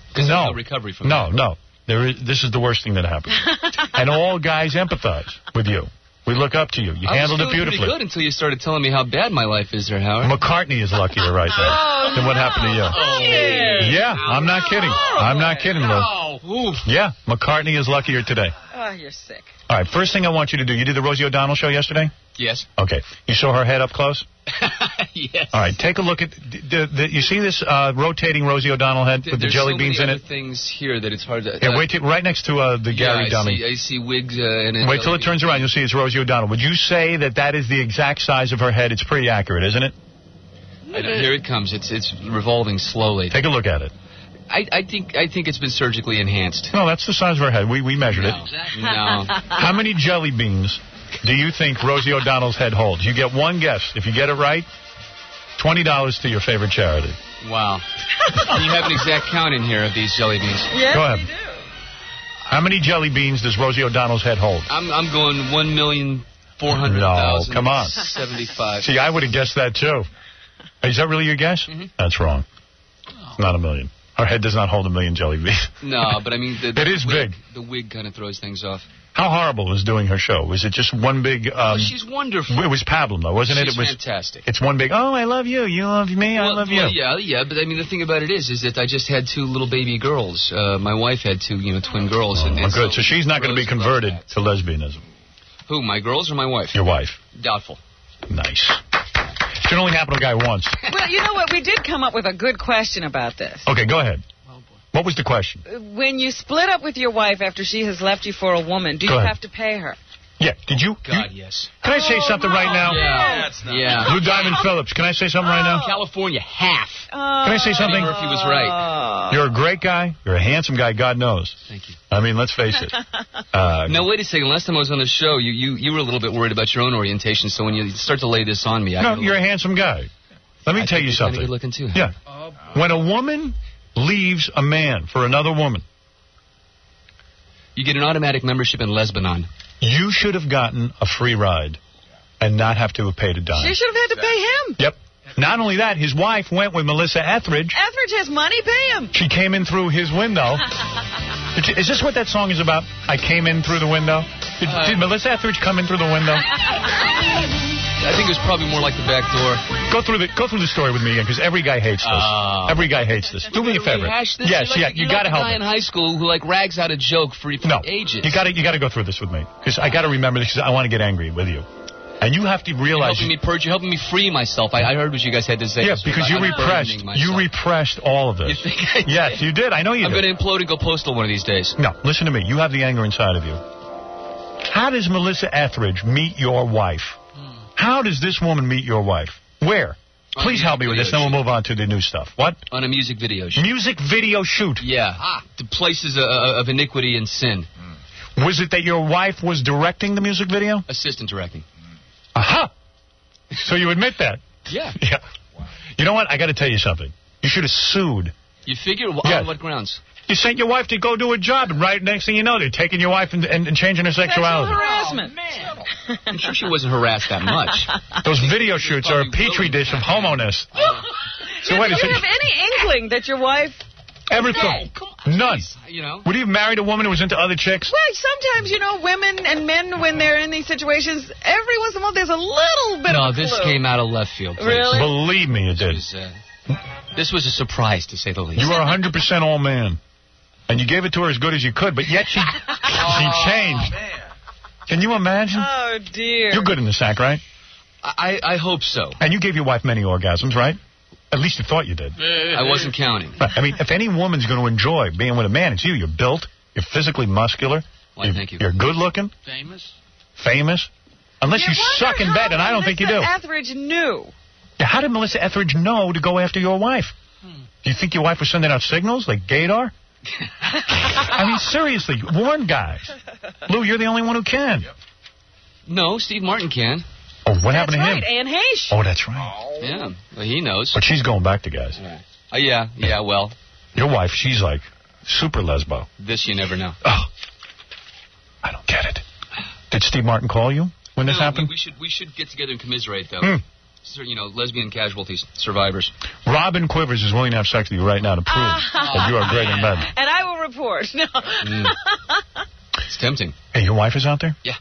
Because there's no recovery from that. No. This is the worst thing that happened. And all guys empathize with you. We look up to you. You handled it beautifully. Pretty good until you started telling me how bad my life is there, Howard. McCartney is luckier right now than what happened to you. Oh. Yeah, I'm not kidding. I'm not kidding, Lou. Yeah, McCartney is luckier today. Oh, you're sick. All right, first thing I want you to do, you did the Rosie O'Donnell show yesterday? Yes. Okay. You saw her head up close? Yes. All right, take a look at... you see this rotating Rosie O'Donnell head with the jelly beans in it? There's so many other things here that it's hard to... Yeah, wait right next to the Gary dummy. I see wigs and... Wait till it turns around. You'll see it's Rosie O'Donnell. Would you say that is the exact size of her head? It's pretty accurate, isn't it? Here it comes. It's revolving slowly. Take a look at it. I think it's been surgically enhanced. No, that's the size of her head. We measured it. No. How many jelly beans do you think Rosie O'Donnell's head holds? You get one guess. If you get it right, $20 to your favorite charity. Wow. You have an exact count in here of these jelly beans. Yes, go ahead. we do. How many jelly beans does Rosie O'Donnell's head hold? I'm going 1,400,000. No, come on. 75. See, I would have guessed that, too. Is that really your guess? Mm-hmm. That's wrong. Not a million. Her head does not hold 1 million jelly beans. No, but I mean... It is big. The wig kind of throws things off. How horrible was doing her show? Was it just one big... she's wonderful. It was pablum, though, wasn't it? She's It was fantastic. It's one big, oh, I love you, you love me, I love you. Well, yeah, but I mean, the thing about it is that I just had 2 little baby girls. My wife had 2, twin girls. Oh, and good. So she's not going to be converted to lesbianism. Who, my girls or my wife? Your wife. Doubtful. Nice. It can only happen to a guy once. Well, you know what? We did come up with a good question about this. Okay, go ahead. What was the question? When you split up with your wife after she has left you for a woman, do you have to pay her? Yeah. Did you? God, yes. Can I say something right now? Yeah. Lou Diamond Phillips, can I say something right now? California, half. Can I say something? Eddie Murphy was right. You're a great guy. You're a handsome guy, God knows. Thank you. I mean, let's face it. Now, wait a second. Last time I was on the show, you were a little bit worried about your own orientation, so when you start to lay this on me... No, you're a handsome guy. Let me tell you something. Good looking too. Yeah. When a woman leaves a man for another woman... You get an automatic membership in Lesbanon. You should have gotten a free ride and not have to have paid a dime. She should have had to pay him. Yep. Not only that, his wife went with Melissa Etheridge. Etheridge has money, pay him. She came in through his window. Is this what that song is about? I came in through the window? Did Melissa Etheridge come in through the window? I think it was probably more like the back door. Go through the story with me again, because every guy hates this. Every guy hates this. Do me a favor. Yes, you got to help me. Guy in high school who rags out a joke for ages. You got to go through this with me, because I got to remember this, because I want to get angry with you. And you have to realize... You're helping me free myself. I heard what you guys had to say. Yeah, because you repressed all of this. You think I did? Yes, you did. I know you did. I'm going to implode and go postal one of these days. No, listen to me. You have the anger inside of you. How does Melissa Etheridge meet your wife? How does this woman meet your wife? Where? Please help me with this, then we'll move on to the new stuff. What? On a music video shoot. Music video shoot? Yeah. The places of iniquity and sin. Was it that your wife was directing the music video? Assistant directing. Aha! So you admit that? Yeah. Yeah. You know what? I got to tell you something. You should have sued. You figure? On what grounds? You sent your wife to go do a job, and right next thing you know, they're taking your wife and changing her sexuality. Sexual harassment. Oh, man. I'm sure she wasn't harassed that much. Those video shoots are a petri dish of homo-ness. So wait a second. Do you have any inkling that your wife... Everything. None. You know? Would you have married a woman who was into other chicks? Well, sometimes, women and men, when they're in these situations, every once in a while there's a little bit of a clue. No, this came out of left field. Please. Really? Believe me, it did. This was a surprise, to say the least. You were 100% all man. And you gave it to her as good as you could, but yet she changed. Can you imagine? Oh, dear. You're good in the sack, right? I hope so. And you gave your wife many orgasms, right? At least you thought you did. I wasn't counting. Right. I mean, if any woman's going to enjoy being with a man, it's you. You're built. You're physically muscular. Why, thank you. You're good looking. Famous. Unless you suck in bed, and I don't think you do. Etheridge knew. How did Melissa Etheridge know to go after your wife? Do you think your wife was sending out signals like Gator? I mean, seriously, warn guys. Lou, you're the only one who can. No, Steve Martin can. Oh, what happened to him? That's right, Anne Heche. Oh, that's right. Yeah, well, he knows. But she's going back to guys. Yeah, well. Your wife, she's like super lesbo. This you never know. Oh, I don't get it. Did Steve Martin call you when this happened? We should get together and commiserate, though. So, lesbian casualties, survivors. Robin Quivers is willing to have sex with you right now to prove that you are great in bed. And I will report. No. It's tempting. Hey, your wife is out there? Yeah.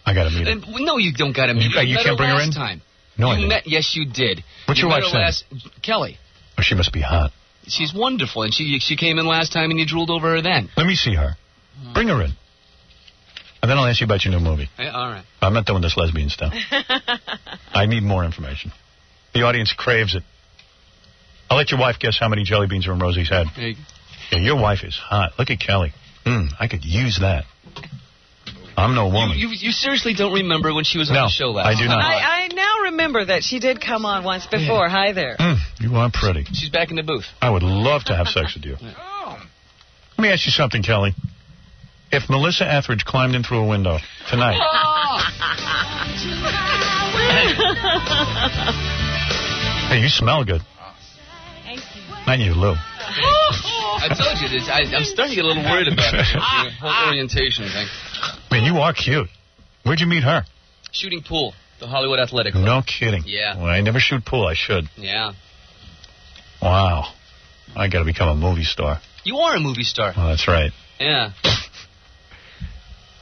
I got to meet her. No, you don't got to meet her. You can't bring her in? Time. No, I didn't. Yes, you did. What's your wife's name? Kelly. Oh, she must be hot. She's wonderful, and she came in last time, and you drooled over her then. Let me see her. Bring her in. And then I'll ask you about your new movie. All right. I'm not doing this lesbian stuff. I need more information. The audience craves it. I'll let your wife guess how many jelly beans are in Rosie's head. Yeah, your wife is hot. Look at Kelly. I could use that. I'm no woman. You seriously don't remember when she was on the show last time? I do not. I now remember that she did come on once before. Hi there. You are pretty. She's back in the booth. I would love to have sex with you. Let me ask you something, Kelly. If Melissa Etheridge climbed in through a window tonight... Hey, you smell good. Thank you. Not you, Lou. I told you this. I'm starting to get a little worried about the whole orientation thing. Man, you are cute. Where'd you meet her? Shooting pool, the Hollywood Athletic Club. No kidding. Yeah. Well, I never shoot pool. I should. Yeah. Wow. I got to become a movie star. You are a movie star. Oh, that's right. Yeah.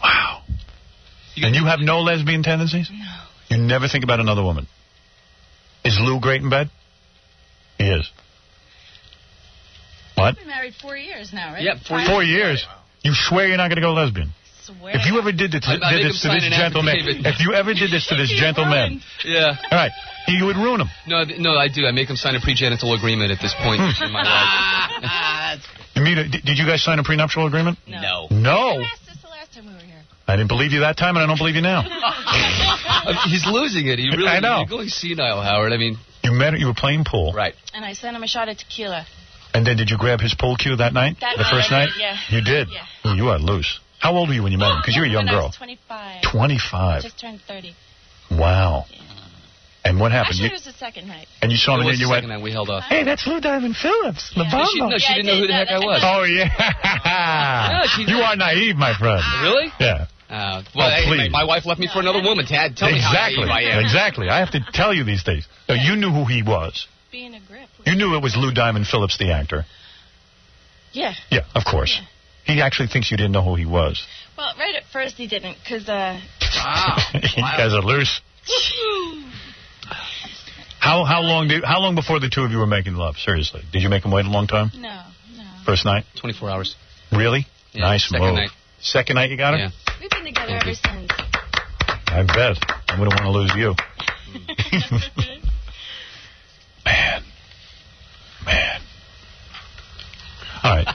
Wow. And you have no lesbian tendencies? No. You never think about another woman? Is Lou great in bed? He is. What? We've been married 4 years now, right? Yeah, 4 years. You swear you're not going to go lesbian? Swear. If you ever did this to this gentleman, if you ever did this to this gentleman, yeah. All right, you would ruin him. No, I do. I make him sign a pregenital agreement at this point in my life. Did you guys sign a prenuptial agreement? No. No. You asked us the last time we were here. I didn't believe you that time, and I don't believe you now. He's losing it. He really. I know. You're going senile, Howard. I mean. You met her. You were playing pool. Right. And I sent him a shot of tequila. And then did you grab his pool cue that night? The first night? Yeah. You did? Yeah. Oh, you are loose. How old were you when you met him? Because you're a young girl. I was 25. 25. Just turned 30. Wow. Yeah. And what happened? Actually, it was the second night. And you saw him and then you went, night we held off. Hey, that's Lou Diamond Phillips. Yeah. She didn't know who the heck I was. Oh, yeah. You are naive, my friend. Really? Yeah. Please. My wife left me for another woman. Tad, tell me how naive I am. Exactly. I have to tell you these things. No, you knew who he was. Being a grip. You knew it was Lou Diamond Phillips, the actor. Yeah. Yeah, of course. Yeah. He actually thinks you didn't know who he was. Well, right at first he didn't, because, You guys are loose. How long before the two of you were making love? Seriously. Did you make him wait a long time? No. First night? 24 hours. Really? Yeah, nice second move. Night. Second night you got her? Yeah. We've been together ever since. I bet. I wouldn't want to lose you. Man. All right.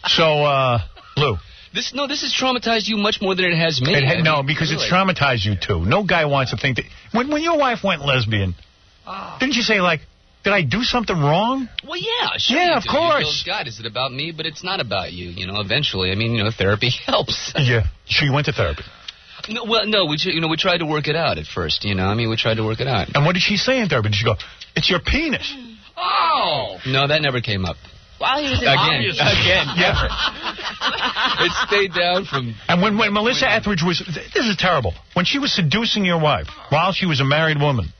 So, Lou. This has traumatized you much more than it has me. Because it's traumatized you too. No guy wants to think that when your wife went lesbian, didn't you say like, did I do something wrong? Well, yeah, sure. Yeah, of course. God, is it about me? But it's not about you. Eventually, I mean, therapy helps. Yeah. So you went to therapy. No, we tried to work it out at first. We tried to work it out. And what did she say in therapy? Did she go, "It's your penis"? Oh. No, that never came up. While he was in Again. Yeah. It stayed down from... And when Melissa Etheridge was... This is terrible. When she was seducing your wife while she was a married woman,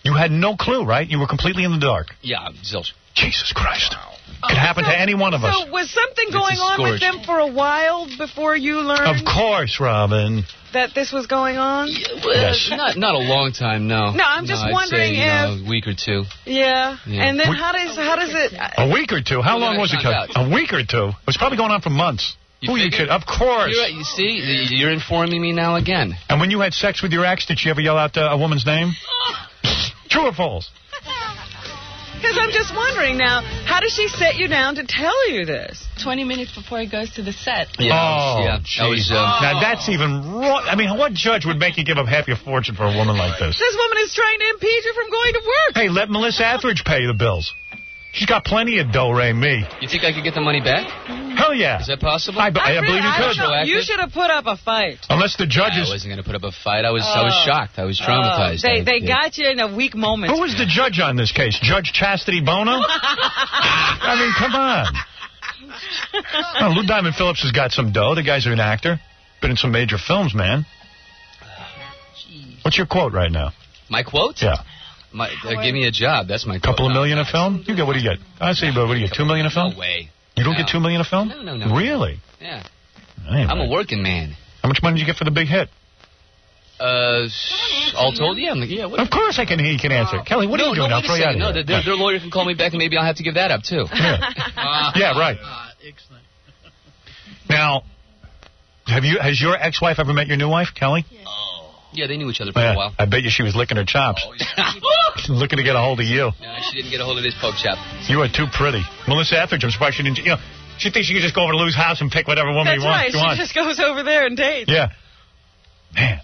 you had no clue, right? You were completely in the dark. Yeah, zilch. Jesus Christ. Could happen to any one of us. So was something going on with them for a while before you learned? Of course, Robin. That this was going on? Yes. Not a long time, no. No, I'm just wondering if... a week or two. Yeah. And then how does it... A week or two? How long was it? A week or two? It was probably going on for months. Who are you kidding? Of course. You see, you're informing me now again. And when you had sex with your ex, did she ever yell out a woman's name? True or false? Because I'm just wondering now, how does she set you down to tell you this? 20 minutes before he goes to the set. Yeah. Now, that's even wrong. I mean, what judge would make you give up half your fortune for a woman like this? This woman is trying to impede you from going to work. Hey, let Melissa Etheridge pay the bills. She's got plenty of do-re-mi. You think I could get the money back? Hell yeah. Is that possible? I believe you could. You should have put up a fight. Unless the judges... I wasn't going to put up a fight. I was shocked. I was traumatized. They got you in a weak moment. Who was the judge on this case? Judge Chastity Bono? I mean, come on. Lou Diamond Phillips has got some dough. The guy's an actor. Been in some major films, man. What's your quote right now? My quote? Yeah. Give me a job. That's my quote. Couple of million a film? You get, what do you get? I say, but what do you get, $2 million a film? No way. You don't get $2 million a film? No. Really? Yeah. Anyway. I'm a working man. How much money did you get for the big hit? All told, yeah. Of course he can answer. Kelly, what are you doing now? Throw you out of here. Their lawyer can call me back, and maybe I'll have to give that up, too. Yeah, right. Excellent. Now, has your ex-wife ever met your new wife, Kelly? Yeah, they knew each other for a while. I bet you she was licking her chops. Looking to get a hold of you. No, she didn't get a hold of this poke chop. You are too pretty. Melissa Etheridge, I'm surprised she didn't... she thinks she could just go over to Lou's house and pick whatever woman she wants. She just goes over there and dates. Yeah. Man.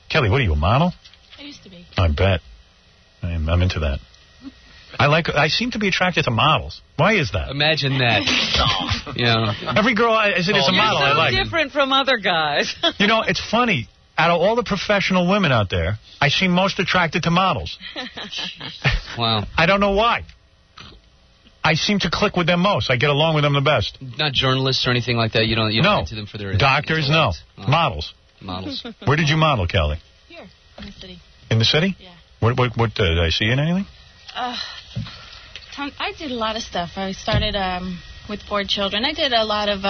Kelly, what are you, a model? I used to be. I bet. I'm into that. I seem to be attracted to models. Why is that? Imagine that. Every girl I see is a model I like. You're so different from other guys. It's funny. Out of all the professional women out there, I seem most attracted to models. Wow. I don't know why. I seem to click with them most. I get along with them the best. Not journalists or anything like that? You don't into them for their... Doctors, no. Oh. Models. Where did you model, Kelly? Here, in the city. In the city? Yeah. What did I see you in anything? I did a lot of stuff. I started with 4 children. I did a lot of...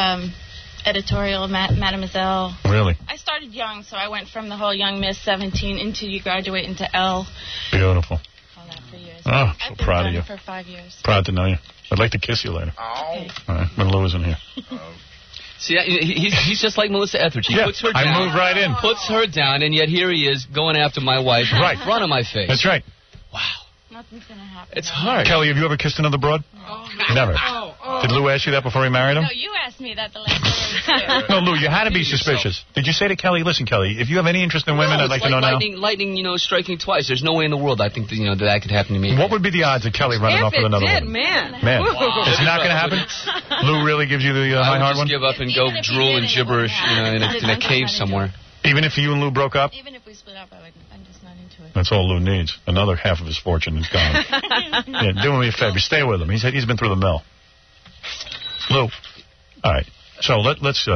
editorial, Mademoiselle. Really? I started young, so I went from the whole young Miss 17 into you graduate into L. Beautiful. All that for years. Oh, so proud of you. For 5 years. Proud to know you. I'd like to kiss you later. Okay. All right, when Lou isn't here. See, he's just like Melissa Etheridge. He puts her down. I moved right in. Puts her down, and yet here he is going after my wife in front of my face. That's right. Wow. Nothing's going to happen. It's hard. Kelly, have you ever kissed another broad? Never. Did Lou ask you that before he married him? No, you asked me that the last time. No, Lou, you had to be suspicious. Did you say to Kelly, listen, Kelly, if you have any interest in women, I'd like to know now? Lightning, striking twice. There's no way in the world I think that could happen to me. What would be the odds of Kelly running off with another woman? Man. It's not going to happen? Lou really gives you the high hard one? I would just give up and go drool and gibberish in a cave somewhere. Even if you and Lou broke up? Even if we split up, I'm just not into it. That's all Lou needs. Another half of his fortune is gone. Yeah, do me a favor. Stay with him. He's been through the mill. Lou. All right. So let's...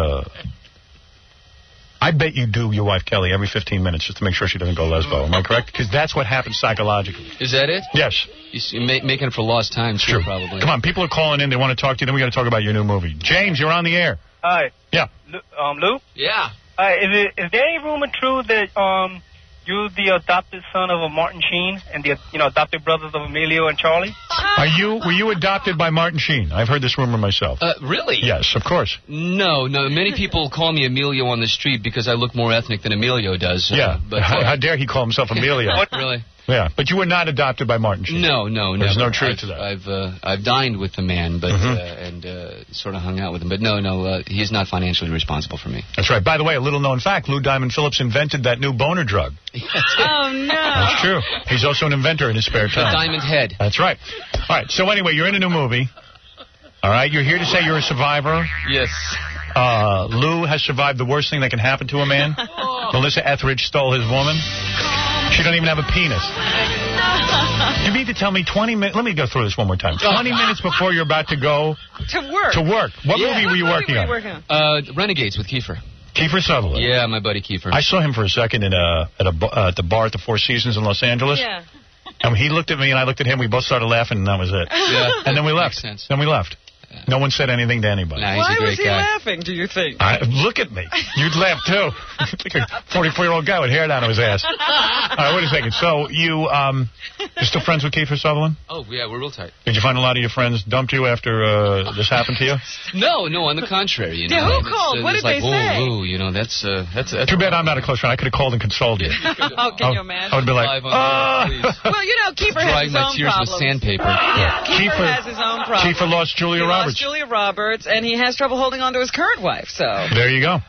I bet you do your wife, Kelly, every 15 minutes just to make sure she doesn't go lesbo. Am I correct? Because that's what happens psychologically. Is that it? Yes. You're making it for lost time, too, true. Probably. Come on. People are calling in. They want to talk to you. Then we got to talk about your new movie. James, you're on the air. Hi. Yeah. Lou? Yeah. Is there any rumor true that you're the adopted son of Martin Sheen and the adopted brothers of Emilio and Charlie? Were you adopted by Martin Sheen? I've heard this rumor myself. Really? Yes, of course. No. Many people call me Emilio on the street because I look more ethnic than Emilio does. Yeah. But how dare he call himself Emilio? Really? Yeah, but you were not adopted by Martin Sheen. No. There's never. no truth to that. I've dined with the man, but and sort of hung out with him. But no, he's not financially responsible for me. That's right. By the way, a little known fact: Lou Diamond Phillips invented that new boner drug. Oh no! That's true. He's also an inventor in his spare time. The Diamond Head. That's right. All right. So anyway, you're in a new movie. All right. You're here to say you're a survivor. Yes. Lou has survived the worst thing that can happen to a man. Melissa Etheridge stole his woman. She don't even have a penis. You mean to tell me 20 minutes... Let me go through this one more time. 20 minutes before you're about to go... To work. What movie were you working on? Renegades with Kiefer. Kiefer Sutherland? Yeah, my buddy Kiefer. I saw him for a second at the bar at the Four Seasons in Los Angeles. Yeah. And he looked at me and I looked at him. We both started laughing and that was it. Yeah. And then we left. Then we left. No one said anything to anybody. Nah, Why was he laughing, do you think? Look at me. You'd laugh, too. Like a 44-year-old guy with hair down to his ass. All right, wait a second. So you're still friends with Kiefer Sutherland? Oh, yeah, we're real tight. Did you find a lot of your friends dumped you after this happened to you? No, on the contrary. You know, yeah, who called? What did they say? Lou, you know, that's too bad I'm not a close friend. I could have called and consoled you. Oh, can you imagine? I would be like, well, you know, Kiefer has his own tears problems. with sandpaper. Yeah, Kiefer has his own problems. Kiefer lost Julia Roberts. Julia Roberts, and he has trouble holding on to his current wife, so. There you go.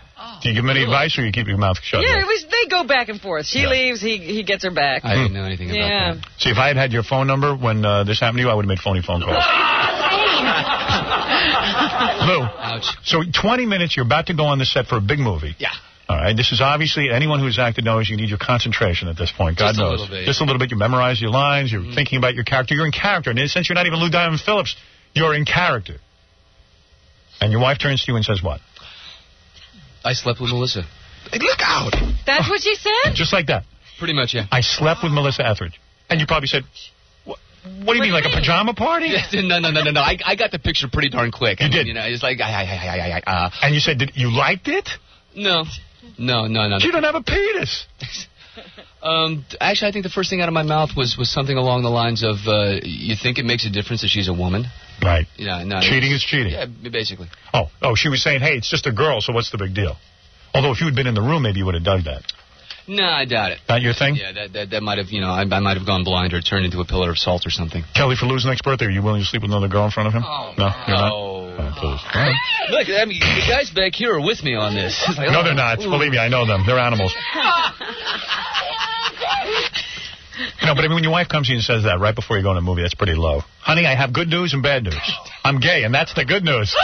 Do you give him any advice, or you keep your mouth shut? Yeah, they go back and forth. She leaves, he gets her back. I didn't know anything about that. See, if I had your phone number when this happened to you, I would have made phony phone calls. Lou, ouch. So 20 minutes, you're about to go on the set for a big movie. Yeah. All right, this is obviously, anyone who's acted knows you need your concentration at this point. God knows. Just a little bit. You memorize your lines, you're thinking about your character. You're in character. And in a sense, you're not even Lou Diamond Phillips. You're in character. And your wife turns to you and says what? I slept with Melissa. Hey, look out. That's what she said? Just like that. Pretty much, yeah. I slept with Melissa Etheridge. And you probably said, what do you mean, like a pajama party? No. I got the picture pretty darn quick. You did? You know, it's like, And you said, you liked it? No. You don't have a penis. Actually, I think the first thing out of my mouth was something along the lines of, you think it makes a difference that she's a woman? Right. Yeah, no. Cheating is cheating. Yeah, basically. Oh, she was saying, hey, it's just a girl, so what's the big deal? Although if you had been in the room, maybe you would have dug that. No, I doubt it. Not your thing? Yeah, that might have, I might have gone blind or turned into a pillar of salt or something. Kelly, for Lou's next birthday, are you willing to sleep with another girl in front of him? Oh, no. You're not? Oh, please. Right. Look, I mean, the guys back here are with me on this. Like, no, they're not. Believe me, I know them. They're animals. But I mean, when your wife comes to you and says that right before you go in a movie, that's pretty low. Honey, I have good news and bad news. I'm gay, and that's the good news.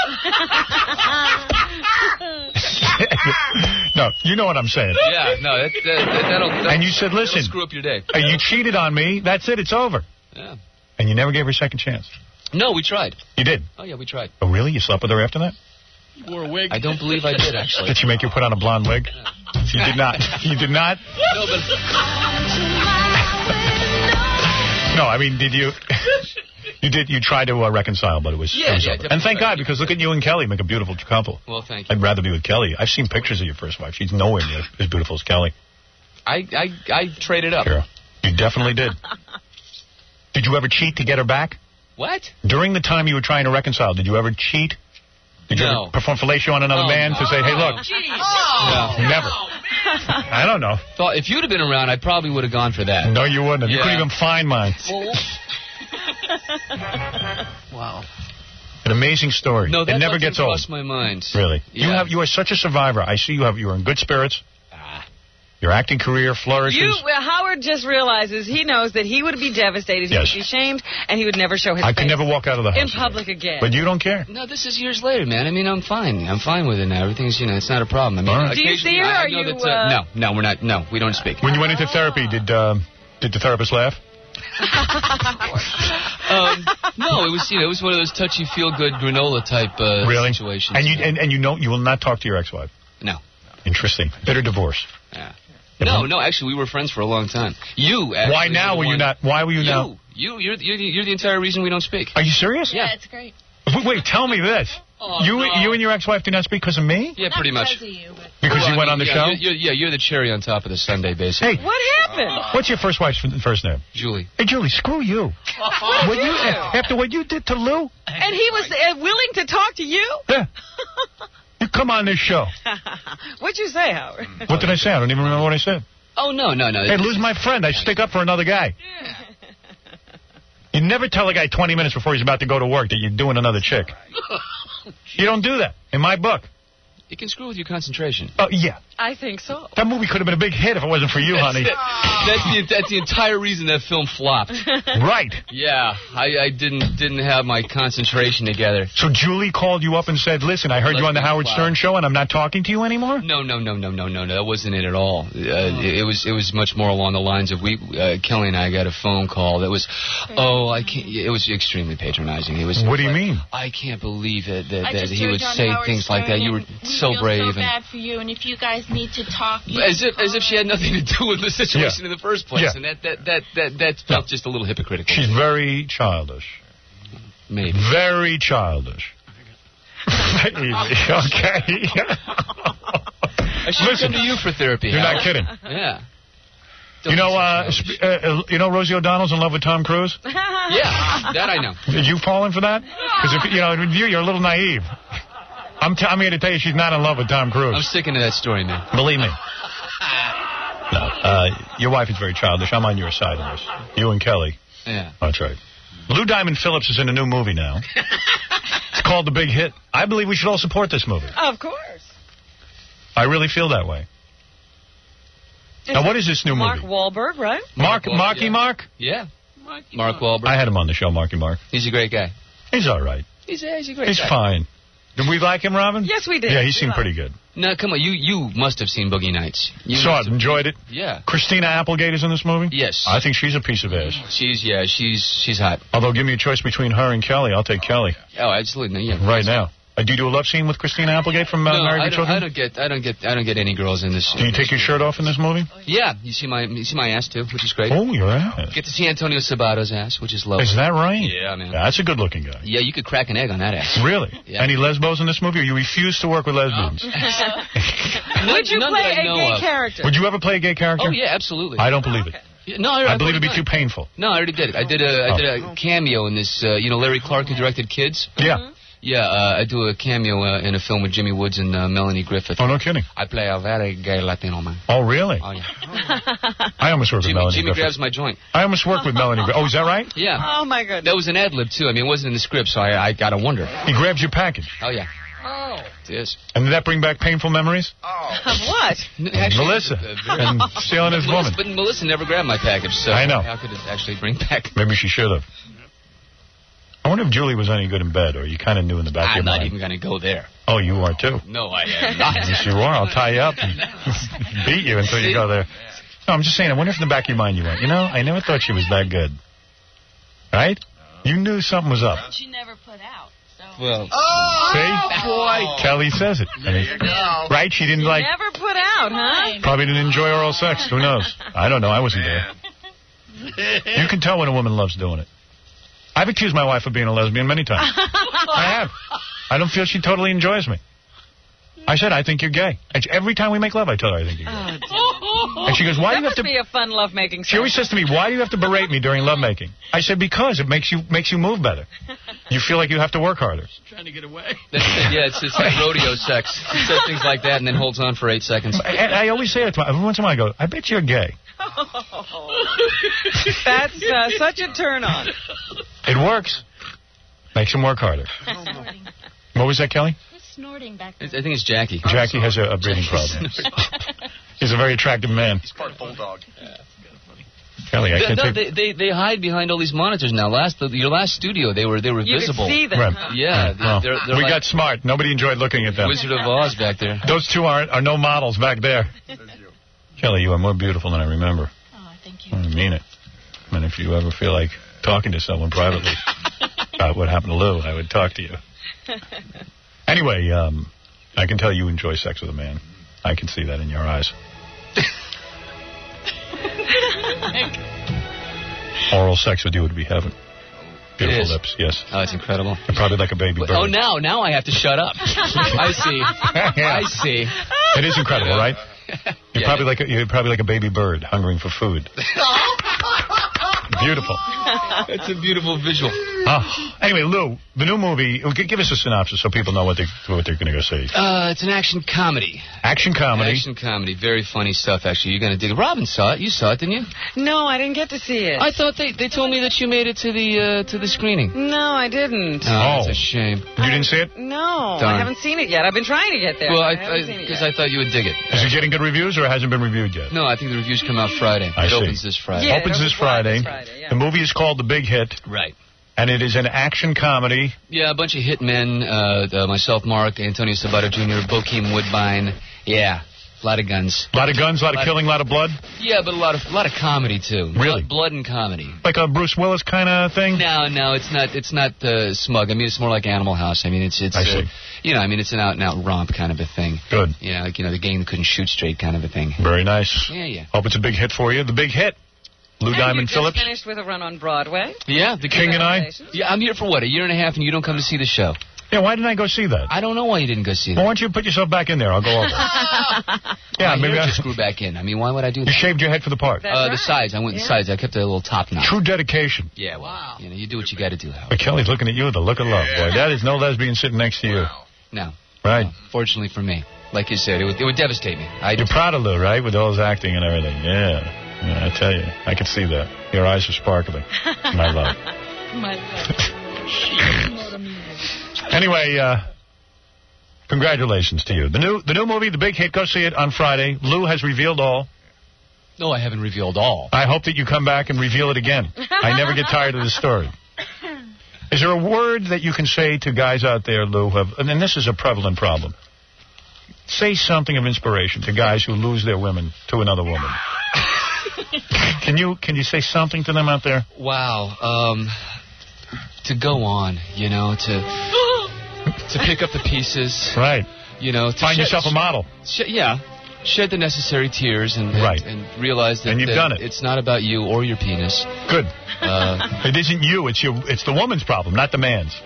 No, you know what I'm saying. Yeah, no, that'll and you said, listen, screw up your day. You cheated on me. That's it. It's over. Yeah. And you never gave her a second chance. No, we tried. You did? Oh, yeah, we tried. Oh, really? You slept with her after that? You wore a wig? I don't believe I did, actually. Did she make you put on a blonde wig? Yeah. You did not. You did not? No, but... No, I mean, did you... You tried to reconcile, but it was over. And thank God, because look at you and Kelly make a beautiful couple. Well, thank you. I'd rather be with Kelly. I've seen pictures of your first wife. She's nowhere near as beautiful as Kelly. I traded up. Sure. You definitely did. Did you ever cheat to get her back? What? During the time you were trying to reconcile, did you ever cheat? Did you ever perform fellatio on another man to say, hey, look? No. Never. I don't know. Thought if you'd have been around, I probably would have gone for that. No, you wouldn't have. You couldn't even find mine. Wow. An amazing story. No, that it never gets old. Crossed my mind. Really? Yeah. You are such a survivor. I see you're in good spirits. Your acting career flourishes. Howard just realizes he knows that he would be devastated, he would be shamed, and he would never show his face. I could never walk out of the house in public again. But you don't care. No, this is years later, man. I mean, I'm fine. I'm fine with it now. Everything's, it's not a problem. I mean, Do you see her? I know that, no, we're not. No, we don't speak. When you went into therapy, did the therapist laugh? No, it was one of those touchy, feel-good granola type situations. And you will not talk to your ex-wife? No. Interesting. Bitter divorce. Yeah. No, actually, we were friends for a long time. Why now were you not? Why were you now? You're the entire reason we don't speak. Are you serious? Yeah, it's great. Wait, tell me this. Oh, you and your ex-wife do not speak because of me? Yeah, pretty much. Because of you, but... Because you went on the show? You're the cherry on top of the sundae, basically. Hey, what happened? What's your first wife's first name? Julie. Hey, Julie, screw you. After what you did to Lou? And he was willing to talk to you? Yeah. You come on this show. What'd you say, Howard? What did I say? I don't even remember what I said. Oh, no. Hey, Lou's my friend. I stick up for another guy. Yeah. You never tell a guy 20 minutes before he's about to go to work that you're doing another chick. You don't do that. In my book. It can screw with your concentration. Oh, yeah. I think so. That movie could have been a big hit if it wasn't for you, honey. That's the entire reason that film flopped. Right. Yeah, I didn't have my concentration together. So Julie called you up and said, listen, I heard you on the Howard Stern show and I'm not talking to you anymore? No. That wasn't it at all. It was much more along the lines of Kelly and I got a phone call that was, I can't. It was extremely patronizing. It was. What do you mean? I can't believe it that he would say things like that. You were so brave. I feel so bad for you, and if you guys just need to talk. As if she had nothing to do with the situation in the first place, and that felt just a little hypocritical. She's very childish. Maybe. Very childish. Okay. I should come to you for therapy. You're not kidding. Yeah. You know Rosie O'Donnell's in love with Tom Cruise? Yeah, that I know. Did you fall in for that? Because with you're a little naive. I'm here to tell you she's not in love with Tom Cruise. I'm sticking to that story, man. Believe me. No, your wife is very childish. I'm on your side on this. You and Kelly. Yeah. That's right. Lou Diamond Phillips is in a new movie now. It's called The Big Hit. I believe we should all support this movie. Of course. I really feel that way. Now, what is this new movie? Mark Wahlberg, right? Marky Mark? Yeah. Mark Wahlberg. I had him on the show, Marky Mark. He's a great guy. He's all right. He's a great guy. He's fine. Did we like him, Robin? Yes, we did. Yeah, he seemed pretty good. No, come on. You must have seen Boogie Nights. You saw it, enjoyed it? Yeah. Christina Applegate is in this movie? Yes. I think she's a piece of ass. She's hot. Although, give me a choice between her and Kelly. I'll take Kelly. Oh, absolutely. Yeah. Right now. Do you do a love scene with Christina Applegate from Married with Children? I don't get any girls in this. Do you take your shirt off in this movie? Yeah, you see my ass too, which is great. Oh, your ass. Get to see Antonio Sabato's ass, which is lovely. Is that right? Yeah, man. That's a good-looking guy. Yeah, you could crack an egg on that ass. Really? Yeah. Any lesbos in this movie, or you refuse to work with lesbians? Would you play a gay character? Would you ever play a gay character? Oh yeah, absolutely. I don't believe it. Yeah, no, I believe it'd be too painful. No, I already did it. I did a cameo in this. Larry Clark, who directed Kids. Yeah. Yeah, I do a cameo in a film with Jimmy Woods and Melanie Griffith. Oh, no kidding. I play a very gay Latino man. Oh, really? Oh, yeah. I almost worked with Melanie Jimmy Griffith. grabs my joint. I almost worked with Melanie Griffith. Oh, is that right? Yeah. Oh, my goodness. That was an ad-lib, too. I mean, it wasn't in the script, so I got to wonder. He grabs your package. Oh, yeah. Oh. It is. And did that bring back painful memories? Oh. Of what? Actually, Melissa. And stealing his woman. But Melissa never grabbed my package, so I know. How could it actually bring back? Maybe she should have. I wonder if Julie was any good in bed, or you kind of knew in the back of your mind. I'm not even going to go there. Oh, you are too? No, I am not. Yes, you are. I'll tie you up and beat you until you go there. No, I'm just saying, I wonder if in the back of your mind you went, I never thought she was that good. Right? You knew something was up. She never put out. So. Well, see? Boy. Kelly says it. There you go. Right? She didn't like... Never put out, huh? Probably didn't enjoy oral sex. Who knows? I don't know. I wasn't there. You can tell when a woman loves doing it. I've accused my wife of being a lesbian many times. I have. I don't feel she totally enjoys me. I said, I think you're gay. And every time we make love, I tell her I think you're gay. And she goes, why do you have to... That must be a fun lovemaking She always says to me, why do you have to berate me during lovemaking? I said, because it makes you move better. You feel like you have to work harder. Trying to get away. It's like rodeo sex. She says things like that and then holds on for 8 seconds. And I always say it to her. Every once in a while I go, I bet you're gay. That's such a turn on. It works. Makes him work harder. What was that, Kelly? Who's snorting back there? I think it's Jackie. Jackie has a breathing problem. He's a very attractive man. He's part bulldog. Kelly, I can't take... They hide behind all these monitors now. Your last studio, they were visible. You could see them. Right. Huh? Yeah. Well, they're we like got smart. Nobody enjoyed looking at them. Wizard of Oz back there. Those two are no models back there. Kelly, you are more beautiful than I remember. Oh, thank you. I mean it. And if you ever feel like talking to someone privately about what happened to Lou, I would talk to you. Anyway, I can tell you enjoy sex with a man. I can see that in your eyes. Oral sex with you would be heaven. Beautiful lips, yes. Oh, it's incredible. You're probably like a baby bird. Oh, now I have to shut up. I see. Yeah. I see. It is incredible, right? You're probably like a baby bird hungering for food. Beautiful. It's a beautiful visual. Anyway, Lou, the new movie, give us a synopsis so people know what they're going to go see. It's an action comedy. Action comedy? Action comedy. Very funny stuff, actually. You're going to dig it. Robin saw it. You saw it, didn't you? No, I didn't get to see it. I thought they told me that you made it to the screening. No, I didn't. Oh, that's a shame. You didn't see it? No, Darn. I haven't seen it yet. I've been trying to get there. Well, because I thought you would dig it. Is it getting good reviews or it hasn't been reviewed yet? No, I think the reviews come out Friday. I see. Opens this Friday. Yeah, opens this Friday. Yeah. The movie is called The Big Hit. Right. And it is an action comedy. Yeah, a bunch of hit men. Myself, Mark, Antonio Sabato Jr., Bokeem Woodbine. Yeah. A lot of guns. A lot of guns, a lot of killing, a lot of blood? Yeah, but a lot of comedy, too. Really? Blood and comedy. Like a Bruce Willis kind of thing? No, it's not smug. I mean, it's more like Animal House. I mean, it's I see. it's an out-and-out romp kind of a thing. Good. The game that couldn't shoot straight kind of a thing. Very nice. Yeah. Hope it's a big hit for you. The big hit. Lou Diamond Phillips. You just finished with a run on Broadway. Yeah. The King and I. Yeah, I'm here for what, a year and a half, and you don't come to see the show? Yeah, why didn't I go see that? I don't know why you didn't go see that. Well, why don't you put yourself back in there? I'll go over. Yeah, maybe I just screw back in. I mean, why would I do that? You shaved your head for the part. The sides. I went the sides. I kept it a little top notch. True dedication. Yeah, wow. You do what you got to do, Howard. But Kelly's looking at you with the look of love, boy. That is no lesbian sitting next to you. No. Right. No, fortunately for me. Like you said, it would devastate me. You're proud of Lou, right? With all his acting and everything. Yeah, I tell you. I can see that. Your eyes are sparkling. My love. My love. Anyway, congratulations to you. The new movie, The Big Hit, go see it on Friday. Lou has revealed all. No, I haven't revealed all. I hope that you come back and reveal it again. I never get tired of the story. Is there a word that you can say to guys out there, Lou, and this is a prevalent problem. Say something of inspiration to guys who lose their women to another woman. Can you say something to them out there? Wow. To go on, to pick up the pieces. Right. To find yourself a model. Shed the necessary tears and realize that, you've done it. It's not about you or your penis. Good. It isn't you. It's the woman's problem, not the man's.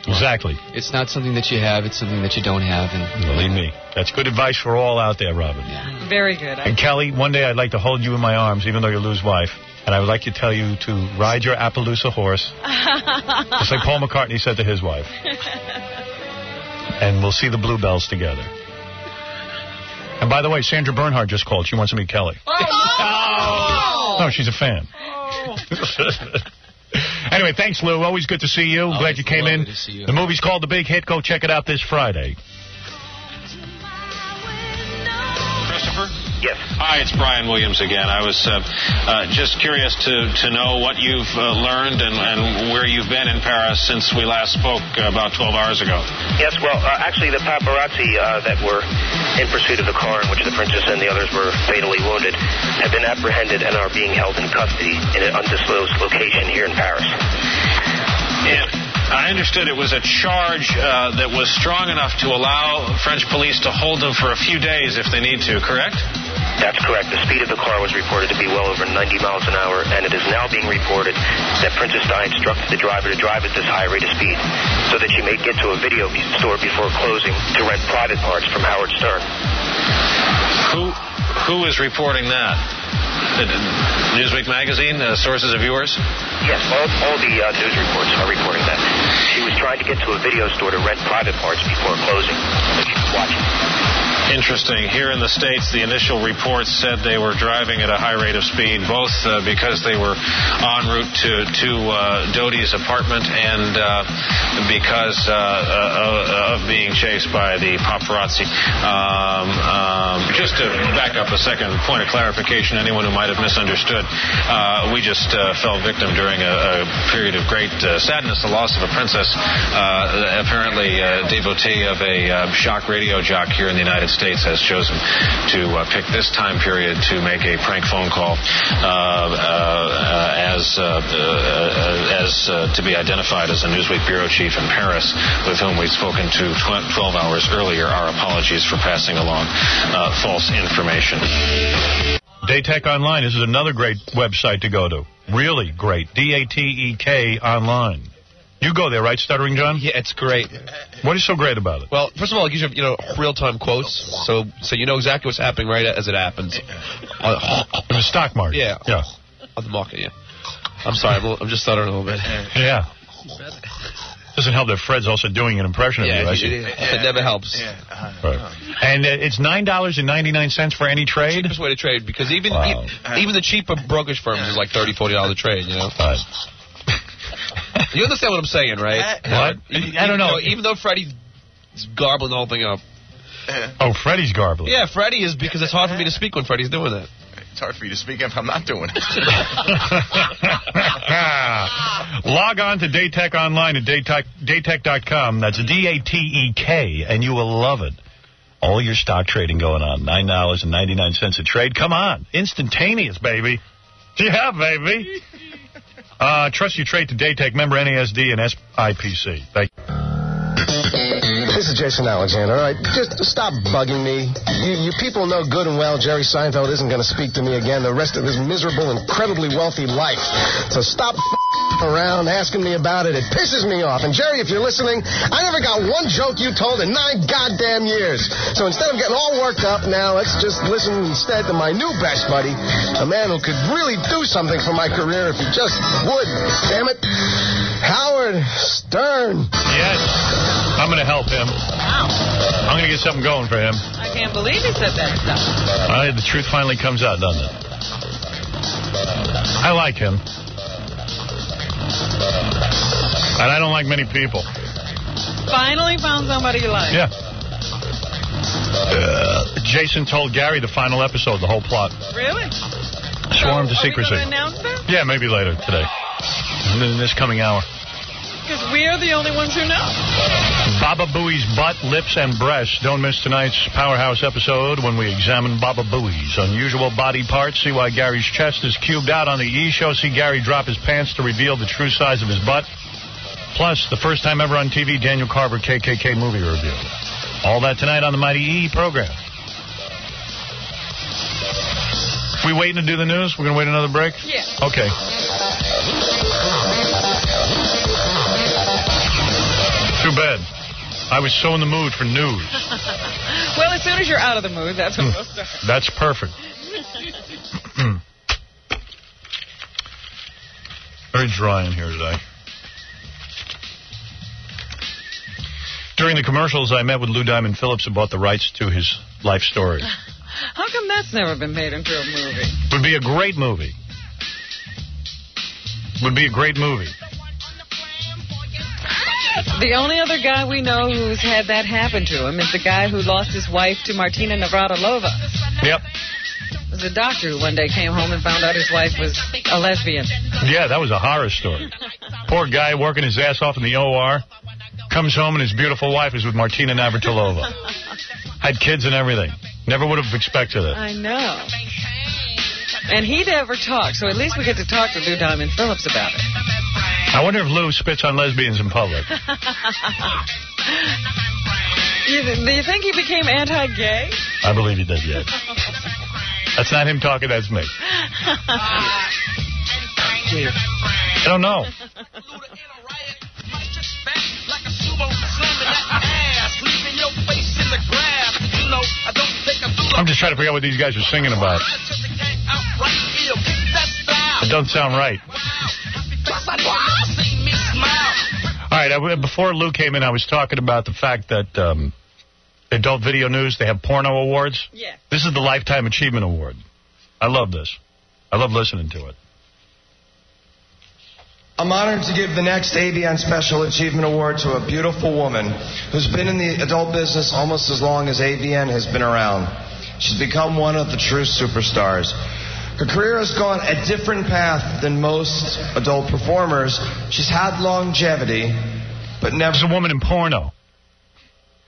Exactly. It's not something that you have. It's something that you don't have. And believe me, that's good advice for all out there, Robin. Yeah. Very good. And Kelly, one day I'd like to hold you in my arms, even though you're Lou's wife. And I would like to tell you to ride your Appaloosa horse, just like Paul McCartney said to his wife. And we'll see the Bluebells together. And by the way, Sandra Bernhard just called. She wants to meet Kelly. Oh! No, she's a fan. Oh. Anyway, thanks, Lou. Always good to see you. Glad you came in. The movie's called The Big Hit. Go check it out this Friday. Christopher? Yes. Hi, it's Brian Williams again. I was just curious to know what you've learned and where you've been in Paris since we last spoke about 12 hours ago. Yes, well, actually the paparazzi that were in pursuit of the car in which the princess and the others were fatally wounded have been apprehended and are being held in custody in an undisclosed location here in Paris. And I understood it was a charge that was strong enough to allow French police to hold them for a few days if they need to, correct? That's correct. The speed of the car was reported to be well over 90 miles an hour, and it is now being reported that Princess Di instructed the driver to drive at this high rate of speed so that she may get to a video store before closing to rent private parts from Howard Stern. Who is reporting that? Newsweek magazine, sources of yours? Yes, all the news reports are reporting that. She was trying to get to a video store to rent private parts before closing, so she was watching. Interesting. Here in the States, the initial reports said they were driving at a high rate of speed, both because they were en route to Dodi's apartment and because of being chased by the paparazzi. Just to back up a second, point of clarification, anyone who might have misunderstood, we just fell victim during a period of great sadness, the loss of a princess, apparently a devotee of a shock radio jock here in the United States has chosen to pick this time period to make a prank phone call as to be identified as a Newsweek bureau chief in Paris, with whom we've spoken to 12 hours earlier. Our apologies for passing along false information. Datek Online. This is another great website to go to. Really great. DATEK Online. You go there, right, Stuttering John? Yeah, it's great. What is so great about it? Well, first of all, it gives you real-time quotes, so you know exactly what's happening right as it happens. In the stock market? Yeah. On the market, yeah. I'm sorry, I'm just stuttering a little bit. Yeah. Doesn't help that Fred's also doing an impression of you, I see. It never helps. Right. And it's $9.99 for any trade? Cheapest way to trade, because even the cheaper brokerage firms is like $30, $40 a trade, you know? You understand what I'm saying, right? What? I don't know. Even though Freddie's garbling the whole thing up. Oh, Freddie's garbling. Yeah, Freddie is, because it's hard for me to speak when Freddie's doing that. It's hard for you to speak if I'm not doing it. Log on to Datek Online at Datek.com. That's DATEK, and you will love it. All your stock trading going on. $9.99 a trade. Come on. Instantaneous, baby. Yeah, baby. Trust your trade to Daytech. Member NASD and SIPC. Thank you. This is Jason Alexander. All right, just stop bugging me. You people know good and well Jerry Seinfeld isn't going to speak to me again the rest of his miserable, incredibly wealthy life. So stop around asking me about it. It pisses me off. And Jerry, if you're listening, I never got one joke you told in 9 goddamn years. So instead of getting all worked up now, let's just listen instead to my new best buddy, a man who could really do something for my career if he just would. Damn it. Howard Stern. Yes. I'm going to help him. Wow. I'm going to get something going for him. I can't believe he said that stuff. The truth finally comes out, doesn't it? I like him. And I don't like many people. Finally found somebody you like. Yeah. Jason told Gary the final episode, the whole plot. Really? Swore him to secrecy. Are we going to announce that? Yeah, maybe later today. In this coming hour. Because we're the only ones who know. Baba Booey's butt, lips, and breasts. Don't miss tonight's Powerhouse episode when we examine Baba Booey's unusual body parts. See why Gary's chest is cubed out on the E! Show. See Gary drop his pants to reveal the true size of his butt. Plus, the first time ever on TV, Daniel Carver KKK movie review. All that tonight on the Mighty E! program. We waiting to do the news? We're going to wait another break? Yeah. Okay. Too bad. I was so in the mood for news. Well, as soon as you're out of the mood, that's when we'll start. That's perfect. Very dry in here today. During the commercials, I met with Lou Diamond Phillips who bought the rights to his life story. How come that's never been made into a movie? Would be a great movie. Would be a great movie. The only other guy we know who's had that happen to him is the guy who lost his wife to Martina Navratilova. Yep. It was a doctor who one day came home and found out his wife was a lesbian. Yeah, that was a horror story. Poor guy working his ass off in the OR. Comes home and his beautiful wife is with Martina Navratilova. Had kids and everything. Never would have expected it. I know. And he never talked, so at least we get to talk to Lou Diamond Phillips about it. I wonder if Lou spits on lesbians in public. Do you think he became anti-gay? I believe he did, yes. That's not him talking, that's me. I don't know. I'm just trying to figure out what these guys are singing about. It doesn't sound right. All right, before Lou came in, I was talking about the fact that Adult Video News, they have porno awards. Yeah. This is the Lifetime Achievement Award. I love this. I love listening to it. I'm honored to give the next AVN Special Achievement Award to a beautiful woman who's been in the adult business almost as long as AVN has been around. She's become one of the true superstars. Her career has gone a different path than most adult performers. She's had longevity, but never... There's a woman in porno.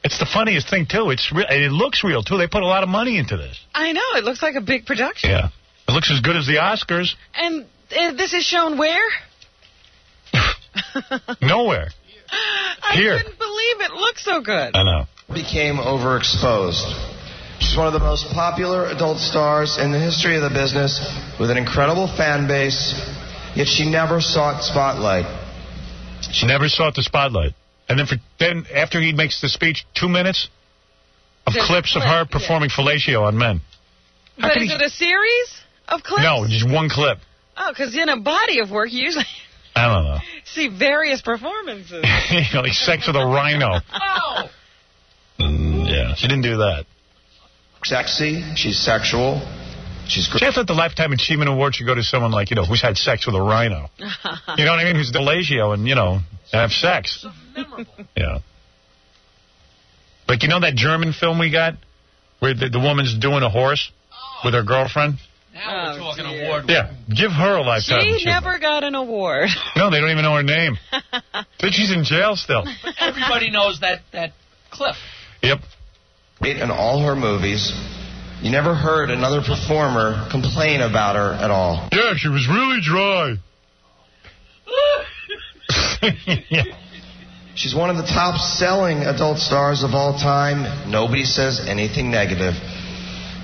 It's the funniest thing, too. It looks real, too. They put a lot of money into this. I know. It looks like a big production. Yeah. It looks as good as the Oscars. And this is shown where? Nowhere. Here. I couldn't believe it looks so good. I know. Became overexposed. She's one of the most popular adult stars in the history of the business with an incredible fan base, yet she never sought spotlight. She never sought the spotlight. And then after he makes the speech, 2 minutes of clips of her performing fellatio on men. But is it a series of clips? No, just one clip. Oh, because in a body of work, you usually... I don't know. See various performances. Like sex with a rhino. Oh! Yeah, she didn't do that. Sexy. She's sexual. She's great. See, I thought the Lifetime Achievement Award should go to someone like, who's had sex with a rhino. You know what I mean? Who's fellatio and, have sex. Yeah. Like, that German film we got where the woman's doing a horse with her girlfriend? Now we're talking award. Yeah, give her a Lifetime Achievement. She never got an award. No, they don't even know her name. She's in jail still. But everybody knows that clip. Yep. in all her movies. You never heard another performer complain about her at all. Yeah, she was really dry. Yeah. She's one of the top-selling adult stars of all time. Nobody says anything negative.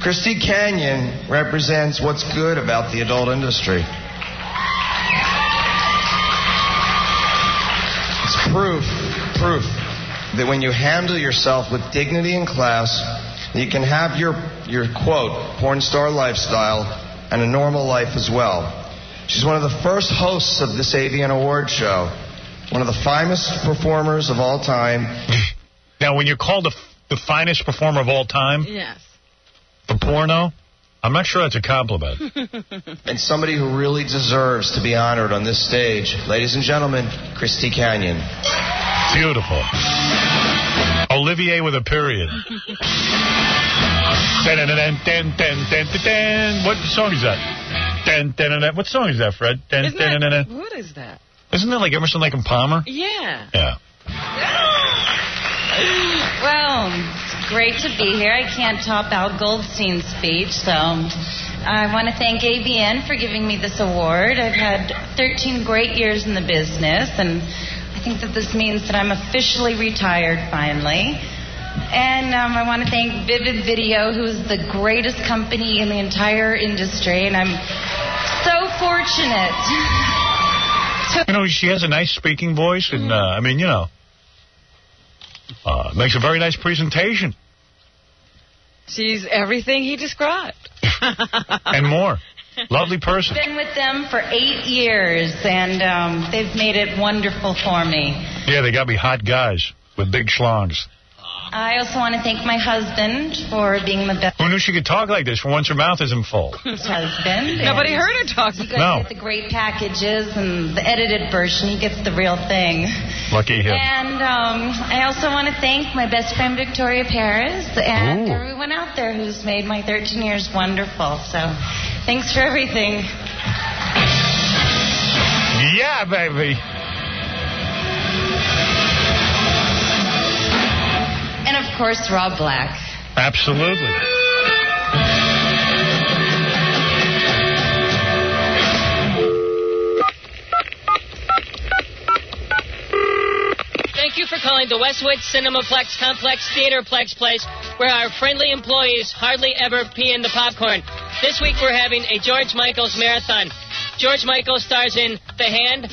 Christy Canyon represents what's good about the adult industry. It's proof that when you handle yourself with dignity and class, you can have your quote, porn star lifestyle and a normal life as well. She's one of the first hosts of this AVN Award show. One of the finest performers of all time. Now, when you're called the finest performer of all time, yes, for porno, I'm not sure that's a compliment. And somebody who really deserves to be honored on this stage. Ladies and gentlemen, Christy Canyon. Beautiful. Olivier with a period. What song is that? What song is that, Fred? What is that? Isn't that like Emerson, Lake and Palmer? Yeah. Yeah. Well, it's great to be here. I can't top Al Goldstein's speech, so I want to thank AVN for giving me this award. I've had 13 great years in the business, and I think that this means that I'm officially retired finally. And I want to thank Vivid Video, who's the greatest company in the entire industry, and I'm so fortunate. You know, she has a nice speaking voice, and, I mean, you know, makes a very nice presentation. She's everything he described. And more. Lovely person. I've been with them for 8 years, and they've made it wonderful for me. Yeah, they got me hot guys with big schlongs. I also want to thank my husband for being the best. Who knew she could talk like this for once her mouth isn't full? His husband. Nobody heard her talk. You guys get the great packages and the edited version. He gets the real thing. Lucky him. And I also want to thank my best friend Victoria Paris and everyone out there who's made my 13 years wonderful. So thanks for everything. Yeah, baby. And, of course, Rob Black. Absolutely. Thank you for calling the Westwood Cinemaplex Complex Theaterplex Place, where our friendly employees hardly ever pee in the popcorn. This week we're having a George Michaels marathon. George Michael stars in The Hand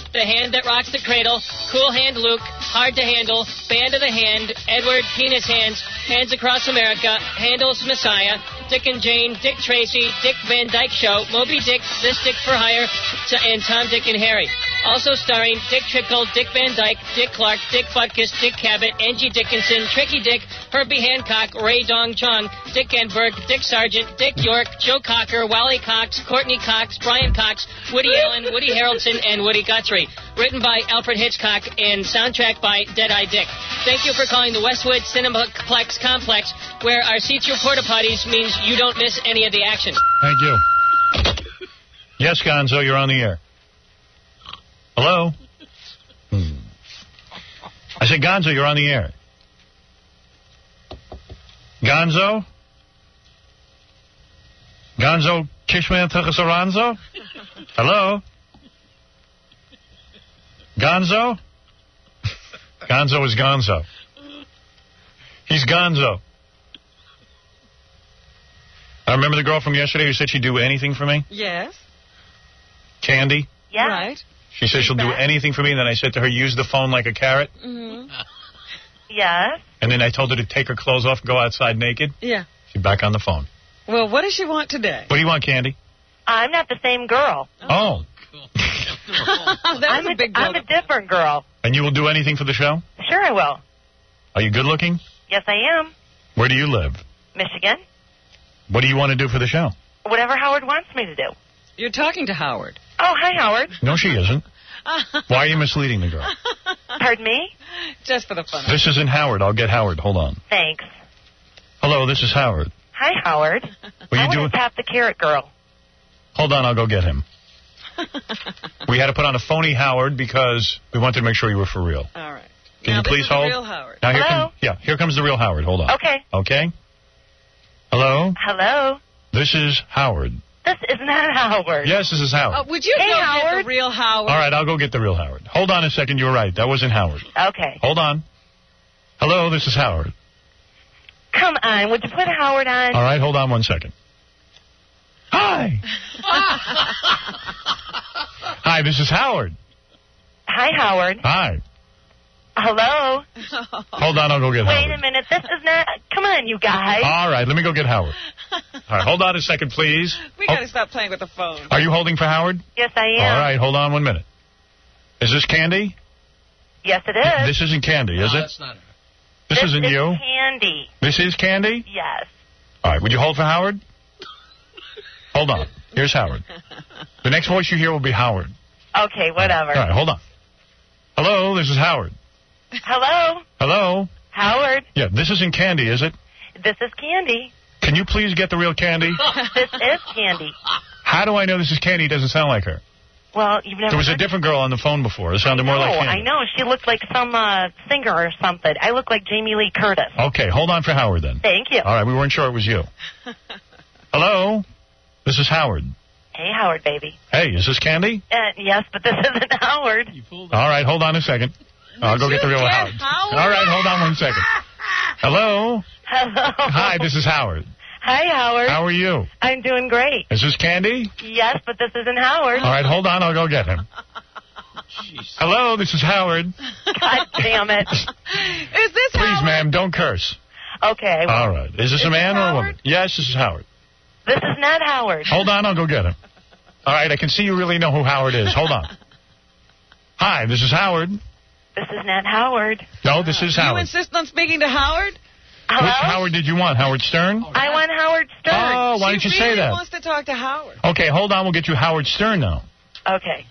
That Rocks the Cradle, Cool Hand Luke, Hard to Handle, Band of the Hand, Edward, Penis Hands, Hands Across America, Handel's Messiah, Dick and Jane, Dick Tracy, Dick Van Dyke Show, Moby Dick, This Dick for Hire, and Tom, Dick, and Harry. Also starring Dick Trickle, Dick Van Dyke, Dick Clark, Dick Butkus, Dick Cabot, Angie Dickinson, Tricky Dick, Herbie Hancock, Ray Dong Chong, Dick Enberg, Dick Sargent, Dick York, Joe Cocker, Wally Cox, Courtney Cox, Brian Cox, Woody Allen, Woody Harrelson, and Woody Guthrie. Written by Alfred Hitchcock and soundtrack by Deadeye Dick. Thank you for calling the Westwood Cinemaplex Complex, where our seats your porta potties means you don't miss any of the action. Thank you. Yes, Gonzo, you're on the air. Hello? I said, Gonzo, you're on the air. Gonzo? Gonzo Kishman Tachassaranzo? Hello? Gonzo? Gonzo is Gonzo. He's Gonzo. I remember the girl from yesterday who said she'd do anything for me? Yes. Candy? Yeah. Right. She said she'll do anything for me, and then I said to her, use the phone like a carrot. Mm-hmm. Yes. And then I told her to take her clothes off and go outside naked. Yeah. She's back on the phone. Well, what does she want today? What do you want, Candy? I'm not the same girl. Oh. That's a big girl. I'm a different girl. And you will do anything for the show? Sure I will. Are you good looking? Yes, I am. Where do you live? Michigan. What do you want to do for the show? Whatever Howard wants me to do. You're talking to Howard. Oh, hi, Howard. No, she isn't. Why are you misleading the girl? Pardon me? Just for the fun of it. This isn't Howard. I'll get Howard. Hold on. Thanks. Hello, this is Howard. Hi, Howard. What are you I doing? want to tap the carrot girl. Hold on, I'll go get him. We had to put on a phony Howard because we wanted to make sure you were for real. All right. Can now you please this is hold? The real Howard. Now here comes the real Howard. Hold on. Okay. Okay? Hello? Hello? This is Howard. This is not Howard. Yes, this is Howard. Would you go Howard? get the real Howard? All right, I'll go get the real Howard. Hold on a second. You were right. That wasn't Howard. Okay. Hold on. Hello, this is Howard. Come on. Would you put Howard on? All right, hold on 1 second. Hi. Hi, this is Howard. Hi, Howard. Hi. Hello? Hold on, I'll go get Howard. Wait a minute. This is not... Come on, you guys. All right, let me go get Howard. All right, hold on a second, please. We got to stop playing with the phone. Are you holding for Howard? Yes, I am. All right, hold on 1 minute. Is this Candy? Yes, it is. This isn't Candy, is it? That's not her. This isn't is you? Candy. This is Candy? Yes. All right, would you hold for Howard? Hold on. Here's Howard. The next voice you hear will be Howard. Okay, whatever. All right, hold on. Hello, this is Howard. Hello? Hello? Howard? Yeah, this isn't Candy, is it? This is Candy. Can you please get the real Candy? This is Candy. How do I know this is Candy? It doesn't sound like her. Well, you've never There was a heard different girl on the phone before. It sounded more like Candy. I know. She looked like some singer or something. I look like Jamie Lee Curtis. Okay, hold on for Howard then. Thank you. All right, we weren't sure it was you. Hello? This is Howard. Hey, Howard, baby. Hey, is this Candy? Yes, but this isn't Howard. All right, hold on a second. I'll go get the real Howard. All right, hold on 1 second. Hello? Hello. Hi, this is Howard. Hi, Howard. How are you? I'm doing great. Is this Candy? Yes, but this isn't Howard. All right, hold on. I'll go get him. Hello, this is Howard. God damn it. Is this Please, ma'am, don't curse. Okay. Well, all right. Is this a man or a woman? Yes, this is Howard. This is not Howard. Hold on, I'll go get him. All right, I can see you really know who Howard is. Hold on. Hi, this is Howard. This is not Howard. No, this is Howard. You insist on speaking to Howard? Hello? Which Howard did you want? Howard Stern? I want Howard Stern. Oh, why didn't you say that? She wants to talk to Howard. Okay, hold on. We'll get you Howard Stern now. Okay.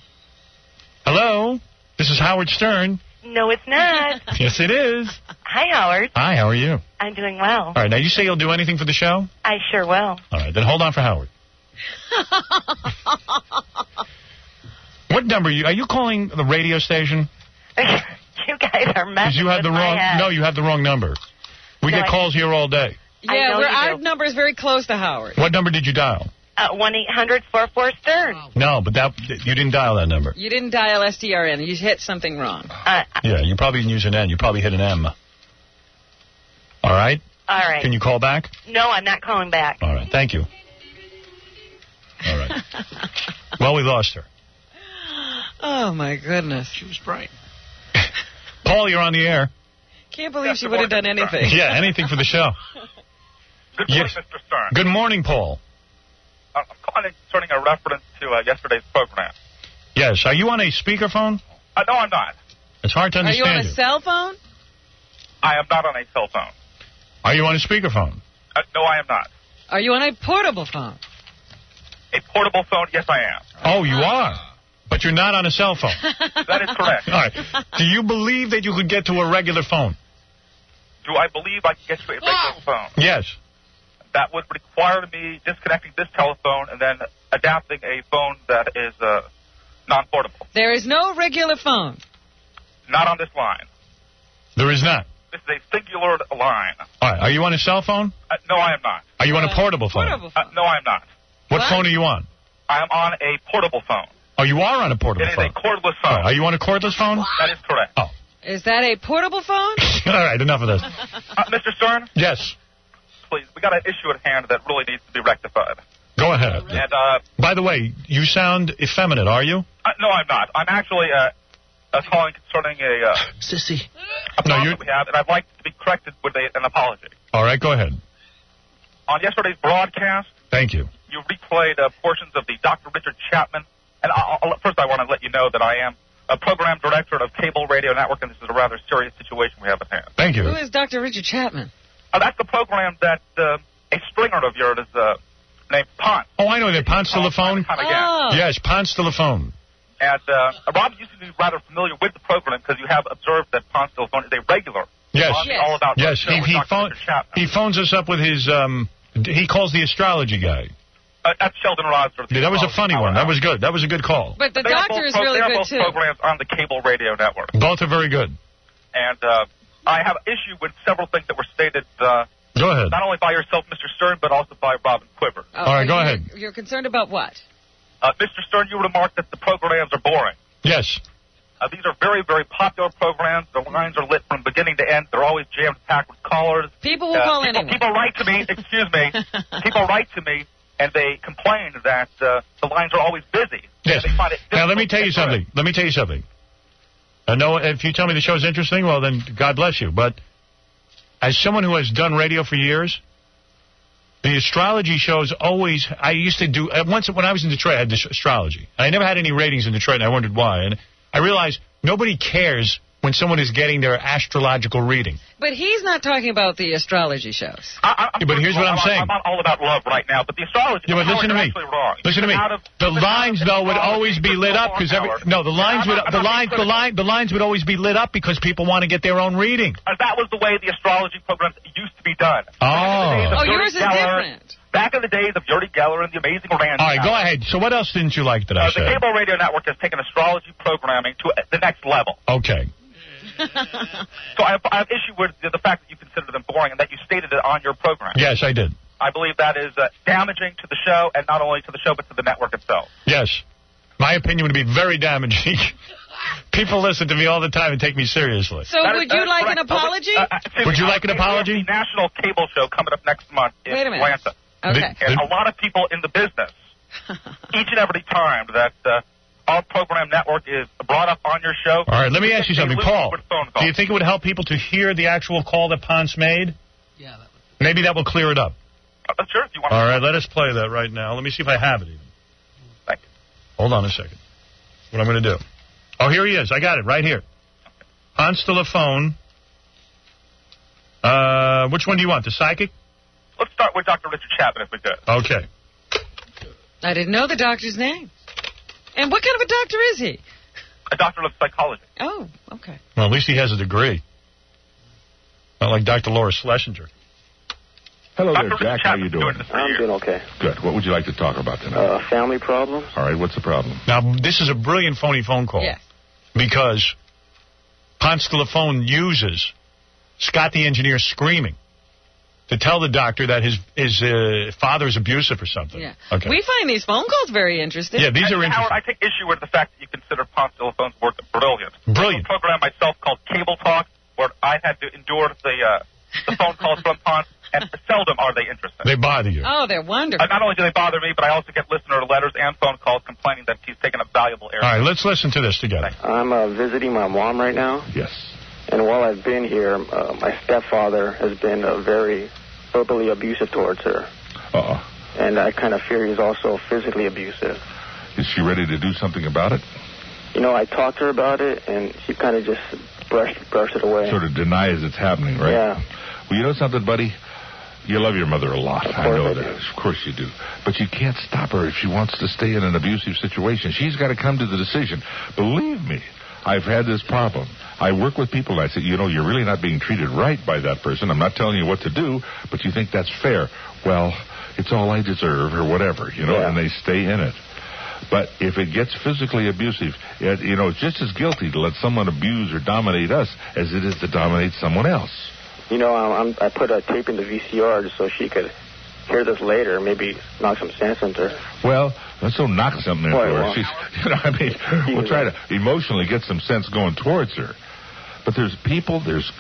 Hello? This is Howard Stern. No, it's not. Yes, it is. Hi, Howard. Hi, how are you? I'm doing well. All right, now you say you'll do anything for the show? I sure will. All right, then hold on for Howard. What number are you calling the radio station? You guys are messing you have with the wrong. my head. No, you have the wrong number. We get calls here all day. Yeah, our number is very close to Howard. What number did you dial? 1-800-44-STERN. No, but you didn't dial that number. You didn't dial STRN. You hit something wrong. Yeah, you probably didn't use an N. You probably hit an M. All right? All right. Can you call back? No, I'm not calling back. All right, thank you. All right. Well, we lost her. Oh, my goodness. She was bright. Paul, you're on the air. Can't believe she would have done anything. Yeah, anything for the show. Good morning, Mr. Stern. Good morning, Paul. I'm calling concerning a reference to yesterday's program. Yes. Are you on a speakerphone? No, I'm not. It's hard to understand. Are you on a cell phone? I am not on a cell phone. Are you on a speakerphone? No, I am not. Are you on a portable phone? A portable phone? Yes, I am. Oh, you are? But you're not on a cell phone. That is correct. All right. Do you believe that you could get to a regular phone? Do I believe I can get to a regular phone? Yes. That would require me disconnecting this telephone and then adapting a phone that is non-portable. There is no regular phone. Not on this line. There is not? This is a singular line. All right. Are you on a cell phone? No, I am not. Are you on a portable phone? No, I am not. What phone are you on? I am on a portable phone. Oh, you are on a portable phone? It is a cordless phone. Right. Are you on a cordless phone? That is correct. Oh. Is that a portable phone? All right, enough of this. Mr. Stern? Yes. Please, we got an issue at hand that really needs to be rectified. Go ahead. And, by the way, you sound effeminate, are you? No, I'm not. I'm actually calling concerning a sissy. A problem that we have, and I'd like to be corrected with an apology. All right, go ahead. On yesterday's broadcast, thank you. You replayed portions of the Dr. Richard Chapman. And first, I want to let you know that I am a program director of Cable Radio Network, and this is a rather serious situation we have at hand. Thank you. Who is Dr. Richard Chapman? That's the program that a stringer of yours is named Ponce. Oh, I know that. Ponce de la Phone? Oh. Yes, Ponce de la Phone. And Rob, you seem to be rather familiar with the program because you have observed that Ponce de la Phone is a regular. Yes. All about yes, he phones us up with his, he calls the astrology guy. That's Sheldon Rhodes. Yeah, that was a funny one. That was good. That was a good call. But the doctor is really good, too. They are both programs on the Cable Radio Network. Both are very good. And I have an issue with several things that were stated Go ahead. Not only by yourself, Mr. Stern, but also by Robin Quiver. All right, go ahead. You're concerned about what? Mr. Stern, you remarked that the programs are boring. Yes. These are very, very popular programs. The lines are lit from beginning to end. They're always jammed-packed with callers. People will call anyway. People write to me, excuse me, people write to me, and they complain that the lines are always busy. Yes. They find it now, let me tell you something. Let me tell you something. No, if you tell me the show's interesting, well, then God bless you. But as someone who has done radio for years, the astrology shows always, I used to do, once when I was in Detroit, I had astrology. I never had any ratings in Detroit, and I wondered why. And I realized nobody cares when someone is getting their astrological reading. But he's not talking about the astrology shows. But here's what I'm saying. I'm all about love right now, but the astrology but listen to me. Wrong. Listen to me. The lines, though, would always be lit up because the lines would always be lit up because people want to get their own reading. That was the way the astrology programs used to be done. Oh, yours is different. Back in the days of Yuri Geller and the Amazing Randy. All right, go ahead. So what else didn't you like that I said? The cable radio network has taken astrology programming to the next level. Okay. So I have issue with the fact that you consider them boring and that you stated it on your program. Yes, I did. I believe that is damaging to the show, and not only to the show, but to the network itself. Yes. My opinion would be very damaging. People listen to me all the time and take me seriously. So would you like an apology? Would you like an apology? The national cable show coming up next month in Atlanta. Okay. And a lot of people in the business, each and every time that our program network is brought up on your show. All right, let me ask you something, Paul. Do you think it would help people to hear the actual call that Ponce made? Yeah. Maybe that will clear it up. Sure, if you want. All right, let us play that right now. Let me see if I have it even. Thank you. Hold on a second. What I'm going to do. Oh, here he is. I got it right here. Ponce de la Phone. Which one do you want? The psychic? Let's start with Dr. Richard Chapman, if we could. Okay. I didn't know the doctor's name. And what kind of a doctor is he? A doctor of psychology. Oh, okay. Well, at least he has a degree. Not like Dr. Laura Schlesinger. Hello Dr. there, Jack. How you doing? I'm doing okay. Good. What would you like to talk about tonight? Family problems. All right, what's the problem? Now, this is a brilliant phony phone call. Yes. Because Ponce de la Phone uses Scott the engineer screaming to tell the doctor that his father is abusive or something. Yeah. Okay. We find these phone calls very interesting. Yeah, these are interesting. Howard, I take issue with the fact that you consider Ponce de la Phone's work brilliant. Brilliant. I have a program myself called Cable Talk, where I had to endure the phone calls from Ponce, and seldom are they interesting. They bother you. Oh, they're wonderful. Not only do they bother me, but I also get listener letters and phone calls complaining that he's taken up valuable air. All right, let's listen to this together. I'm visiting my mom right now. Yes. And while I've been here, my stepfather has been very verbally abusive towards her. And I kind of fear he's also physically abusive. Is she ready to do something about it? You know, I talked to her about it, and she kind of just brushed it away. Sort of denies it's happening, right? Yeah. Well, you know something, buddy? You love your mother a lot. I know that. Of course you do. But you can't stop her if she wants to stay in an abusive situation. She's got to come to the decision. Believe me, I've had this problem. I work with people, and I say, you know, you're really not being treated right by that person. I'm not telling you what to do, but you think that's fair. Well, it's all I deserve, or whatever, you know, and they stay in it. But if it gets physically abusive, you know, it's just as guilty to let someone abuse or dominate us as it is to dominate someone else. You know, I put a tape in the VCR just so she could hear this later, maybe knock some sense into her. Well, let's go knock something into her. She's, you know, I mean, we'll try to emotionally get some sense going towards her. But there's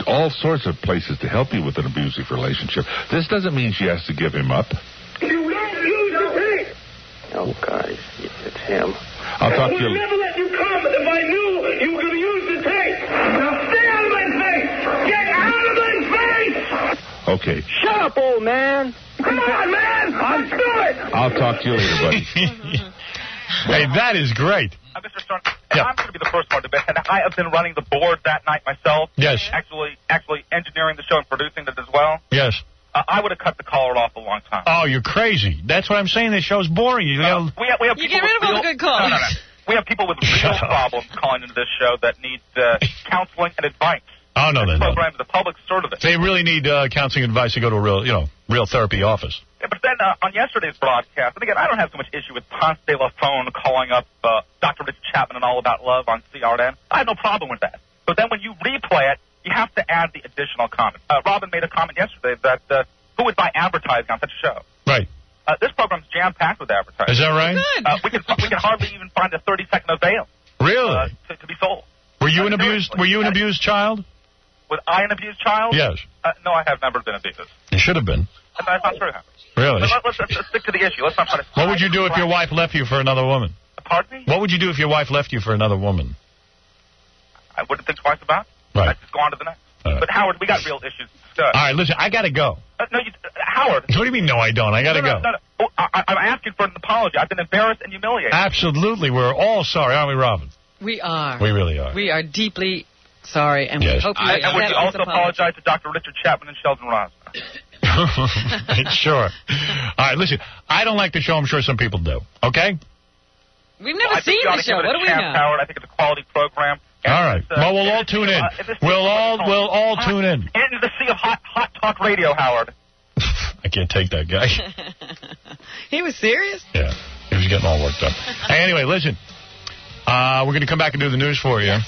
all sorts of places to help you with an abusive relationship. This doesn't mean she has to give him up. You don't use the tape! Oh, God, it's him. I'll talk to you. I would never let you come if I knew you were going to use the tape. Now stay out of my face! Get out of my face! Okay. Shut up, old man! Come on, man! Let's do it! I'll talk to you later, buddy. Hey, that is great. Mr. Stern, I'm going to be the first one to admit, and I have been running the board that night myself. Yes. Actually engineering the show and producing it as well. Yes. I would have cut the caller off a long time. Oh, you're crazy. That's what I'm saying. This show's boring. We have you get rid of all the good calls. No. We have people with real problems calling into this show that need counseling and advice. Oh, no, they don't. Program is a public service. They really need counseling advice to go to a real therapy office. Yeah, but then on yesterday's broadcast, and again, I don't have so much issue with Ponce de la Phone calling up Dr. Richard Chapman and All About Love on CRN. I have no problem with that. But then when you replay it, you have to add the additional comment. Robin made a comment yesterday that who would buy advertising on such a show? Right. This program's jam-packed with advertising. Is that right? We can hardly even find a 30-second avail. Really? To be sold. Were you an abused child? Was I an abused child? Yes. No, I have never been abused. You should have been. That's not true. Really? Let's stick to the issue. Let's not try to... What would you do if your wife left you for another woman? Pardon me? What would you do if your wife left you for another woman? I wouldn't think twice about it. Right. I'd just go on to the next. But, Howard, we got real issues to discuss. All right, listen, I got to go. Howard. What do you mean, no, I don't? I got to go. No. Oh, I'm asking for an apology. I've been embarrassed and humiliated. Absolutely. We're all sorry, aren't we, Robin? We are. We really are. We are deeply sorry, and we hope you And would you also apologize to Dr. Richard Chapman and Sheldon Rosner? Sure. All right, listen, I don't like the show. I'm sure some people do. Okay? We've never seen the show. What do we know? Howard. I think it's a quality program. All right. Well, we'll all tune in. We'll all tune in. Into the sea of hot talk radio, Howard. I can't take that guy. He was serious? Yeah. He was getting all worked up. Hey, anyway, listen. We're going to come back and do the news for you. Yes.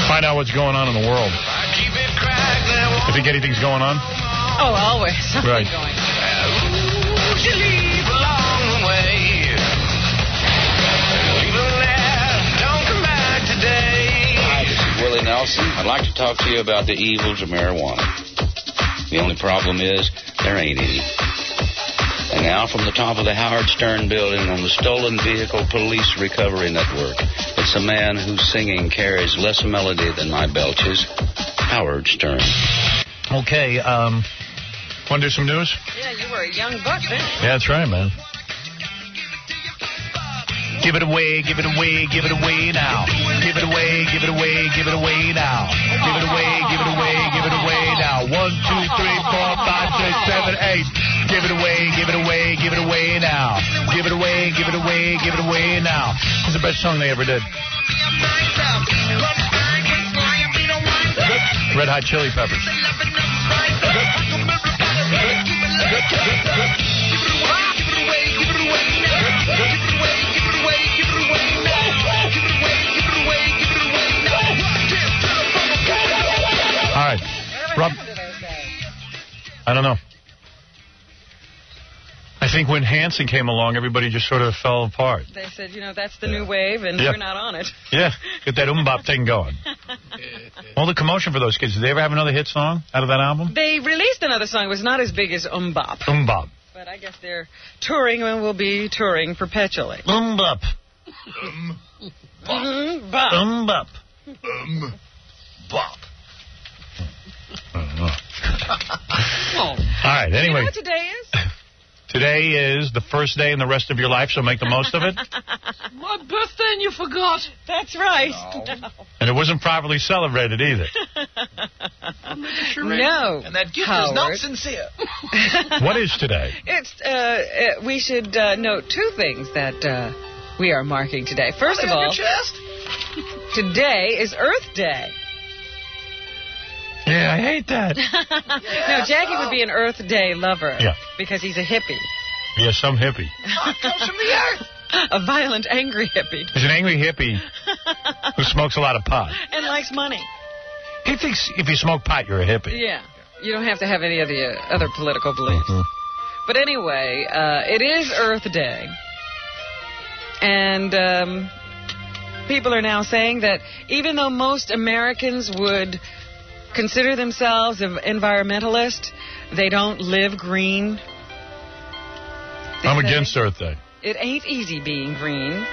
Find out what's going on in the world. You think anything's going on? Oh, always. Right. Hi, this is Willie Nelson. I'd like to talk to you about the evils of marijuana. The only problem is there ain't any. And now from the top of the Howard Stern building on the Stolen Vehicle Police Recovery Network, it's a man whose singing carries less melody than my belches, Howard Stern. Okay, want to do some news? Yeah, you were a young buck then. Yeah, that's right, man. Give it away, give it away, give it away now. Give it away, give it away, give it away now. Give it away, give it away, give it away now. 1, 2, 3, 4, 5, 6, 7, 8. Give it away, give it away, give it away now. Give it away, give it away, give it away now. It's the best song they ever did. Red Hot Chili Peppers. All right. Rob, I don't know. I think when Hanson came along, everybody just sort of fell apart. They said, that's the new wave, and we're not on it. Yeah, get that bop thing going. All the commotion for those kids. Did they ever have another hit song out of that album? They released another song. It was not as big as Bop. Bop. But I guess they're touring and will be touring perpetually. Bop. Bop. Bop. Bop. All right, anyway. You know what today is? Today is the first day in the rest of your life, so make the most of it. My birthday and you forgot. That's right. No. And it wasn't properly celebrated either. No. And that gift Howard is not sincere. What is today? It's we should note two things that we are marking today. First of all, today is Earth Day. Yeah, I hate that. No, Jackie would be an Earth Day lover. Yeah. Because he's a hippie. Yeah, some hippie. Comes from the earth. A violent, angry hippie. He's an angry hippie who smokes a lot of pot. And likes money. He thinks if you smoke pot, you're a hippie. Yeah. You don't have to have any of the other political beliefs. Mm-hmm. But anyway, it is Earth Day. And people are now saying that even though most Americans would consider themselves an environmentalist, they don't live green. I'm against Earth Day. It ain't easy being green.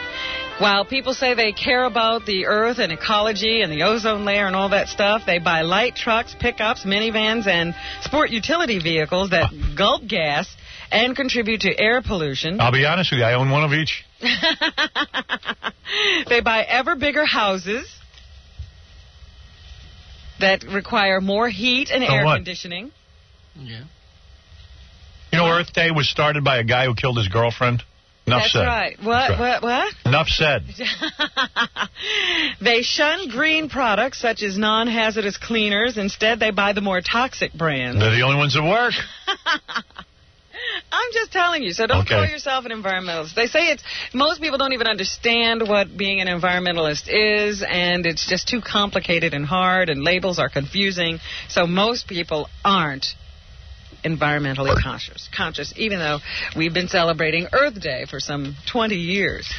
While people say they care about the earth and ecology and the ozone layer and all that stuff, they buy light trucks, pickups, minivans, and sport utility vehicles that gulp gas and contribute to air pollution. I'll be honest with you, I own one of each. They buy ever bigger houses that require more heat and air conditioning. Yeah. You know, Earth Day was started by a guy who killed his girlfriend? Enough That's said. right. What? Enough said. They shun green products such as non-hazardous cleaners. Instead, they buy the more toxic brands. They're the only ones that work. I'm just telling you, so don't call yourself an environmentalist. They say most people don't even understand what being an environmentalist is, and it's just too complicated and hard, and labels are confusing, so most people aren't environmentally conscious, even though we've been celebrating Earth Day for some 20 years.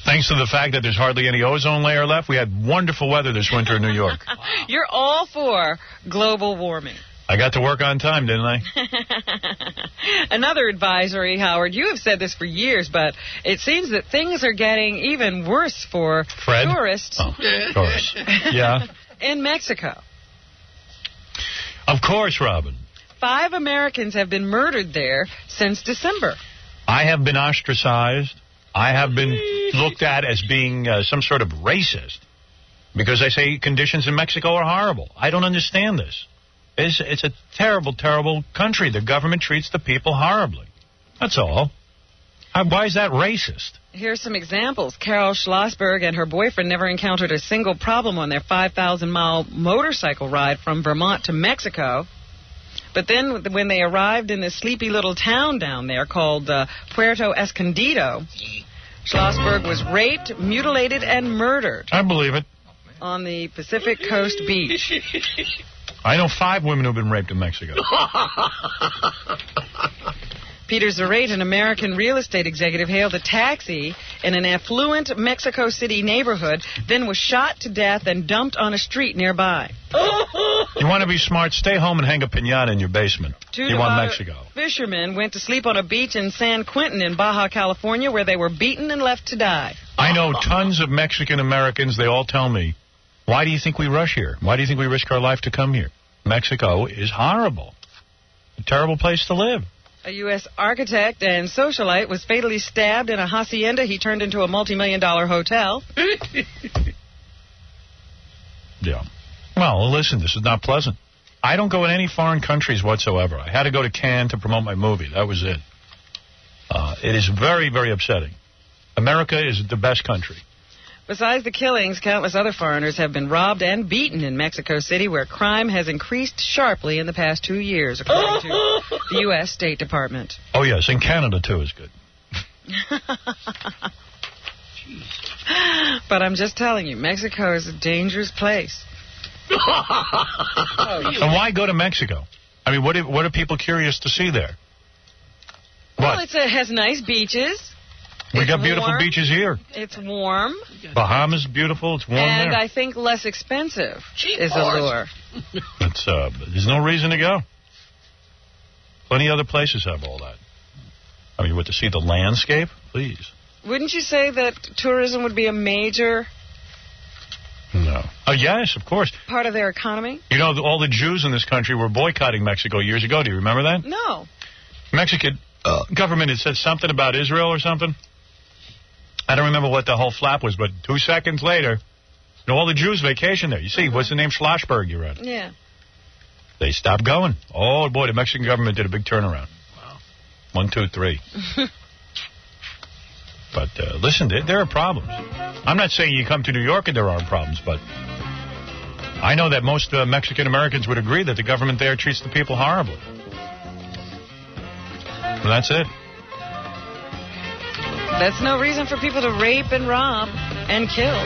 Thanks to the fact that there's hardly any ozone layer left, we had wonderful weather this winter in New York. You're all for global warming. I got to work on time, didn't I? Another advisory, Howard, you have said this for years, but it seems that things are getting even worse for tourists. Oh, tourists. Yeah. In Mexico. Of course, Robin. 5 Americans have been murdered there since December. I have been ostracized. I have been looked at as being some sort of racist because I say conditions in Mexico are horrible. I don't understand this. It's a terrible, terrible country. The government treats the people horribly. That's all. Why is that racist? Here's some examples. Carol Schlossberg and her boyfriend never encountered a single problem on their 5,000-mile motorcycle ride from Vermont to Mexico. But then when they arrived in this sleepy little town down there called Puerto Escondido, Schlossberg was raped, mutilated, and murdered. I believe it. On the Pacific Coast beach. I know 5 women who've been raped in Mexico. Peter Zarate, an American real estate executive, hailed a taxi in an affluent Mexico City neighborhood, then was shot to death and dumped on a street nearby. You want to be smart? Stay home and hang a piñata in your basement. You want Mexico. Fishermen went to sleep on a beach in San Quentin in Baja California where they were beaten and left to die. I know tons of Mexican Americans. They all tell me, why do you think we rush here? Why do you think we risk our life to come here? Mexico is horrible. A terrible place to live. A U.S. architect and socialite was fatally stabbed in a hacienda he turned into a multi-million-dollar hotel. Yeah. Well, listen, this is not pleasant. I don't go in any foreign countries whatsoever. I had to go to Cannes to promote my movie. That was it. It is very, very upsetting. America is the best country. Besides the killings, countless other foreigners have been robbed and beaten in Mexico City, where crime has increased sharply in the past 2 years, according to the U.S. State Department. Oh, yes, and Canada, too, is good. But I'm just telling you, Mexico is a dangerous place. And why go to Mexico? I mean, what are people curious to see there? Well, it has nice beaches. We got beautiful beaches here. It's warm. Bahamas beautiful. It's warm there. And I think less expensive is a lure. There's no reason to go. Plenty of other places have all that. I mean, to see the landscape? Please. Wouldn't you say that tourism would be a major... No. Oh, yes, of course. Part of their economy? You know, all the Jews in this country were boycotting Mexico years ago. Do you remember that? No. Mexican government had said something about Israel or something. I don't remember what the whole flap was, but 2 seconds later, all the Jews vacation there. You see, what's the name? Schlossberg you read. Yeah. They stopped going. Oh, boy, the Mexican government did a big turnaround. Wow. 1, 2, 3. But listen, there are problems. I'm not saying you come to New York and there aren't problems, but I know that most Mexican Americans would agree that the government there treats the people horribly. And that's it. That's no reason for people to rape and rob and kill.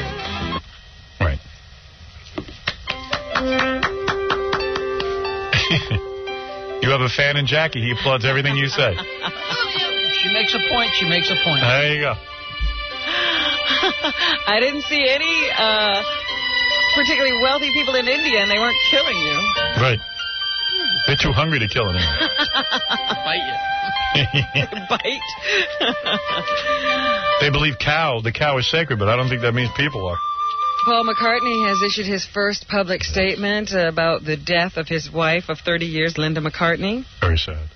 Right. You have a fan in Jackie. He applauds everything you say. She makes a point. She makes a point. There you go. I didn't see any particularly wealthy people in India, and they weren't killing you. Right. They're too hungry to kill anyone. Bite you. Bite? They believe the cow is sacred, but I don't think that means people are. Paul McCartney has issued his first public statement about the death of his wife of 30 years, Linda McCartney. Very sad.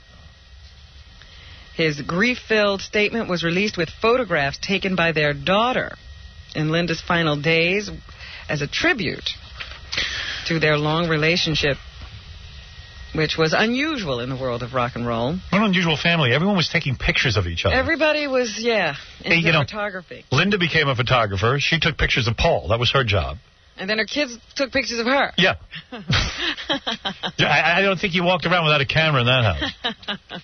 His grief-filled statement was released with photographs taken by their daughter in Linda's final days as a tribute to their long relationship, which was unusual in the world of rock and roll. What an unusual family. Everyone was taking pictures of each other. Everybody was, into photography. Linda became a photographer. She took pictures of Paul. That was her job. And then her kids took pictures of her. Yeah. I don't think you walked around without a camera in that house.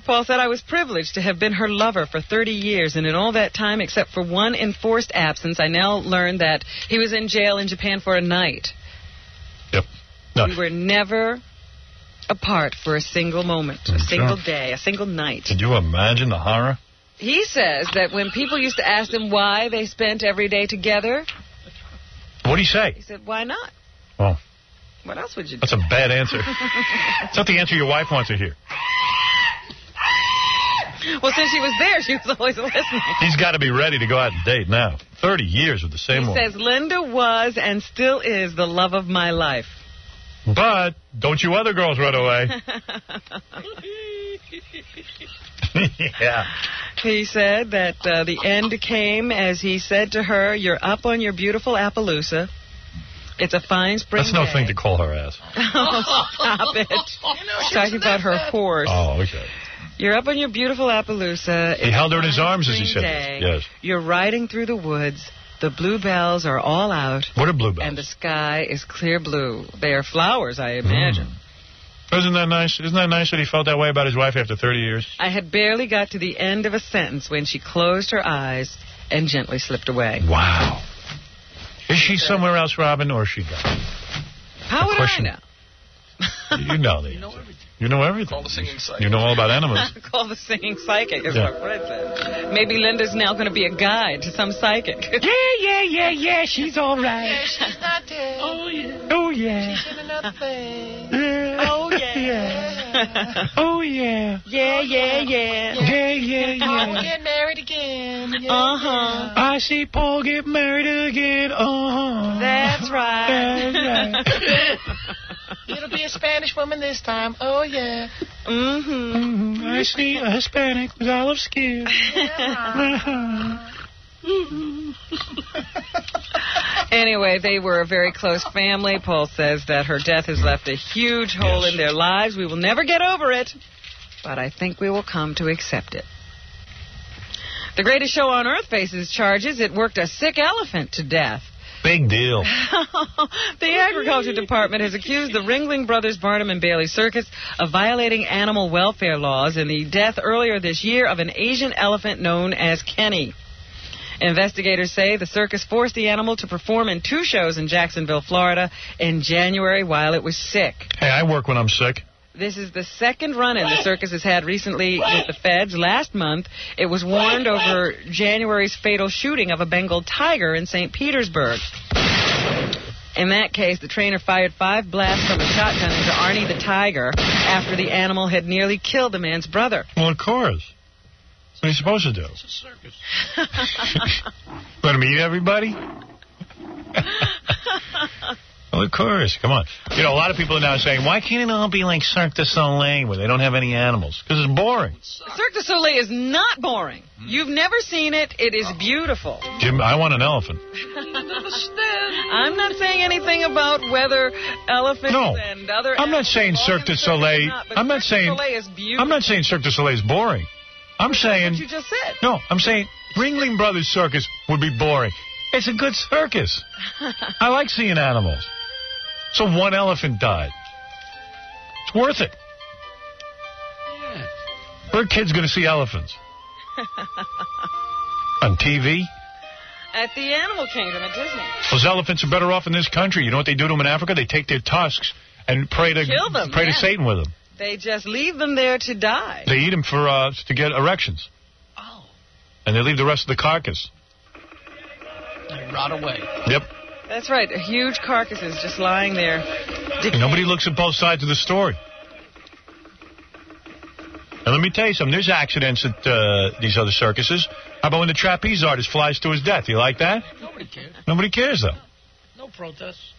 Paul said, I was privileged to have been her lover for 30 years, and in all that time, except for one enforced absence, I now learned that he was in jail in Japan for a night. Yep. No. We were never apart for a single moment, a single day, a single night. Could you imagine the horror? He says that when people used to ask him why they spent every day together... What did he say? He said, why not? Oh. What else would you do? That's a bad answer. It's not the answer your wife wants to hear. Well, since she was there, she was always listening. He's got to be ready to go out and date now. 30 years with the same woman. He says, Linda was and still is the love of my life. But don't you other girls run away. Yeah. He said that the end came as he said to her, you're up on your beautiful Appaloosa. It's a fine spring That's no day. thing to call her ass. Oh, stop it. Talking about her horse. Oh, okay. You're up on your beautiful Appaloosa. He held her in his arms as he said day. this. Yes. You're riding through the woods. The bluebells are all out. What are bluebells? And the sky is clear blue. They are flowers, I imagine. Isn't that nice? Isn't that nice that he felt that way about his wife after 30 years? I had barely got to the end of a sentence when she closed her eyes and gently slipped away. Wow. Is she somewhere else, Robin, or is she gone? How would I know? You know the answer. You know everything. Call the singing psychic. You know all about animals. Call the singing psychic is what Fred said. Maybe Linda's now going to be a guide to some psychic. Yeah, she's all right. Yeah, she's not dead. Oh, yeah. Oh, yeah. She's in another place. Oh, yeah. Oh, yeah. Yeah. Yeah. Paul will get married again. Yeah, Uh-huh. I see Paul get married again. Uh-huh. That's right. It'll be a Spanish woman this time. Oh, yeah. Mm-hmm. I see a Hispanic with olive skin. Anyway, they were a very close family. Paul says that her death has left a huge hole in their lives. We will never get over it, but I think we will come to accept it. The Greatest Show on Earth faces charges. It worked a sick elephant to death. Big deal. The Agriculture Department has accused the Ringling Brothers Barnum and Bailey Circus of violating animal welfare laws in the death earlier this year of an Asian elephant known as Kenny. Investigators say the circus forced the animal to perform in 2 shows in Jacksonville, Florida in January while it was sick. Hey, I work when I'm sick. This is the second run-in the circus has had recently with the feds. Last month, it was warned over January's fatal shooting of a Bengal tiger in St. Petersburg. In that case, the trainer fired 5 blasts from a shotgun into Arnie the tiger after the animal had nearly killed the man's brother. Well, of course. What are you supposed to do? It's a circus. Want to meet everybody? Well, of course. Come on. You know, a lot of people are now saying, why can't it all be like Cirque du Soleil where they don't have any animals? Because it's boring. Cirque du Soleil is not boring. You've never seen it. It is beautiful. Jim, I want an elephant. I'm not saying anything about whether elephants and other I'm not saying Cirque du Soleil. I'm not saying Cirque du Soleil is boring. I'm saying... What you just said. No, I'm saying Ringling Brothers Circus would be boring. It's a good circus. I like seeing animals. So 1 elephant died. It's worth it. Yeah. Where are kids going to see elephants? On TV? At the Animal Kingdom at Disney. Those elephants are better off in this country. You know what they do to them in Africa? They take their tusks and pray to Satan with them. They just leave them there to die. They eat them to get erections. Oh. And they leave the rest of the carcass. They rot away. Yep. That's right. Huge carcasses just lying there. Nobody looks at both sides of the story. And let me tell you something. There's accidents at these other circuses. How about when the trapeze artist flies to his death? You like that? Nobody cares. Nobody cares, though. No protests.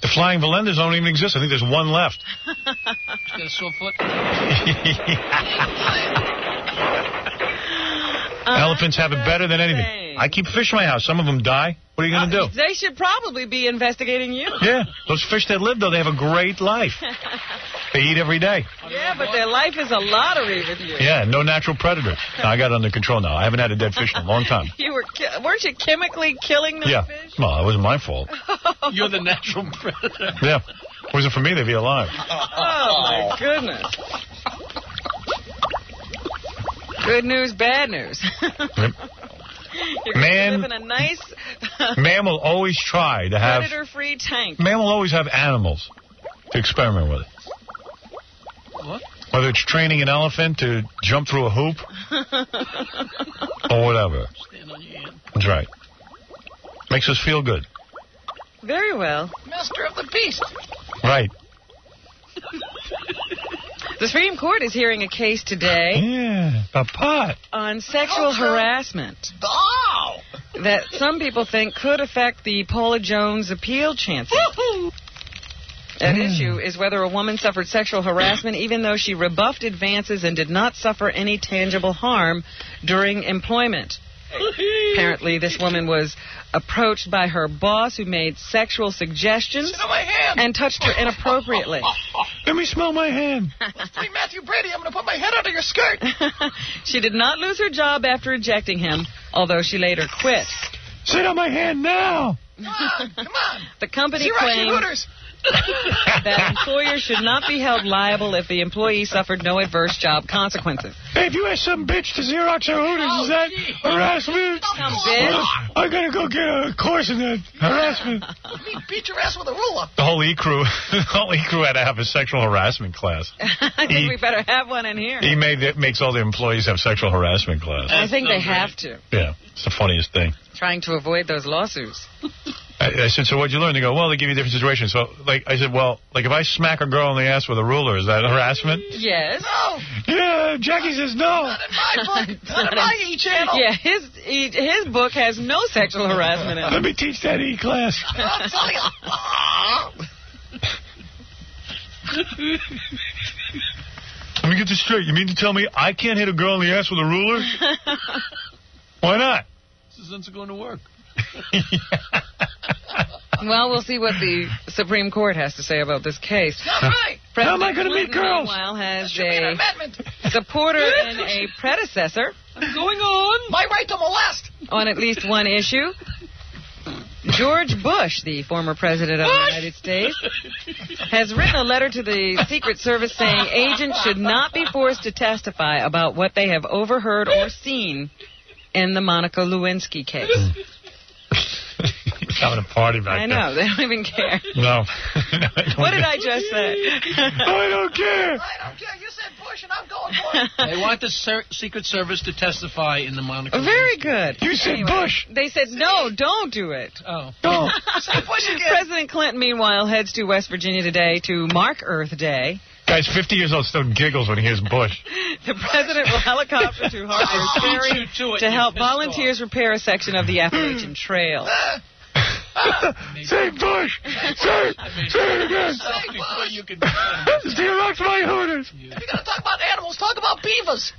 The flying Valendas don't even exist. I think there's 1 left. He's got a sore foot. Elephants have it better than anything. I keep fish in my house. Some of them die. What are you going to do? They should probably be investigating you. Yeah. Those fish that live, though, they have a great life. They eat every day. Yeah, but their life is a lottery with you. Yeah, no natural predator. No, I got it under control now. I haven't had a dead fish in a long time. Weren't you chemically killing those fish? Well, it wasn't my fault. You're the natural predator. Yeah. If it wasn't for me, they'd be alive. Oh, my goodness. Good news, bad news. Man, live in a nice man will always try to have predator-free tank. Man will always have animals to experiment with. What? Whether it's training an elephant to jump through a hoop or whatever. Stand on your hand. That's right. Makes us feel good. Very well. Master of the beast. Right. The Supreme Court is hearing a case today. Yeah, a pot. On sexual harassment. Oh! That some people think could affect the Paula Jones appeal chances. At issue is whether a woman suffered sexual harassment even though she rebuffed advances and did not suffer any tangible harm during employment. Apparently, this woman was approached by her boss who made sexual suggestions and touched her inappropriately. Let me smell my hand. Hey, Matthew Brady, I'm going to put my head under your skirt. She did not lose her job after ejecting him, although she later quit. Sit on my hand now. Come on. The company Xerox claimed your Hooters. that employers should not be held liable if the employee suffered no adverse job consequences. Hey, if you ask some bitch to Xerox her Hooters, is that harassment? Some bitch? I gotta go get a course in that harassment. Me beat your ass with a ruler. The whole E-Crew had to have a sexual harassment class. I think we better have one in here. He makes all the employees have sexual harassment class. I think they have to. Yeah, it's the funniest thing. Trying to avoid those lawsuits. I said, so what'd you learn? They go, well, they give you different situations. So, I said, well, if I smack a girl in the ass with a ruler, is that harassment? Yes. No. Yeah, Jackie says no. Not in my book. Not in my E-channel. Yeah, his book has no sexual harassment in it. Let me teach that E-class. I'm telling you. Let me get this straight. You mean to tell me I can't hit a girl in the ass with a ruler? Why not? This isn't going to work. Well, we'll see what the Supreme Court has to say about this case. That's right. How am I going to meet girls? Meanwhile, has a supporter and a predecessor. I'm going on. My right to molest. On at least one issue. George Bush, the former president of the United States, has written a letter to the Secret Service saying agents should not be forced to testify about what they have overheard or seen in the Monica Lewinsky case. Having a party back there. I know, they don't even care. No. What did I just say? I don't care. I don't care. You said Bush, and I'm going for it. They want the Secret Service to testify in the Monica. Very good. You said Bush. They said, no, don't do it. Oh. No. Say Bush again. President Clinton, meanwhile, heads to West Virginia today to mark Earth Day. Guy's 50 years old, still giggles when he hears Bush. The president will helicopter to Harper's Ferry to help volunteers repair a section of the Appalachian Trail. Say Bush! Say it again! Xerox my Hooters! If you're going to talk about animals, talk about beavers.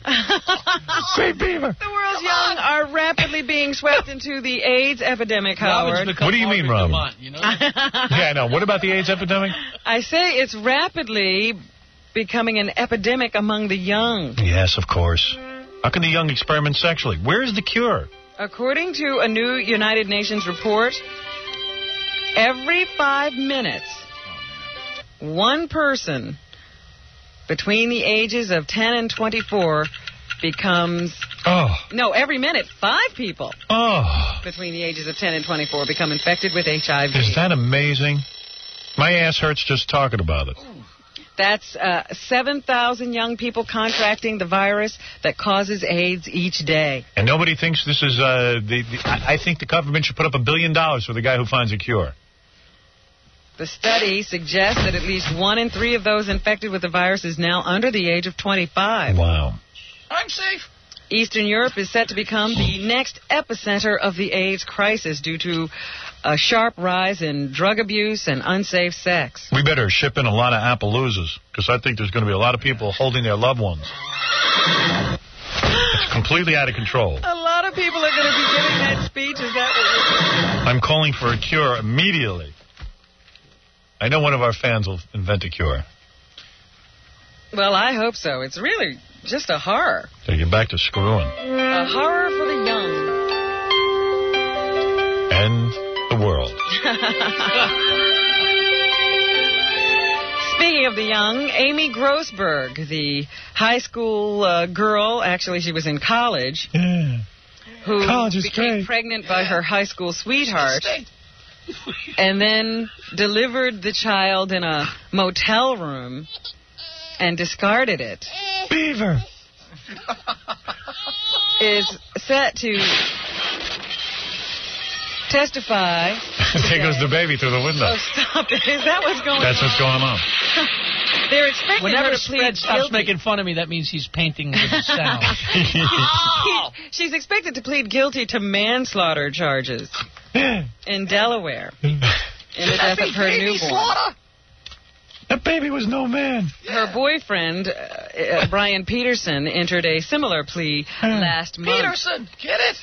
Say beaver! The world's young are rapidly being swept into the AIDS epidemic, Howard. What do you mean, Robin? You know? Yeah, I know. What about the AIDS epidemic? I say it's rapidly becoming an epidemic among the young. Yes, of course. How can the young experiment sexually? Where's the cure? According to a new United Nations report, every 5 minutes, one person between the ages of 10 and 24 becomes... Oh. No, every minute, 5 people between the ages of 10 and 24 become infected with HIV. Is that amazing? My ass hurts just talking about it. That's 7,000 young people contracting the virus that causes AIDS each day. And nobody thinks this is... I think the government should put up $1 billion for the guy who finds a cure. The study suggests that at least 1 in 3 of those infected with the virus is now under the age of 25. Wow. I'm safe. Eastern Europe is set to become the next epicenter of the AIDS crisis due to a sharp rise in drug abuse and unsafe sex. We better ship in a lot of Appaloozas, because I think there's going to be a lot of people holding their loved ones. It's completely out of control. A lot of people are going to be giving that speech. Is that what you're saying? I'm calling for a cure immediately. I know one of our fans will invent a cure. Well, I hope so. It's really just a horror. So get back to screwing. A horror for the young. And the world. Speaking of the young, Amy Grossberg, the high school girl, actually she was in college, who became pregnant by her high school sweetheart, and then delivered the child in a motel room and discarded it. Beaver! Is set to testify. There goes the baby through the window. Oh, stop it. Is that what's going on? That's what's going on. They're expecting Whenever her to plead Fred stops guilty. making fun of me, that means he's painting with the sound. She's expected to plead guilty to manslaughter charges in Delaware in the death of her newborn. That baby was no man. Her boyfriend, Brian Peterson, entered a similar plea last month. Peterson, get it?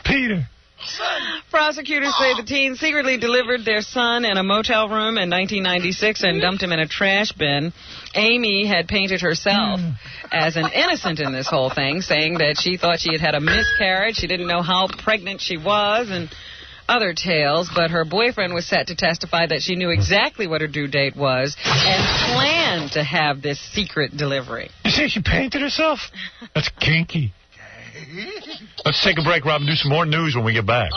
Peter. Prosecutors say the teen secretly delivered their son in a motel room in 1996 and dumped him in a trash bin. Amy had painted herself as an innocent in this whole thing, saying that she thought she had had a miscarriage. She didn't know how pregnant she was and other tales, but her boyfriend was set to testify that she knew exactly what her due date was and planned to have this secret delivery. You say she painted herself? That's kinky. Let's take a break, Rob, and do some more news when we get back.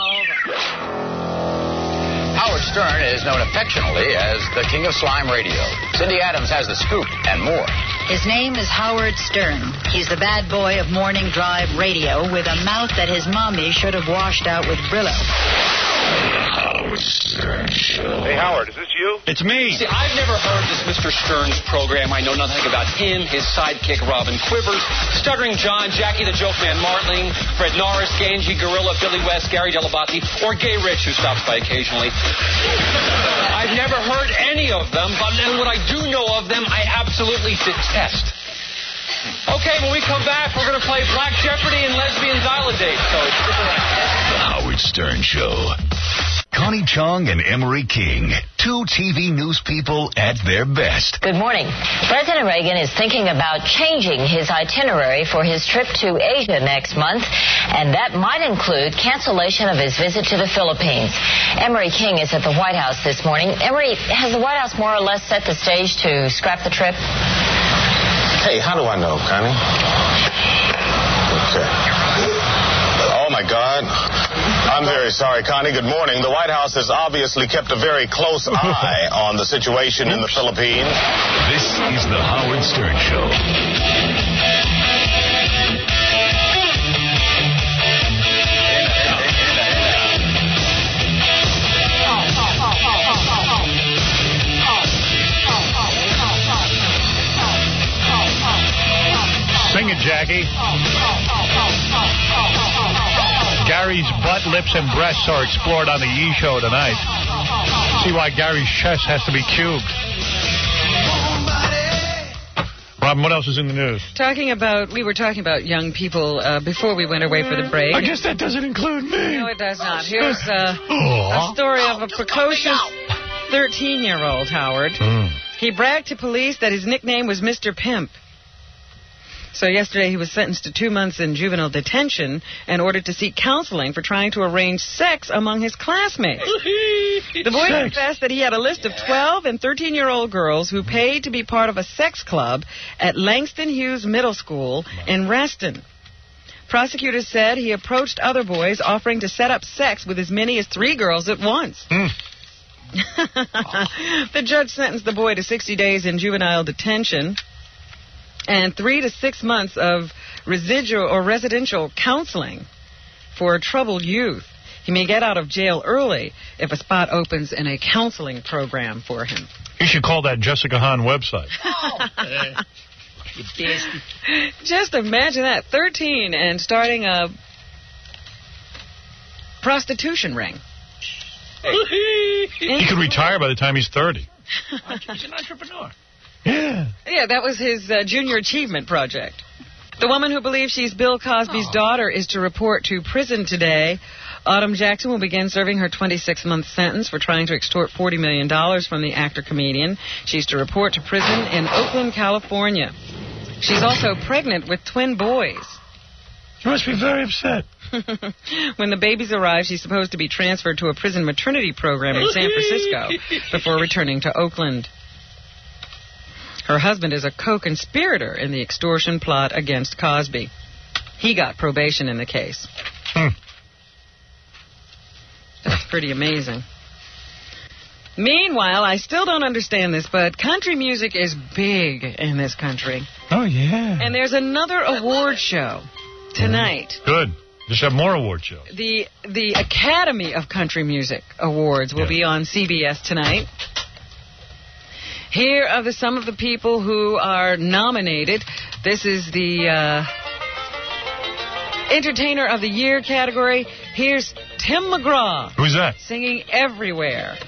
Howard Stern is known affectionately as the King of Slime Radio. Cindy Adams has the scoop and more. His name is Howard Stern. He's the bad boy of morning drive radio with a mouth that his mommy should have washed out with Brillo. Howard Stern Show. Hey, Howard, is this you? It's me. See, I've never heard this Mr. Stern's program. I know nothing about him, his sidekick Robin Quivers, Stuttering John, Jackie the Joke Man Martling, Fred Norris, Ganji Gorilla, Billy West, Gary Delabate, or Gay Rich, who stops by occasionally. I've never heard any of them, but what I do know of them, I absolutely detest. Okay, when we come back, we're going to play Black Jeopardy and Lesbian Validate. So stick around. The Howard Stern Show. Connie Chung and Emery King, two TV news people at their best. Good morning. President Reagan is thinking about changing his itinerary for his trip to Asia next month, and that might include cancellation of his visit to the Philippines. Emery King is at the White House this morning. Emery, has the White House more or less set the stage to scrap the trip? Hey, how do I know, Connie? Okay. Oh, my God. I'm very sorry, Connie. Good morning. The White House has obviously kept a very close eye on the situation in the Philippines. This is the Howard Stern Show. Sing it, Jackie. Gary's butt, lips, and breasts are explored on the Yee Show tonight. See why Gary's chest has to be cubed. Robin, what else is in the news? We were talking about young people before we went away for the break. I guess that doesn't include me. No, it does not. Here's a story of a precocious 13-year-old, Howard. He bragged to police that his nickname was Mr. Pimp. So yesterday he was sentenced to 2 months in juvenile detention and ordered to seek counseling for trying to arrange sex among his classmates. The boy confessed that he had a list of 12 and 13-year-old girls who paid to be part of a sex club at Langston Hughes Middle School in Reston. Prosecutors said he approached other boys offering to set up sex with as many as 3 girls at once. The judge sentenced the boy to 60 days in juvenile detention and 3 to 6 months of residual or residential counseling for troubled youth. He may get out of jail early if a spot opens in a counseling program for him. You should call that Jessica Hahn website. Just imagine that, 13 and starting a prostitution ring. He could retire by the time he's 30. He's an entrepreneur. Yeah, that was his junior achievement project. The woman who believes she's Bill Cosby's daughter is to report to prison today. Autumn Jackson will begin serving her 26-month sentence for trying to extort $40 million from the actor-comedian. She's to report to prison in Oakland, California. She's also pregnant with twin boys. You must be very upset. When the babies arrive, she's supposed to be transferred to a prison maternity program in San Francisco before returning to Oakland. Her husband is a co-conspirator in the extortion plot against Cosby. He got probation in the case. That's pretty amazing. Meanwhile, I still don't understand this, but country music is big in this country. Oh, yeah. And there's another award show tonight. Good. Just have more award shows. The Academy of Country Music Awards will be on CBS tonight. Here are some of the people who are nominated. This is the Entertainer of the Year category. Here's Tim McGraw. Who's that? Singing Everywhere.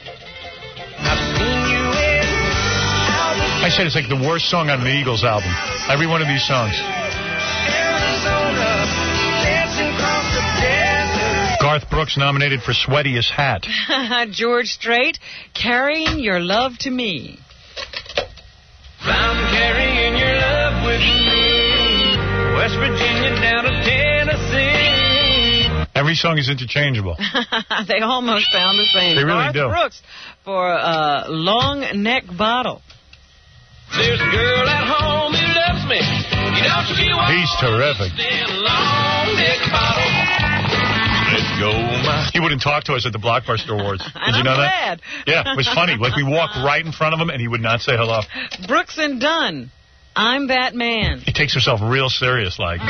I said it's like the worst song on the Eagles album. Every one of these songs. Garth Brooks nominated for Sweatiest Hat. George Strait, Carrying Your Love to Me. I'm carrying your love with me, West Virginia down to Tennessee. Every song is interchangeable. They almost sound the same. They really do. Garth Brooks for Long Neck Bottle. There's a girl at home who loves me. You know she wants He's terrific. Long Neck Bottle. Let's go, He wouldn't talk to us at the Blockbuster Awards. Did you know that? Yeah, it was funny. Like, we walked right in front of him, and he would not say hello. Brooks and Dunn, I'm That Man. He takes himself real serious, like.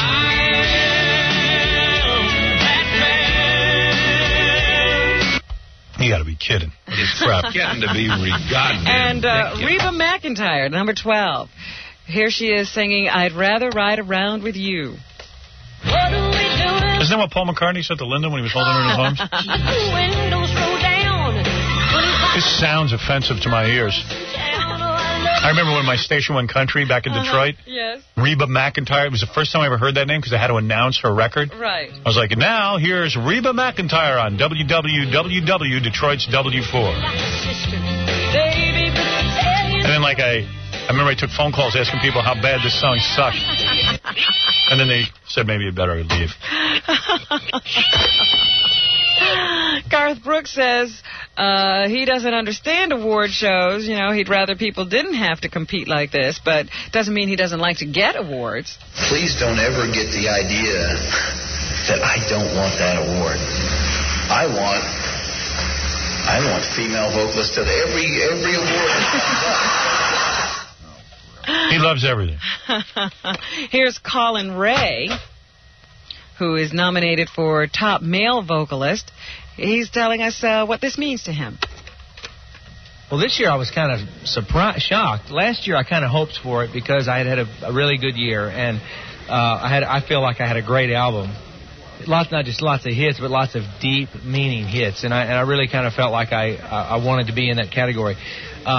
You got to be kidding. It's crap. Getting to be goddamn. And Reba McEntire, number 12. Here she is singing I'd Rather Ride Around With You. What are we doing? Isn't that what Paul McCartney said to Linda when he was holding her in his arms? Windows roll down. This sounds offensive to my ears. I remember when my station went country back in Detroit. Yes. Reba McEntire. It was the first time I ever heard that name because I had to announce her record. Right. I was like, now here's Reba McEntire on WWWW Detroit's W4. And then like I remember I took phone calls asking people how bad this song sucked. And then they said maybe you'd better leave. Garth Brooks says he doesn't understand award shows. You know, he'd rather people didn't have to compete like this, but doesn't mean he doesn't like to get awards. Please don't ever get the idea that I don't want that award. I want female vocalists at every award. He loves everything. Here's Colin Ray, who is nominated for Top Male Vocalist. He's telling us what this means to him. Well, this year I was kind of shocked. Last year I kind of hoped for it because I had a really good year, and I feel like I had a great album. Not just lots of hits, but lots of deep, meaning hits, and I really kind of felt like I wanted to be in that category.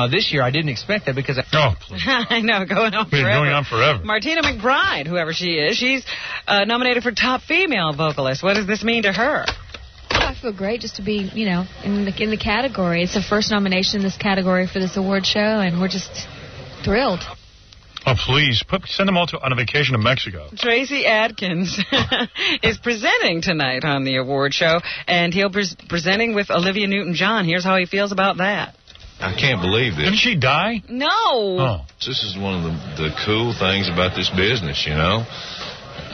This year I didn't expect that because I know, going on forever. Going on forever. Martina McBride, whoever she is, she's nominated for Top Female Vocalist. What does this mean to her? I feel great just to be, you know, in the category. It's the first nomination in this category for this award show, and we're just thrilled. Oh, please, send them all on a vacation to Mexico. Tracy Adkins is presenting tonight on the award show, and he'll be presenting with Olivia Newton-John. Here's how he feels about that. I can't believe this. Didn't she die? No. Oh. This is one of the cool things about this business, you know.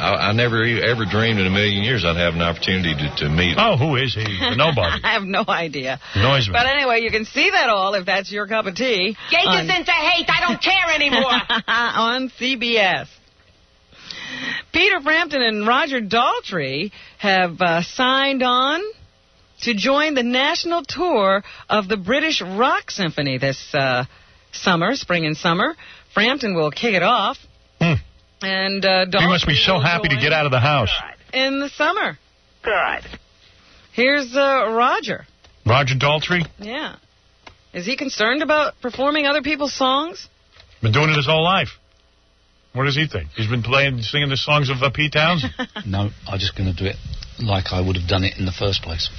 I never ever dreamed in a million years I'd have an opportunity to meet. Oh, who is he? Nobody. I have no idea. Noise me. But anyway, you can see that all if that's your cup of tea. Gauge is into hate. I don't care anymore. On CBS. Peter Frampton and Roger Daltrey have signed on to join the national tour of the British Rock Symphony this summer, spring and summer. Frampton will kick it off. And Daltrey he must be so happy to get out of the house. In the summer. Good. Here's Roger. Roger Daltrey? Yeah. Is he concerned about performing other people's songs? Been doing it his whole life. What does he think? He's been singing the songs of Pete Townsend? No, I'm just going to do it like I would have done it in the first place.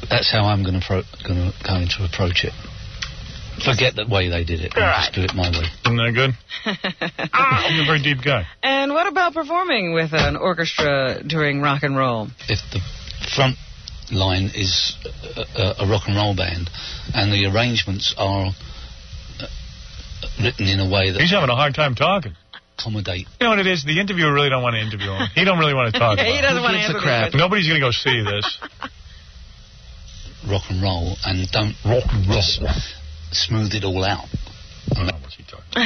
That's how I'm going to approach it. Forget the way they did it. I'll just do it my way. Isn't that good? I'm a very deep guy. And what about performing with an orchestra during rock and roll? If the front line is a rock and roll band, and the arrangements are written in a way that... He's having a hard time talking. Accommodate. You know what it is? The interviewer really don't want to interview him. He don't really want to talk about it. He doesn't want to answer crap. Nobody's going to go see this. Rock and roll, and don't smooth it all out. What's he talking?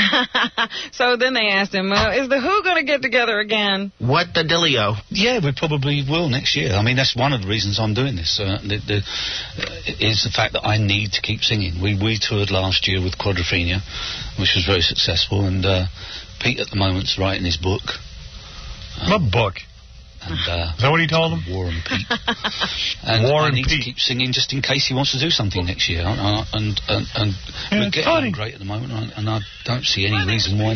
So then they asked him, is the Who going to get together again? What the dealio? Yeah, we probably will next year. I mean, that's one of the reasons I'm doing this. Is the fact that I need to keep singing. We toured last year with Quadrophenia, which was very successful, and Pete at the moment's writing his book. What book? And, is that what he told him? War and Pete. And I need to keep singing just in case he wants to do something next year. And we're getting great at the moment, and I don't see any reason why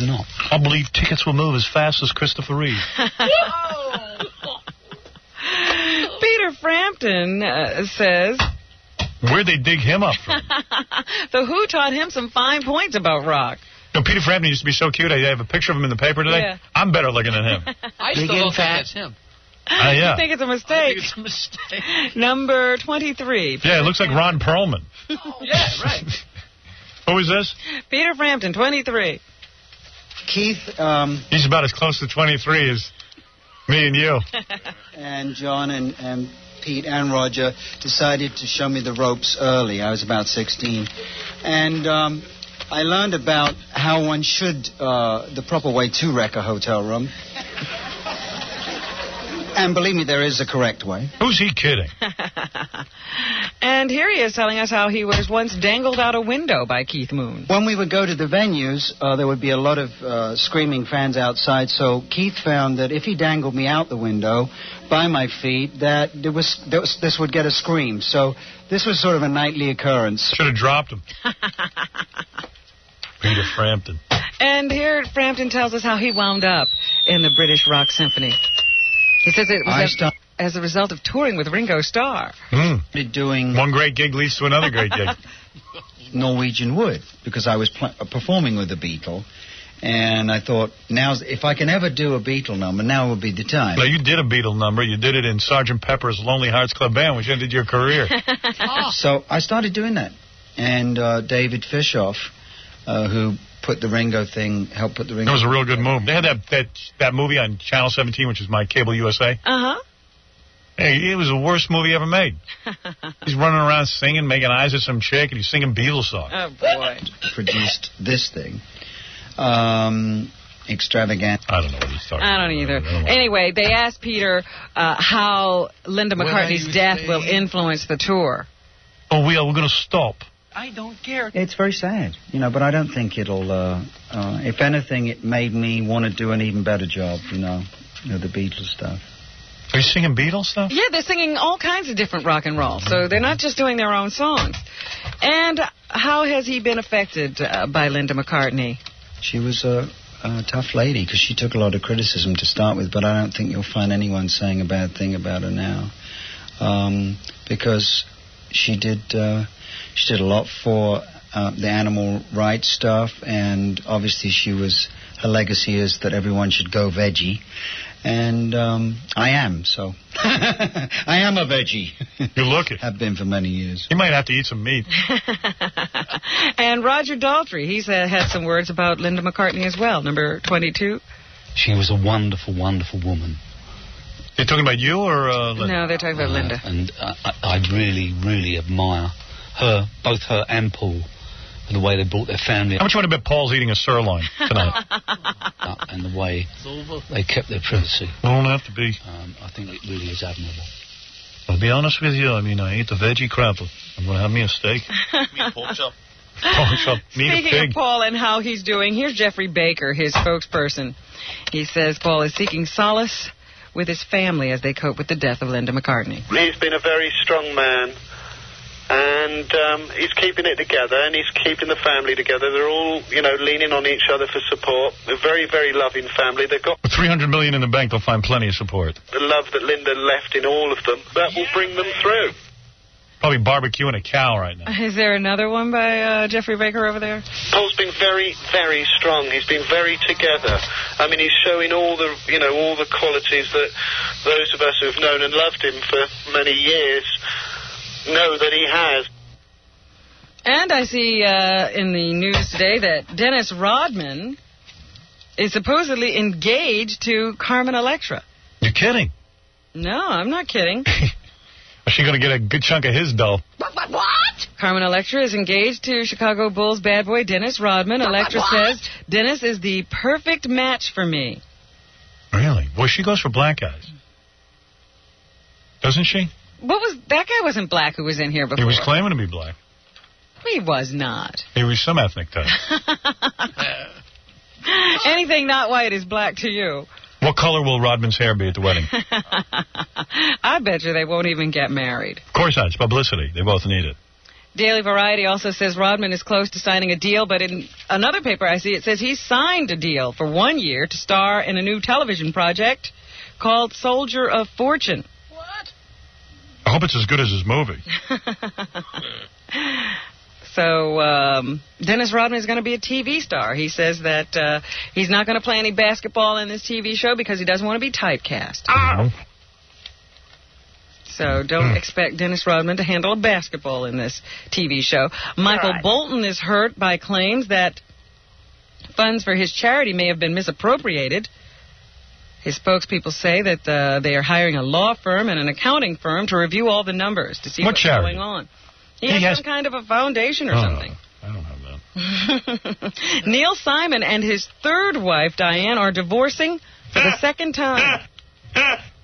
not. I believe tickets will move as fast as Christopher Reeve. Peter Frampton says... Where'd they dig him up from? The Who taught him some fine points about rock. No, Peter Frampton used to be so cute. I have a picture of him in the paper today. Yeah. I'm better looking than him. I still don't think that's him. Yeah. You think it's a mistake? I think it's a mistake. Number 23. Yeah, it looks like Ron Perlman. Yeah, right. Who is this? Peter Frampton, 23. Keith. He's about as close to 23 as me and you. And John and Pete and Roger decided to show me the ropes early. I was about 16. And I learned about how one should, the proper way to wreck a hotel room. And believe me, there is a correct way. Who's he kidding? And here he is telling us how he was once dangled out a window by Keith Moon. When we would go to the venues, there would be a lot of screaming fans outside, so Keith found that if he dangled me out the window by my feet, that this would get a scream. So this was sort of a nightly occurrence. Should have dropped him. Peter Frampton. And here Frampton tells us how he wound up in the British Rock Symphony. He says it was as a result of touring with Ringo Starr. Doing one great gig leads to another great gig. Norwegian Wood, because I was performing with the Beatle, and I thought, if I can ever do a Beatle number, now would be the time. Well, you did a Beatle number. You did it in Sgt. Pepper's Lonely Hearts Club Band, which ended your career. So I started doing that, and David Fishoff, who helped put the Ringo thing. It was a real good move. They had that movie on Channel 17, which is my cable USA. Uh-huh. Hey, it was the worst movie ever made. He's running around singing, making eyes at some chick, and he's singing Beatles songs. Oh, boy. Produced this thing. Extravagant. I don't know what he's talking about. I don't either. Anyway, they asked Peter how Linda McCartney's death will influence the tour. Oh, we're going to stop. I don't care. It's very sad, but I don't think it'll... if anything, it made me want to do an even better job, the Beatles stuff. Are you singing Beatles stuff? Yeah, they're singing all kinds of different rock and roll, so they're not just doing their own songs. And how has he been affected by Linda McCartney? She was a tough lady, because she took a lot of criticism to start with, but I don't think you'll find anyone saying a bad thing about her now. Because she did a lot for the animal rights stuff, and obviously her legacy is that everyone should go veggie. And I am, so. I am a veggie. You look it. Have been for many years. You might have to eat some meat. And Roger Daltrey, he's had some words about Linda McCartney as well, number 22. She was a wonderful, wonderful woman. They're talking about you or Linda? No, they're talking about Linda. And I really, really admire her, both her and Paul, and the way they brought their family up. How much you want to bet Paul's eating a sirloin tonight? And the way they kept their privacy. It won't have to be. I think it really is admirable. I'll be honest with you. I eat the veggie crapper. I'm going to have me a steak. Pork chop. Pork chop. Speaking of Paul and how he's doing, here's Jeffrey Baker, his spokesperson. He says Paul is seeking solace with his family as they cope with the death of Linda McCartney. He's been a very strong man, and he's keeping it together, and he's keeping the family together. They're all, leaning on each other for support. A very, very loving family. They've got with $300 million in the bank, they'll find plenty of support. The love that Linda left in all of them, that will bring them through. Probably barbecuing a cow right now. Is there another one by Jeffrey Baker over there? Paul's been very, very strong. He's been very together. I mean, he's showing all the, all the qualities that those of us who've known and loved him for many years know that he has. And I see in the news today that Dennis Rodman is supposedly engaged to Carmen Electra. You're kidding? No, I'm not kidding. Is she going to get a good chunk of his dough? What? Carmen Electra is engaged to Chicago Bulls bad boy Dennis Rodman. Electra says, Dennis is the perfect match for me. Really? Well, she goes for black guys. Doesn't she? That guy wasn't black who was in here before. He was claiming to be black. He was not. He was some ethnic type. Anything not white is black to you. What color will Rodman's hair be at the wedding? I bet you they won't even get married. Of course not. It's publicity. They both need it. Daily Variety also says Rodman is close to signing a deal, but in another paper I see it says he's signed a deal for 1 year to star in a new television project called Soldier of Fortune. What? I hope it's as good as his movie. So Dennis Rodman is going to be a TV star. He says that he's not going to play any basketball in this TV show because he doesn't want to be typecast. So don't expect Dennis Rodman to handle a basketball in this TV show. Michael Bolton is hurt by claims that funds for his charity may have been misappropriated. His spokespeople say that they are hiring a law firm and an accounting firm to review all the numbers to see what's going on. He has some kind of a foundation or something. I don't have that. Neil Simon and his third wife, Diane, are divorcing for the second time.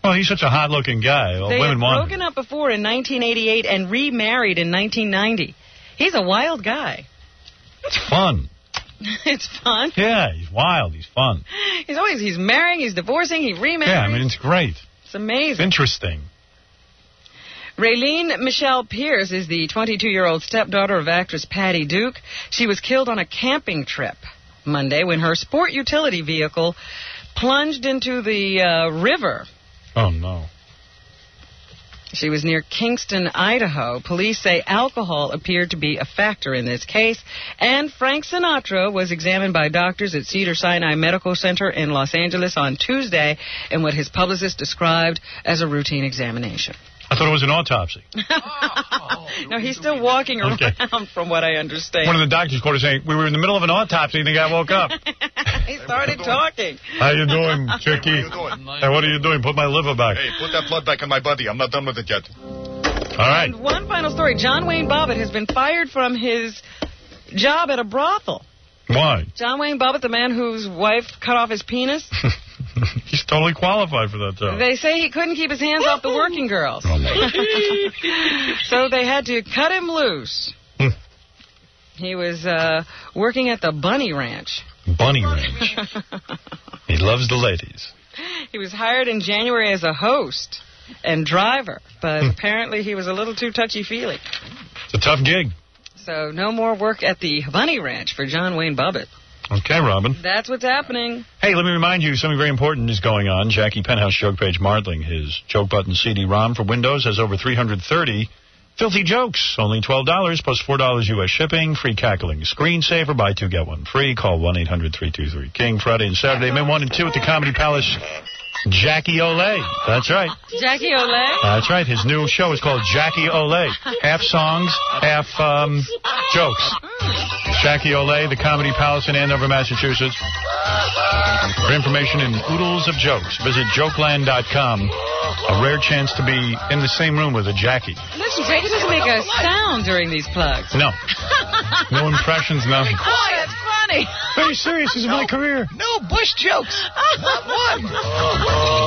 Well, he's such a hot-looking guy. Well, they women had want broken up before in 1988 and remarried in 1990. He's a wild guy. It's fun. It's fun? Yeah, he's wild. He's fun. He's marrying, he's divorcing, he remarried. Yeah, I mean, it's great. It's amazing. It's interesting. Raylene Michelle Pierce is the 22-year-old stepdaughter of actress Patty Duke. She was killed on a camping trip Monday when her sport utility vehicle plunged into the river. Oh, no. She was near Kingston, Idaho. Police say alcohol appeared to be a factor in this case. And Frank Sinatra was examined by doctors at Cedars-Sinai Medical Center in Los Angeles on Tuesday in what his publicist described as a routine examination. I thought it was an autopsy. No, he's still walking around, from what I understand. One of the doctors called saying, we were in the middle of an autopsy and the guy woke up. He started talking. How you doing, Chicky? Hey, what are you doing? Put my liver back. Hey, put that blood back in my body. I'm not done with it yet. All right. And one final story. John Wayne Bobbitt has been fired from his job at a brothel. Why? John Wayne Bobbitt, the man whose wife cut off his penis. He's totally qualified for that job. They say he couldn't keep his hands off the working girls. So they had to cut him loose. He was working at the Bunny Ranch. Bunny Ranch. He loves the ladies. He was hired in January as a host and driver, but apparently he was a little too touchy-feely. It's a tough gig. So no more work at the Bunny Ranch for John Wayne Bobbitt. Okay, Robin. That's what's happening. Hey, let me remind you, something very important is going on. Jackie Penthouse Joke Page Martling, his Joke Button CD-ROM for Windows, has over 330 filthy jokes. Only $12 plus $4 U.S. shipping. Free cackling screensaver. Buy two, get one free. Call 1-800-323-KING. Friday and Saturday, May 1 and 2 at the Comedy Palace. Jackie Olay. That's right. Jackie Olay? That's right. His new show is called Jackie Olay. Half songs, half jokes. Jackie Olay, the Comedy Palace in Andover, Massachusetts. For information and oodles of jokes, visit jokeland.com. A rare chance to be in the same room with a Jackie. Listen, Jackie doesn't make a sound during these plugs. No. No impressions, nothing. Oh, that's funny. Very serious. This is my career. No Bush jokes. Not one.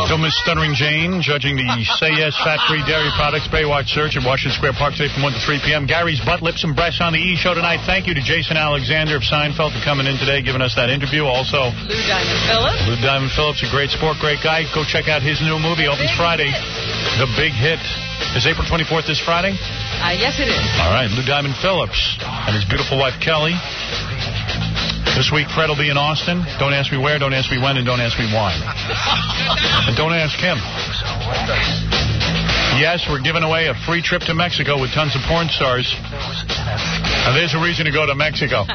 So Miss Stuttering Jane, judging the Say Yes Fat-Free Dairy Products Baywatch Search at Washington Square Park today from 1 to 3 p.m. Gary's Butt, Lips, and Breasts on the E! Show tonight. Thank you to Jason Alexander of Seinfeld for coming in today, giving us that interview. Also, Lou Diamond Phillips. Lou Diamond Phillips, a great sport, great guy. Go check out his new movie. Opens Friday. The Big Hit. Is April 24th this Friday? Yes, it is. All right, Lou Diamond Phillips and his beautiful wife, Kelly. This week, Fred will be in Austin. Don't ask me where, don't ask me when, and don't ask me why. And don't ask him. Yes, we're giving away a free trip to Mexico with tons of porn stars. Now, there's a reason to go to Mexico.